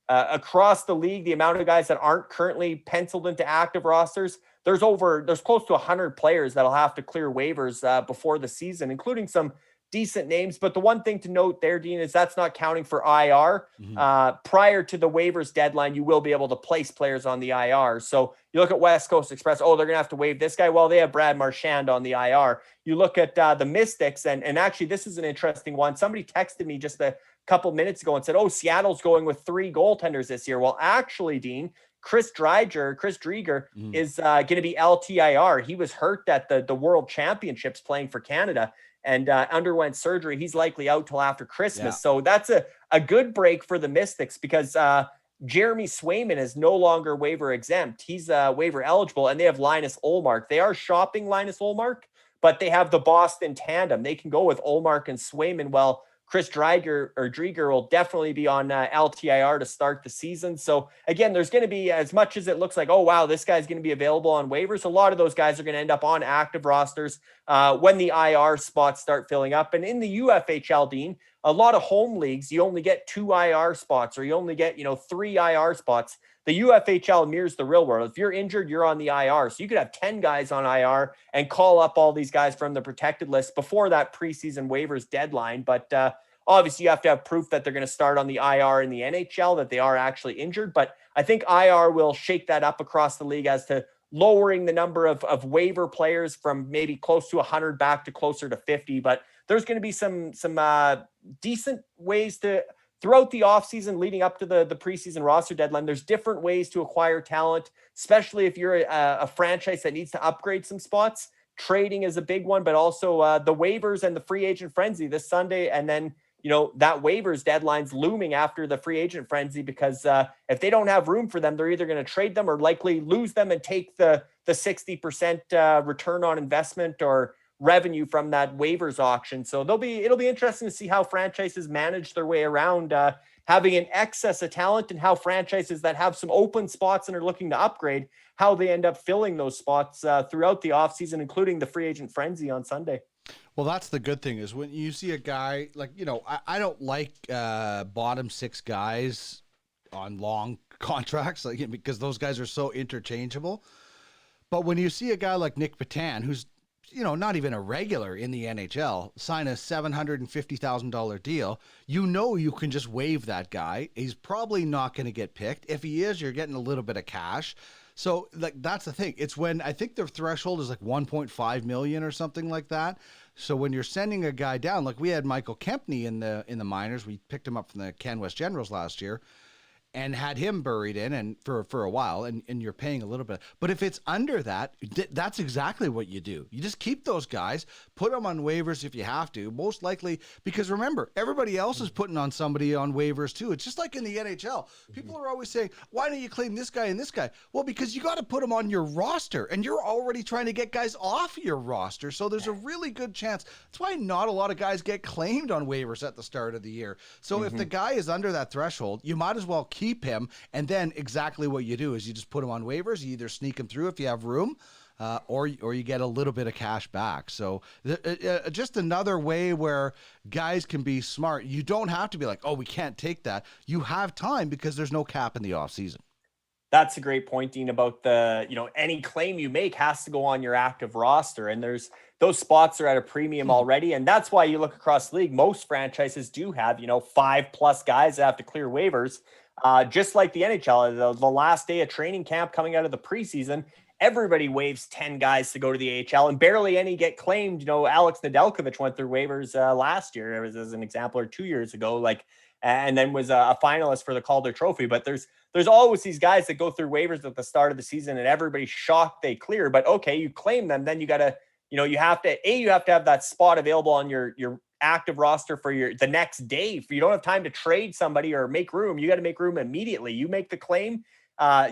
Across the league, the amount of guys that aren't currently penciled into active rosters, there's close to 100 players that'll have to clear waivers before the season, including some decent names. But the one thing to note there, Dean, is that's not counting for IR. Prior to the waivers deadline, you will be able to place players on the IR. So you look at West Coast Express, they're going to have to waive this guy. Well, they have Brad Marchand on the IR. You look at the Mystics, and actually this is an interesting one. Somebody texted me just a couple minutes ago and said, Seattle's going with 3 goaltenders this year. Well, actually, Dean, Chris Drieger is going to be LTIR. He was hurt at the World Championships playing for Canada and underwent surgery. He's likely out till after Christmas. Yeah. So that's a good break for the Mystics because Jeremy Swayman is no longer waiver exempt. He's waiver eligible, and they have Linus Ullmark. They are shopping Linus Ullmark, but they have the Boston tandem. They can go with Ullmark and Swayman. Well, Chris Drieger will definitely be on LTIR to start the season. So again, there's going to be, as much as it looks like, oh, wow, this guy's going to be available on waivers, a lot of those guys are going to end up on active rosters when the IR spots start filling up. And in the UFHL, Dean, a lot of home leagues, you only get 2 IR spots, or you only get, 3 IR spots. The UFHL mirrors the real world. If you're injured, you're on the IR. So you could have 10 guys on IR and call up all these guys from the protected list before that preseason waivers deadline. But obviously, you have to have proof that they're going to start on the IR in the NHL, that they are actually injured. But I think IR will shake that up across the league as to lowering the number of waiver players from maybe close to 100 back to closer to 50. But there's going to be some decent ways to, throughout the offseason leading up to the preseason roster deadline, there's different ways to acquire talent, especially if you're a franchise that needs to upgrade some spots. Trading is a big one, but also the waivers and the free agent frenzy this Sunday. And then, that waivers deadline's looming after the free agent frenzy because if they don't have room for them, they're either going to trade them or likely lose them and take the 60% return on investment or revenue from that waivers auction. So it'll be interesting to see how franchises manage their way around having an excess of talent and how franchises that have some open spots and are looking to upgrade, how they end up filling those spots throughout the offseason, including the free agent frenzy on Sunday. Well, that's the good thing is when you see a guy like, I don't like bottom 6 guys on long contracts because those guys are so interchangeable. But when you see a guy like Nick Patan, who's not even a regular in the NHL, sign a $750,000 deal, you can just waive that guy. He's probably not going to get picked. If he is, you're getting a little bit of cash. So that's the thing. It's when I think their threshold is like 1.5 million or something like that. So when you're sending a guy down, like we had Michael Kempney in the minors, we picked him up from the Can West Generals last year. and had him buried in and for a while, and you're paying a little bit. But if it's under that, that's exactly what you do. You just keep those guys, put them on waivers if you have to, most likely, because remember, everybody else is putting on somebody on waivers too. It's just like in the NHL. People are always saying, why don't you claim this guy and this guy? Well, because you got to put them on your roster, and you're already trying to get guys off your roster. So there's a really good chance. That's why not a lot of guys get claimed on waivers at the start of the year. So if the guy is under that threshold, you might as well keep him. And then exactly what you do is you just put him on waivers. You either sneak him through if you have room, or you get a little bit of cash back. So just another way where guys can be smart. You don't have to be like, oh, we can't take that. You have time because there's no cap in the off season. That's a great point, Dean, about any claim you make has to go on your active roster. And those spots are at a premium already. And that's why you look across the league. Most franchises do have, 5+ guys that have to clear waivers. Just like the NHL, the last day of training camp coming out of the preseason, everybody waives 10 guys to go to the AHL, and barely any get claimed. Alex Nedeljkovic went through waivers last year, as an example, or 2 years ago, and then was a finalist for the Calder Trophy. But there's always these guys that go through waivers at the start of the season, and everybody's shocked they clear. But okay, you claim them, then you got to, you have to have that spot available on your active roster for the next day. If you don't have time to trade somebody or make room, you got to make room immediately. You make the claim,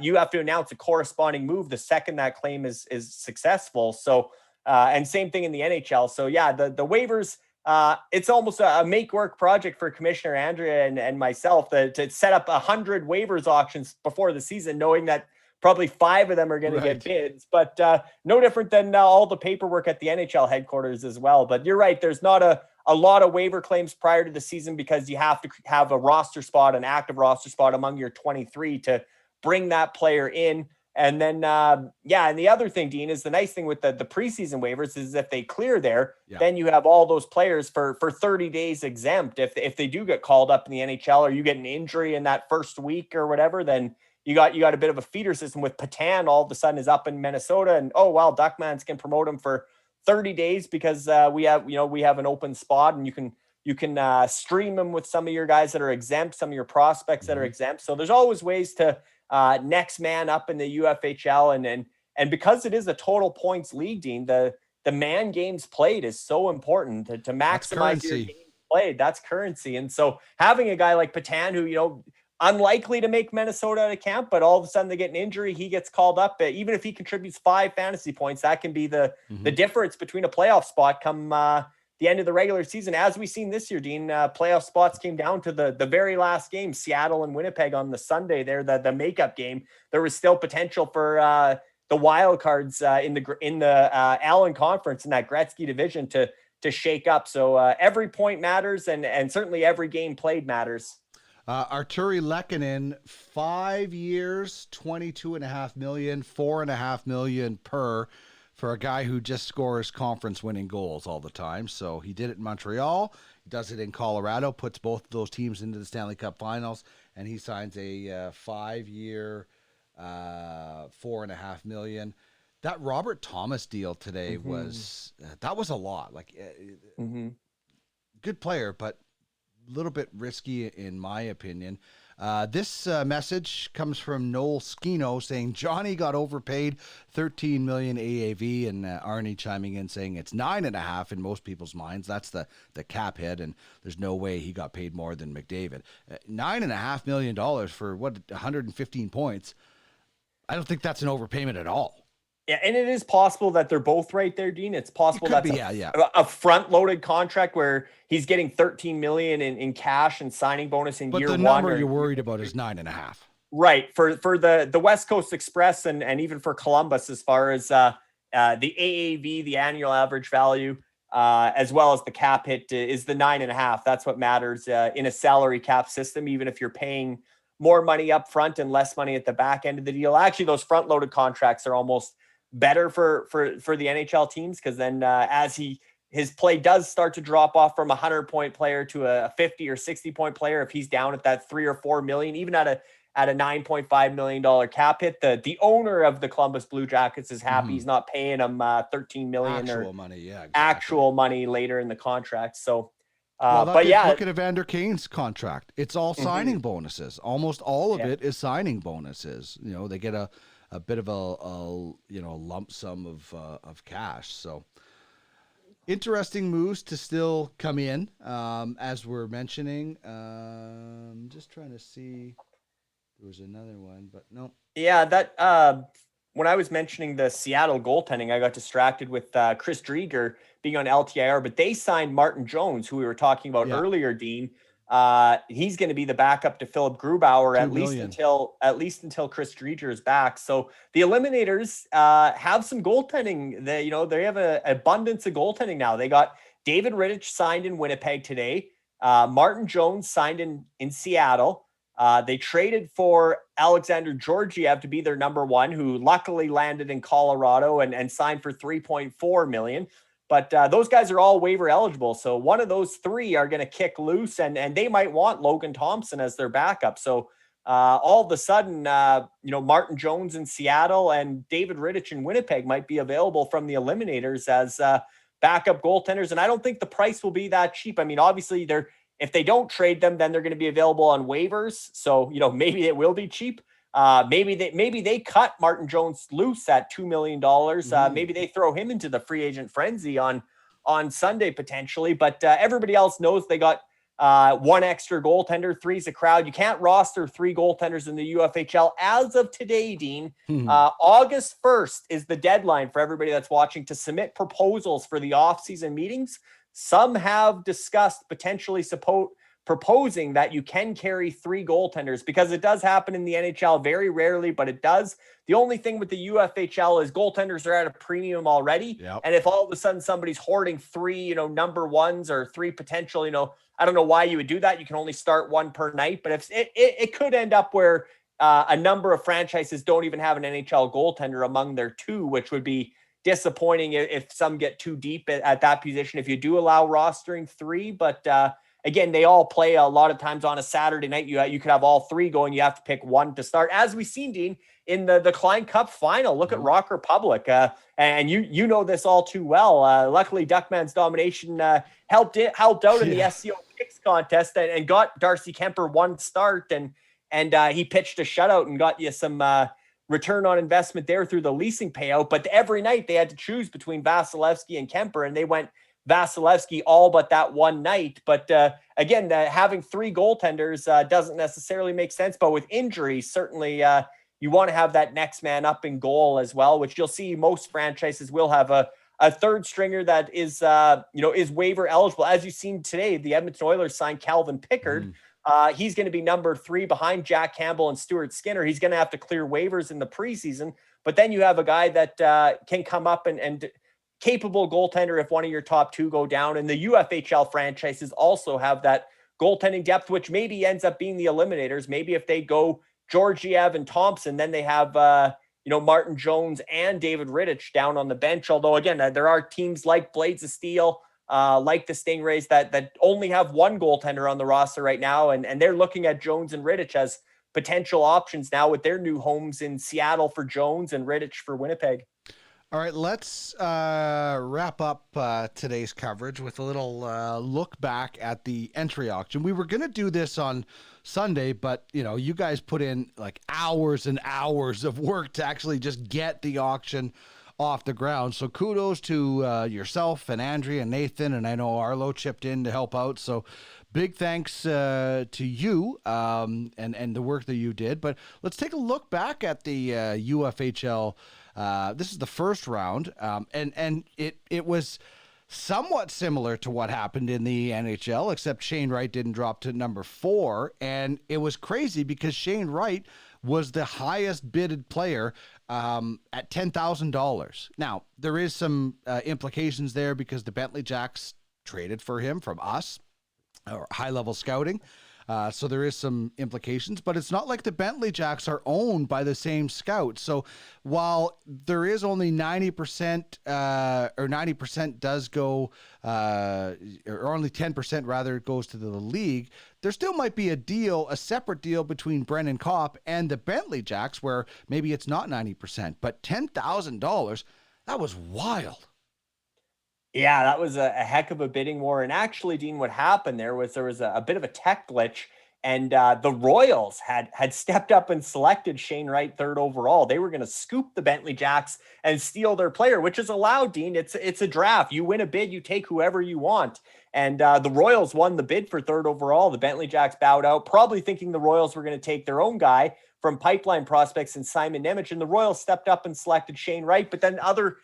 you have to announce a corresponding move the second that claim is successful. So, and same thing in the NHL. So yeah, the waivers, it's almost a make work project for Commissioner Andrea and myself to set up 100 waivers auctions before the season, knowing that probably 5 of them are going to get bids, but no different than all the paperwork at the NHL headquarters as well. But you're right. There's not a lot of waiver claims prior to the season because you have to have a roster spot, an active roster spot among your 23 to bring that player in. And then, and the other thing, Dean, is the nice thing with the preseason waivers is if they clear there, then you have all those players for 30 days exempt. If they do get called up in the NHL or you get an injury in that first week or whatever, then you got a bit of a feeder system with Patan all of a sudden is up in Minnesota, and Duckmans can promote him for 30 days because we have an open spot, and you can stream them with some of your guys that are exempt, some of your prospects that are exempt. So there's always ways to next man up in the UFHL, and because it is a total points league, Dean, the man games played is so important to maximize your games played. That's currency. And so having a guy like Patan who, unlikely to make Minnesota out of camp, but all of a sudden they get an injury, he gets called up. Even if he contributes 5 fantasy points, that can be the difference between a playoff spot come the end of the regular season. As we've seen this year, Dean, playoff spots came down to the very last game, Seattle and Winnipeg on the Sunday there, the makeup game. There was still potential for the wild cards in the Allen Conference in that Gretzky division to shake up. So every point matters, and certainly every game played matters. Arturi Lehkonen, 5 years, $22.5 million, $4.5 million per for a guy who just scores conference-winning goals all the time. So he did it in Montreal, he does it in Colorado, puts both of those teams into the Stanley Cup Finals, and he signs a 5-year, $4.5 million. That Robert Thomas deal today was that was a lot. Good player, but little bit risky in my opinion. This message comes from Noel Skino saying Johnny got overpaid, 13 million AAV, and Arnie chiming in saying it's 9.5 in most people's minds. That's the cap hit, and there's no way he got paid more than McDavid. $9.5 million for 115 points. I don't think that's an overpayment at all. Yeah, and it is possible that they're both right there, Dean. It's possible that's a front-loaded contract where he's getting $13 million in cash and signing bonus in year one. But the number you're worried about is 9.5. Right. For the West Coast Express and even for Columbus, as far as the AAV, the annual average value, as well as the cap hit is the 9.5. That's what matters in a salary cap system, even if you're paying more money up front and less money at the back end of the deal. Actually, those front-loaded contracts are almost better for the NHL teams, because then as his play does start to drop off from a 100-point player to a 50 or 60-point player, if he's down at that 3 or 4 million, even at a $9.5 million cap hit, the owner of the Columbus Blue Jackets is happy. He's not paying him $13 million actual money, actual money later in the contract. So Well, But yeah, look at Evander Kane's contract. It's all signing bonuses. Almost all of yeah. it is signing bonuses. You know, they get a bit of a lump sum of cash. So interesting moves to still come in, as we're mentioning. Just trying to see. There was another one, but no. Yeah, that when I was mentioning the Seattle goaltending, I got distracted with Chris Drieger being on LTIR, but they signed Martin Jones, who we were talking about Yeah, earlier, Dean. He's going to be the backup to Philip Grubauer two at least million. until Chris Drieger is back. So the Eliminators have some goaltending. They have an abundance of goaltending now. They got David Rittich signed in Winnipeg today. Martin Jones signed in Seattle. They traded for Alexander Georgiev to be their number one, who luckily landed in Colorado and signed for $3.4 million. But those guys are all waiver eligible. So one of those three are going to kick loose, and they might want Logan Thompson as their backup. So all of a sudden, Martin Jones in Seattle and David Rittich in Winnipeg might be available from the Eliminators as backup goaltenders. And I don't think the price will be that cheap. I mean, obviously, if they don't trade them, then they're going to be available on waivers. So, maybe it will be cheap. Maybe they cut Martin Jones loose at $2 million. Maybe they throw him into the free agent frenzy on Sunday potentially. But everybody else knows they got one extra goaltender. Three's a crowd. You can't roster three goaltenders in the UFHL as of today, Dean. August 1st is the deadline for everybody that's watching to submit proposals for the off-season meetings. Some have discussed potentially proposing that you can carry three goaltenders because it does happen in the NHL very rarely, but it does. The only thing with the UFHL is goaltenders are at a premium already. Yep. And if all of a sudden somebody's hoarding three, number ones or three potential, I don't know why you would do that. You can only start one per night, but if it could end up where a number of franchises don't even have an NHL goaltender among their two, which would be disappointing if some get too deep at that position if you do allow rostering three. But again, they all play a lot of times on a Saturday night. You could have all three going. You have to pick one to start, as we've seen, Dean, in the Klein Cup final. Look at Rock Republic, and you know this all too well. Luckily, Duckman's domination helped out in the SCO picks contest and got Darcy Kemper one start, and he pitched a shutout and got you some return on investment there through the leasing payout. But every night they had to choose between Vasilevsky and Kemper, and they went Vasilevsky all but that one night. But again, having three goaltenders doesn't necessarily make sense. But with injuries, certainly you want to have that next man up in goal as well, which you'll see most franchises will have a third stringer that is waiver eligible. As you've seen today, the Edmonton Oilers signed Calvin Pickard. He's going to be number 3 behind Jack Campbell and Stuart Skinner. He's going to have to clear waivers in the preseason, but then you have a guy that can come up and capable goaltender if one of your top two go down. And the UFHL franchises also have that goaltending depth, which maybe ends up being the Eliminators. Maybe if they go Georgiev and Thompson, then they have Martin Jones and David Rittich down on the bench. Although again, there are teams like Blades of Steel, like the Stingrays that only have one goaltender on the roster right now. And they're looking at Jones and Rittich as potential options now with their new homes in Seattle for Jones and Rittich for Winnipeg. All right, let's wrap up today's coverage with a little look back at the entry auction. We were going to do this on Sunday, but you guys put in like hours and hours of work to actually just get the auction off the ground. So kudos to yourself and Andrea and Nathan, and I know Arlo chipped in to help out. So big thanks to you and the work that you did. But let's take a look back at the UFHL. This is the first round, and it was somewhat similar to what happened in the NHL, except Shane Wright didn't drop to number 4, and it was crazy because Shane Wright was the highest bidded player at $10,000. Now, there is some implications there because the Bentley Jacks traded for him from us, or high-level scouting. So there is some implications, but it's not like the Bentley Jacks are owned by the same scout. So while there is only 90% or 90% does go, or only 10% rather goes to the league, there still might be a separate deal between Brennan Kopp and the Bentley Jacks where maybe it's not 90%, but $10,000, that was wild. Yeah, that was a heck of a bidding war. And actually, Dean, what happened there was a bit of a tech glitch, and the Royals had stepped up and selected Shane Wright third overall. They were going to scoop the Bentley Jacks and steal their player, which is allowed, Dean. It's a draft. You win a bid, you take whoever you want. And the Royals won the bid for third overall. The Bentley Jacks bowed out, probably thinking the Royals were going to take their own guy from Pipeline Prospects and Simon Nemec. And the Royals stepped up and selected Shane Wright, but then other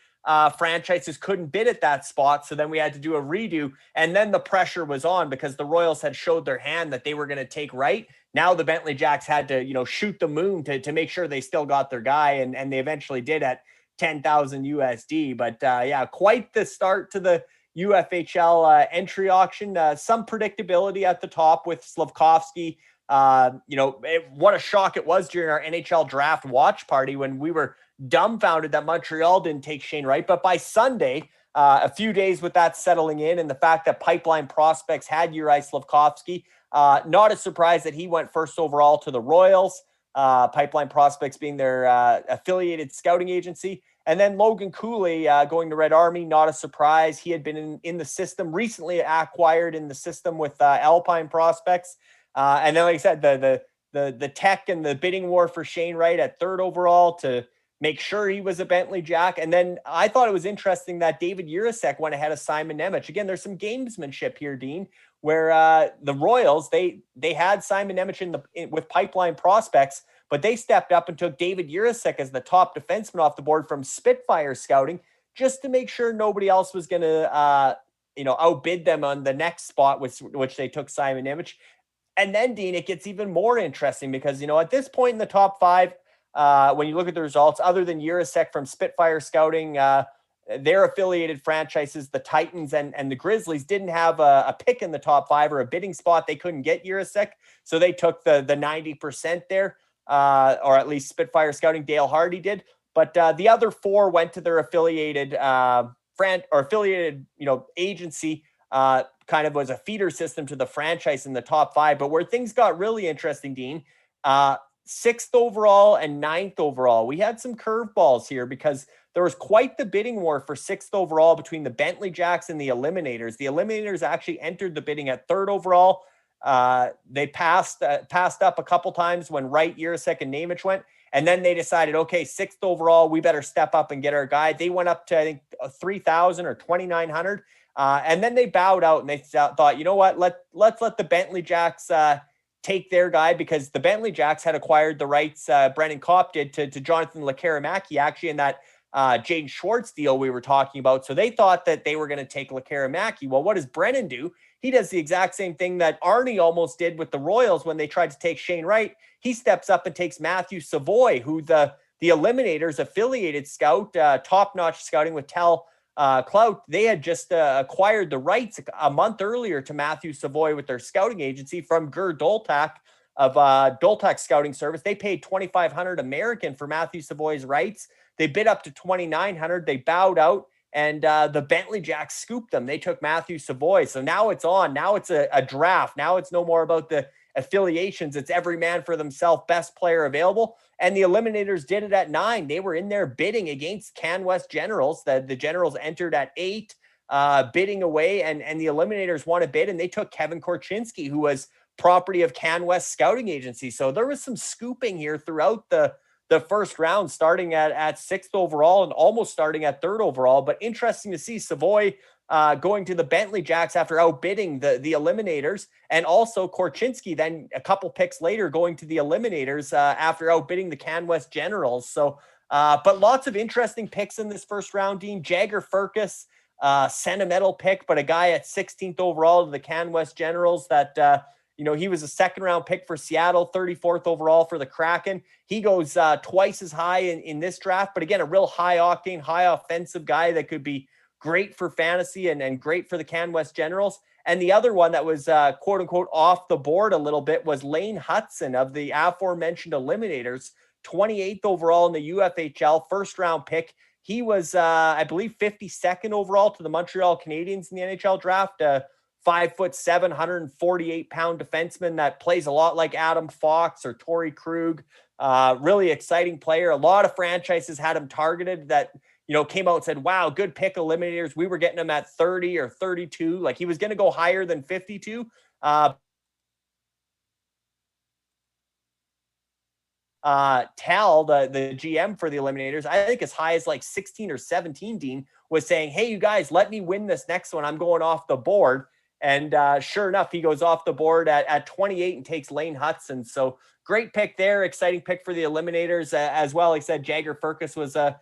franchises couldn't bid at that spot. So then we had to do a redo. And then the pressure was on because the Royals had showed their hand that they were going to take Wright. Now the Bentley Jacks had to, shoot the moon to make sure they still got their guy. And they eventually did at 10,000 USD. But yeah, quite the start to the UFHL entry auction. Some predictability at the top with Slavkovsky. What a shock it was during our NHL draft watch party when we were dumbfounded that Montreal didn't take Shane Wright. But by Sunday, a few days with that settling in and the fact that Pipeline Prospects had Uri Slavkovsky, not a surprise that he went first overall to the Royals, Pipeline Prospects being their affiliated scouting agency. And then Logan Cooley going to Red Army, not a surprise. He had been in the system, recently acquired in the system with Alpine Prospects. And then, like I said, the tech and the bidding war for Shane Wright at third overall to make sure he was a Bentley Jack. And then I thought it was interesting that David Urasek went ahead of Simon Nemec. Again, there's some gamesmanship here, Dean, where the Royals, they had Simon Nemec with Pipeline Prospects, but they stepped up and took David Urasek as the top defenseman off the board from Spitfire Scouting just to make sure nobody else was going to outbid them on the next spot, which they took Simon Nemec. And then, Dean, it gets even more interesting because, at this point in the top five, when you look at the results, other than Urasek from Spitfire Scouting, their affiliated franchises, the Titans and the Grizzlies, didn't have a pick in the top five or a bidding spot. They couldn't get Urasek, so they took the 90% there, or at least Spitfire Scouting, Dale Hardy did. But the other four went to their affiliated affiliated agency. Kind of was a feeder system to the franchise in the top five. But where things got really interesting, Dean, sixth overall and ninth overall, we had some curveballs here because there was quite the bidding war for sixth overall between the Bentley Jacks and the Eliminators. The Eliminators actually entered the bidding at third overall. They passed up a couple times when Wright, Urasek, and Nemec went. And then they decided, okay, sixth overall, we better step up and get our guy. They went up to, I think, 3,000 or 2,900. And then they bowed out and they thought, you know what, let's let the Bentley Jacks take their guy, because the Bentley Jacks had acquired the rights, Brennan Kopp did, to Jonathan Lekaramaki, actually, in that Jaden Schwartz deal we were talking about. So they thought that they were going to take Lekaramaki. Well, what does Brennan do? He does the exact same thing that Arnie almost did with the Royals when they tried to take Shane Wright. He steps up and takes Matthew Savoy, who the Eliminators affiliated scout, top-notch scouting with Clout. They had just acquired the rights a month earlier to Matthew Savoy with their scouting agency from Gur Doltak of Doltak Scouting Service. They paid $2,500 American for Matthew Savoy's rights. They bid up to $2,900. They bowed out, and the Bentley Jacks scooped them. They took Matthew Savoy. So now it's on. Now it's a draft. Now it's no more about the affiliations. It's every man for themselves, best player available. And the Eliminators did it at 9. They were in there bidding against CanWest Generals. The Generals entered at 8, bidding away, and the Eliminators won a bid, and they took Kevin Korchinski, who was property of CanWest Scouting Agency. So there was some scooping here throughout the first round, starting at 6th overall and almost starting at 3rd overall. But interesting to see Savoy going to the Bentley Jacks after outbidding the Eliminators, and also Korchinski then a couple picks later going to the Eliminators after outbidding the CanWest Generals. So, but lots of interesting picks in this first round, Dean. Jagger Firkus, sentimental pick, but a guy at 16th overall to the CanWest Generals that, he was a second round pick for Seattle, 34th overall for the Kraken. He goes twice as high in this draft, but again, a real high octane, high offensive guy that could be great for fantasy and great for the CanWest Generals. And the other one that was quote unquote off the board a little bit was Lane Hudson of the aforementioned Eliminators, 28th overall in the UFHL, first round pick. He was, I believe, 52nd overall to the Montreal Canadiens in the NHL draft. 5'7", 148-pound defenseman that plays a lot like Adam Fox or Torrey Krug. Really exciting player. A lot of franchises had him targeted that came out and said, wow, good pick eliminators. We were getting him at 30 or 32. Like he was going to go higher than 52. Tal, the GM for the Eliminators, I think as high as like 16 or 17, Dean, was saying, hey, you guys, let me win this next one. I'm going off the board. And sure enough, he goes off the board at 28 and takes Lane Hudson. So great pick there. Exciting pick for the Eliminators as well. Like I said, Jagger Firkus was an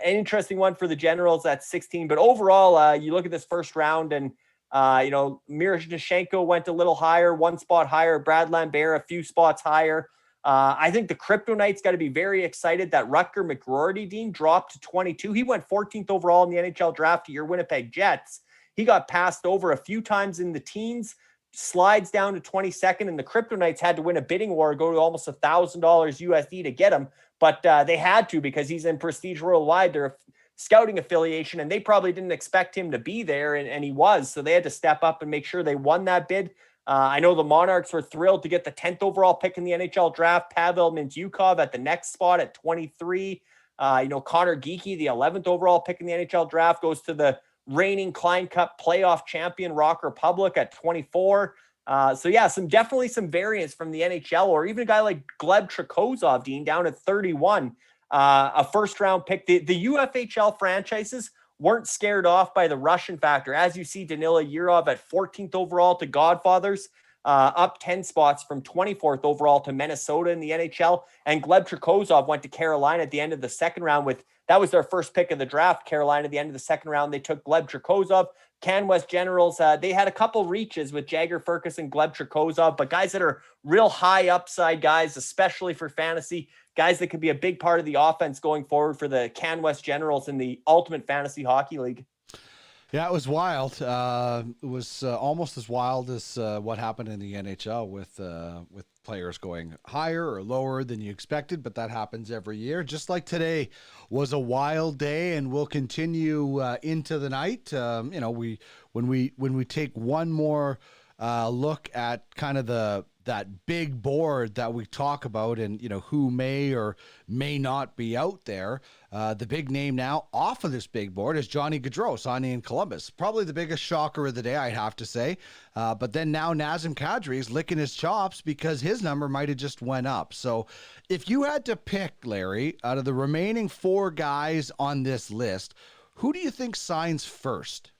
interesting one for the Generals at 16. But overall, you look at this first round and, Miroshnichenko went a little higher, one spot higher. Brad Lambert, a few spots higher. I think the Crypto Knights got to be very excited that Rutger McGroarty, Dean, dropped to 22. He went 14th overall in the NHL draft to your Winnipeg Jets. He got passed over a few times in the teens, slides down to 22nd, and the Crypto Knights had to win a bidding war, go to almost $1,000 USD to get him. But they had to because he's in Prestige Worldwide. They're a scouting affiliation, and they probably didn't expect him to be there, and he was. So they had to step up and make sure they won that bid. I know the Monarchs were thrilled to get the 10th overall pick in the NHL draft. Pavel Mintyukov at the next spot at 23. Connor Geekie, the 11th overall pick in the NHL draft, goes to the reigning Klein Cup playoff champion Rock Republic at 24. Definitely some variance from the NHL, or even a guy like Gleb Trikozov, Dean, down at 31. A first round pick. The UFHL franchises weren't scared off by the Russian factor. As you see, Danila Yurov at 14th overall to Godfathers, up 10 spots from 24th overall to Minnesota in the NHL. And Gleb Trikozov went to Carolina at the end of the second round that was their first pick of the draft. Carolina at the end of the second round, they took Gleb Trikozov. CanWest Generals, they had a couple reaches with Jagger Firkus and Gleb Trikozov, but guys that are real high upside guys, especially for fantasy, guys that could be a big part of the offense going forward for the CanWest Generals in the Ultimate Fantasy Hockey League. Yeah, it was wild. It was almost as wild as what happened in the NHL with players going higher or lower than you expected, but that happens every year. Just like today was a wild day, and will continue into the night. When we take one more look at kind of that big board that we talk about, and who may or may not be out there. The big name now off of this big board is Johnny Gaudreau, signing in Columbus. Probably the biggest shocker of the day, I'd have to say. But then now Nazem Kadri is licking his chops because his number might have just went up. So if you had to pick, Larry, out of the remaining four guys on this list, who do you think signs first?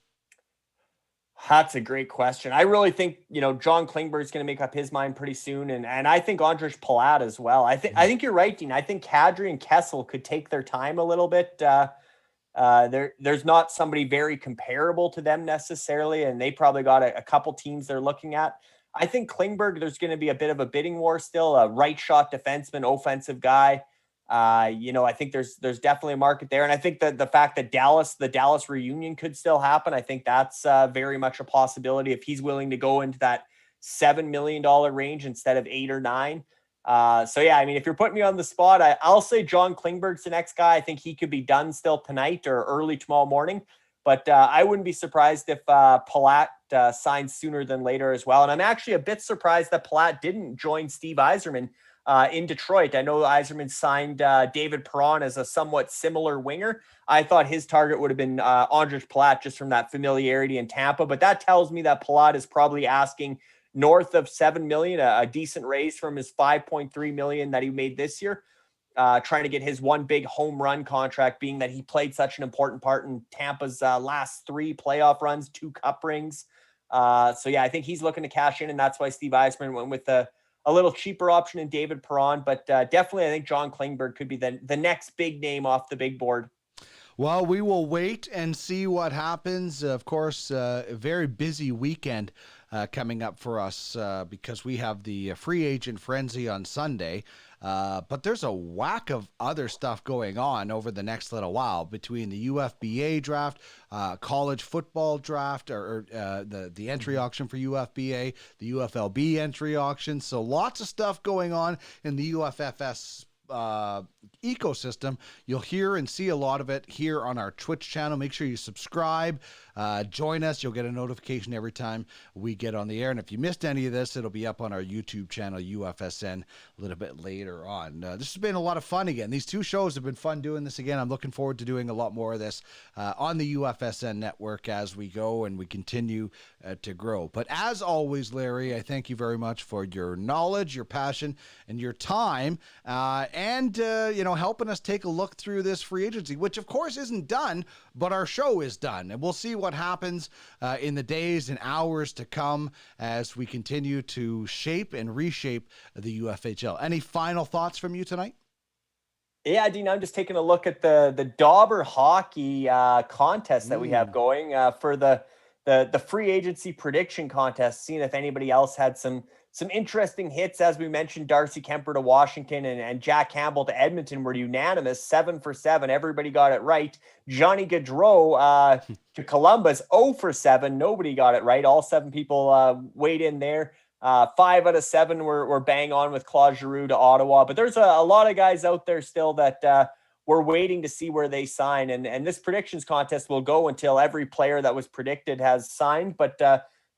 That's a great question. I really think, John Klingberg's going to make up his mind pretty soon. And I think Andrej Palat as well. I think you're right, Dean. I think Kadri and Kessel could take their time a little bit. There's not somebody very comparable to them necessarily. And they probably got a couple teams they're looking at. I think Klingberg, there's going to be a bit of a bidding war still, a right shot defenseman, offensive guy. I think there's definitely a market there. And I think that the fact that the Dallas reunion could still happen, I think that's very much a possibility if he's willing to go into that $7 million range instead of 8 or 9. If you're putting me on the spot, I'll say John Klingberg's the next guy. I think he could be done still tonight or early tomorrow morning. But I wouldn't be surprised if Palat signs sooner than later as well. And I'm actually a bit surprised that Palat didn't join Steve Yzerman in Detroit. I know Yzerman signed David Perron as a somewhat similar winger. I thought his target would have been Andrej Palat just from that familiarity in Tampa. But that tells me that Palat is probably asking north of $7 million, a decent raise from his $5.3 million that he made this year. Trying to get his one big home run contract, being that he played such an important part in Tampa's last 3 playoff runs, 2 cup rings. I think he's looking to cash in, and that's why Steve Yzerman went with a little cheaper option in David Perron. But definitely I think John Klingberg could be the next big name off the big board. Well, we will wait and see what happens. Of course, a very busy weekend coming up for us because we have the free agent frenzy on Sunday. But there's a whack of other stuff going on over the next little while between the UFBA draft, college football draft, or the entry auction for UFBA, the UFLB entry auction. So lots of stuff going on in the UFFS ecosystem. You'll hear and see a lot of it here on our Twitch channel. Make sure you subscribe, join us. You'll get a notification every time we get on the air. And if you missed any of this, it'll be up on our YouTube channel, UFSN, a little bit later on. This has been a lot of fun again. These two shows have been fun doing this again. I'm looking forward to doing a lot more of this on the UFSN network as we go and we continue to grow. But as always, Larry, I thank you very much for your knowledge, your passion, and your time, and helping us take a look through this free agency, which of course isn't done, but our show is done, and we'll see what happens in the days and hours to come as we continue to shape and reshape the UFHL. Any final thoughts from you tonight? Yeah, Dean, I'm just taking a look at the Dauber hockey contest that we have going for the free agency prediction contest, seeing if anybody else had some interesting hits. As we mentioned, Darcy Kemper to Washington and Jack Campbell to Edmonton were unanimous, 7 for 7. Everybody got it right. Johnny Gaudreau to Columbus, 0 for 7. Nobody got it right. All 7 people weighed in there. 5 out of 7 were bang on with Claude Giroux to Ottawa. But there's a lot of guys out there still that we're waiting to see where they sign. And this predictions contest will go until every player that was predicted has signed. But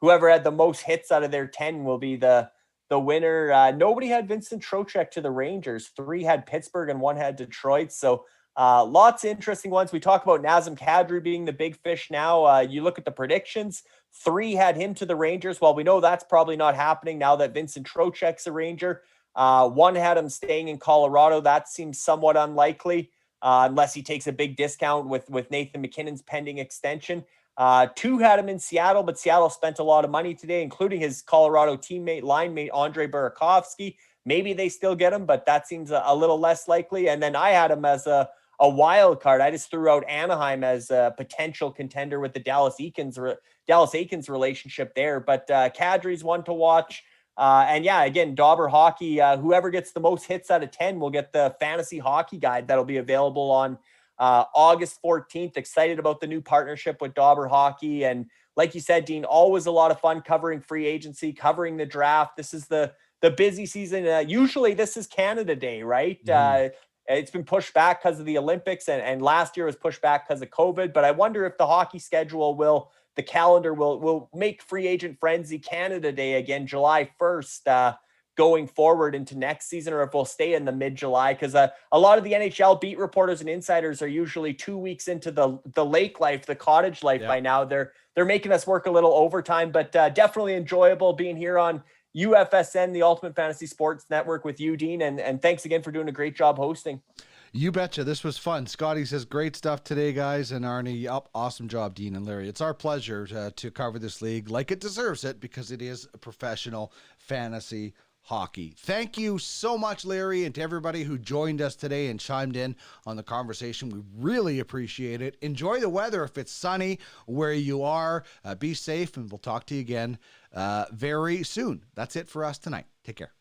whoever had the most hits out of their 10 will be the winner. Nobody had Vincent Trocheck to the Rangers. 3 had Pittsburgh and 1 had Detroit. So lots of interesting ones. We talk about Nazem Kadri being the big fish now. You look at the predictions. 3 had him to the Rangers. Well, we know that's probably not happening now that Vincent Trocheck's a Ranger. 1 had him staying in Colorado. That seems somewhat unlikely unless he takes a big discount with Nathan McKinnon's pending extension. 2 had him in Seattle, but Seattle spent a lot of money today, including his Colorado teammate, line mate, Andre Burakovsky. Maybe they still get him, but that seems a little less likely. And then I had him as a wild card. I just threw out Anaheim as a potential contender with the Dallas Eakins relationship there. But Kadri's one to watch. And yeah, again, Dauber hockey, whoever gets the most hits out of 10 will get the fantasy hockey guide that'll be available on August 14th. Excited about the new partnership with Dauber hockey. And like you said, Dean, always a lot of fun covering free agency, covering the draft. This is the busy season. Usually this is Canada Day, right? It's been pushed back because of the Olympics, and last year was pushed back because of COVID. But I wonder if the hockey schedule the calendar will make free agent frenzy Canada Day again, July 1st, going forward into next season, or if we'll stay in the mid-July, because a lot of the NHL beat reporters and insiders are usually 2 weeks into the lake life, the cottage life. By now. They're making us work a little overtime, but definitely enjoyable being here on UFSN, the Ultimate Fantasy Sports Network, with you, Dean, and thanks again for doing a great job hosting. You betcha. This was fun. Scotty says, great stuff today, guys. And Arnie, awesome job, Dean and Larry. It's our pleasure to cover this league like it deserves it, because it is a professional fantasy hockey. Thank you so much, Larry, and to everybody who joined us today and chimed in on the conversation. We really appreciate it. Enjoy the weather if it's sunny where you are. Be safe, and we'll talk to you again very soon. That's it for us tonight. Take care.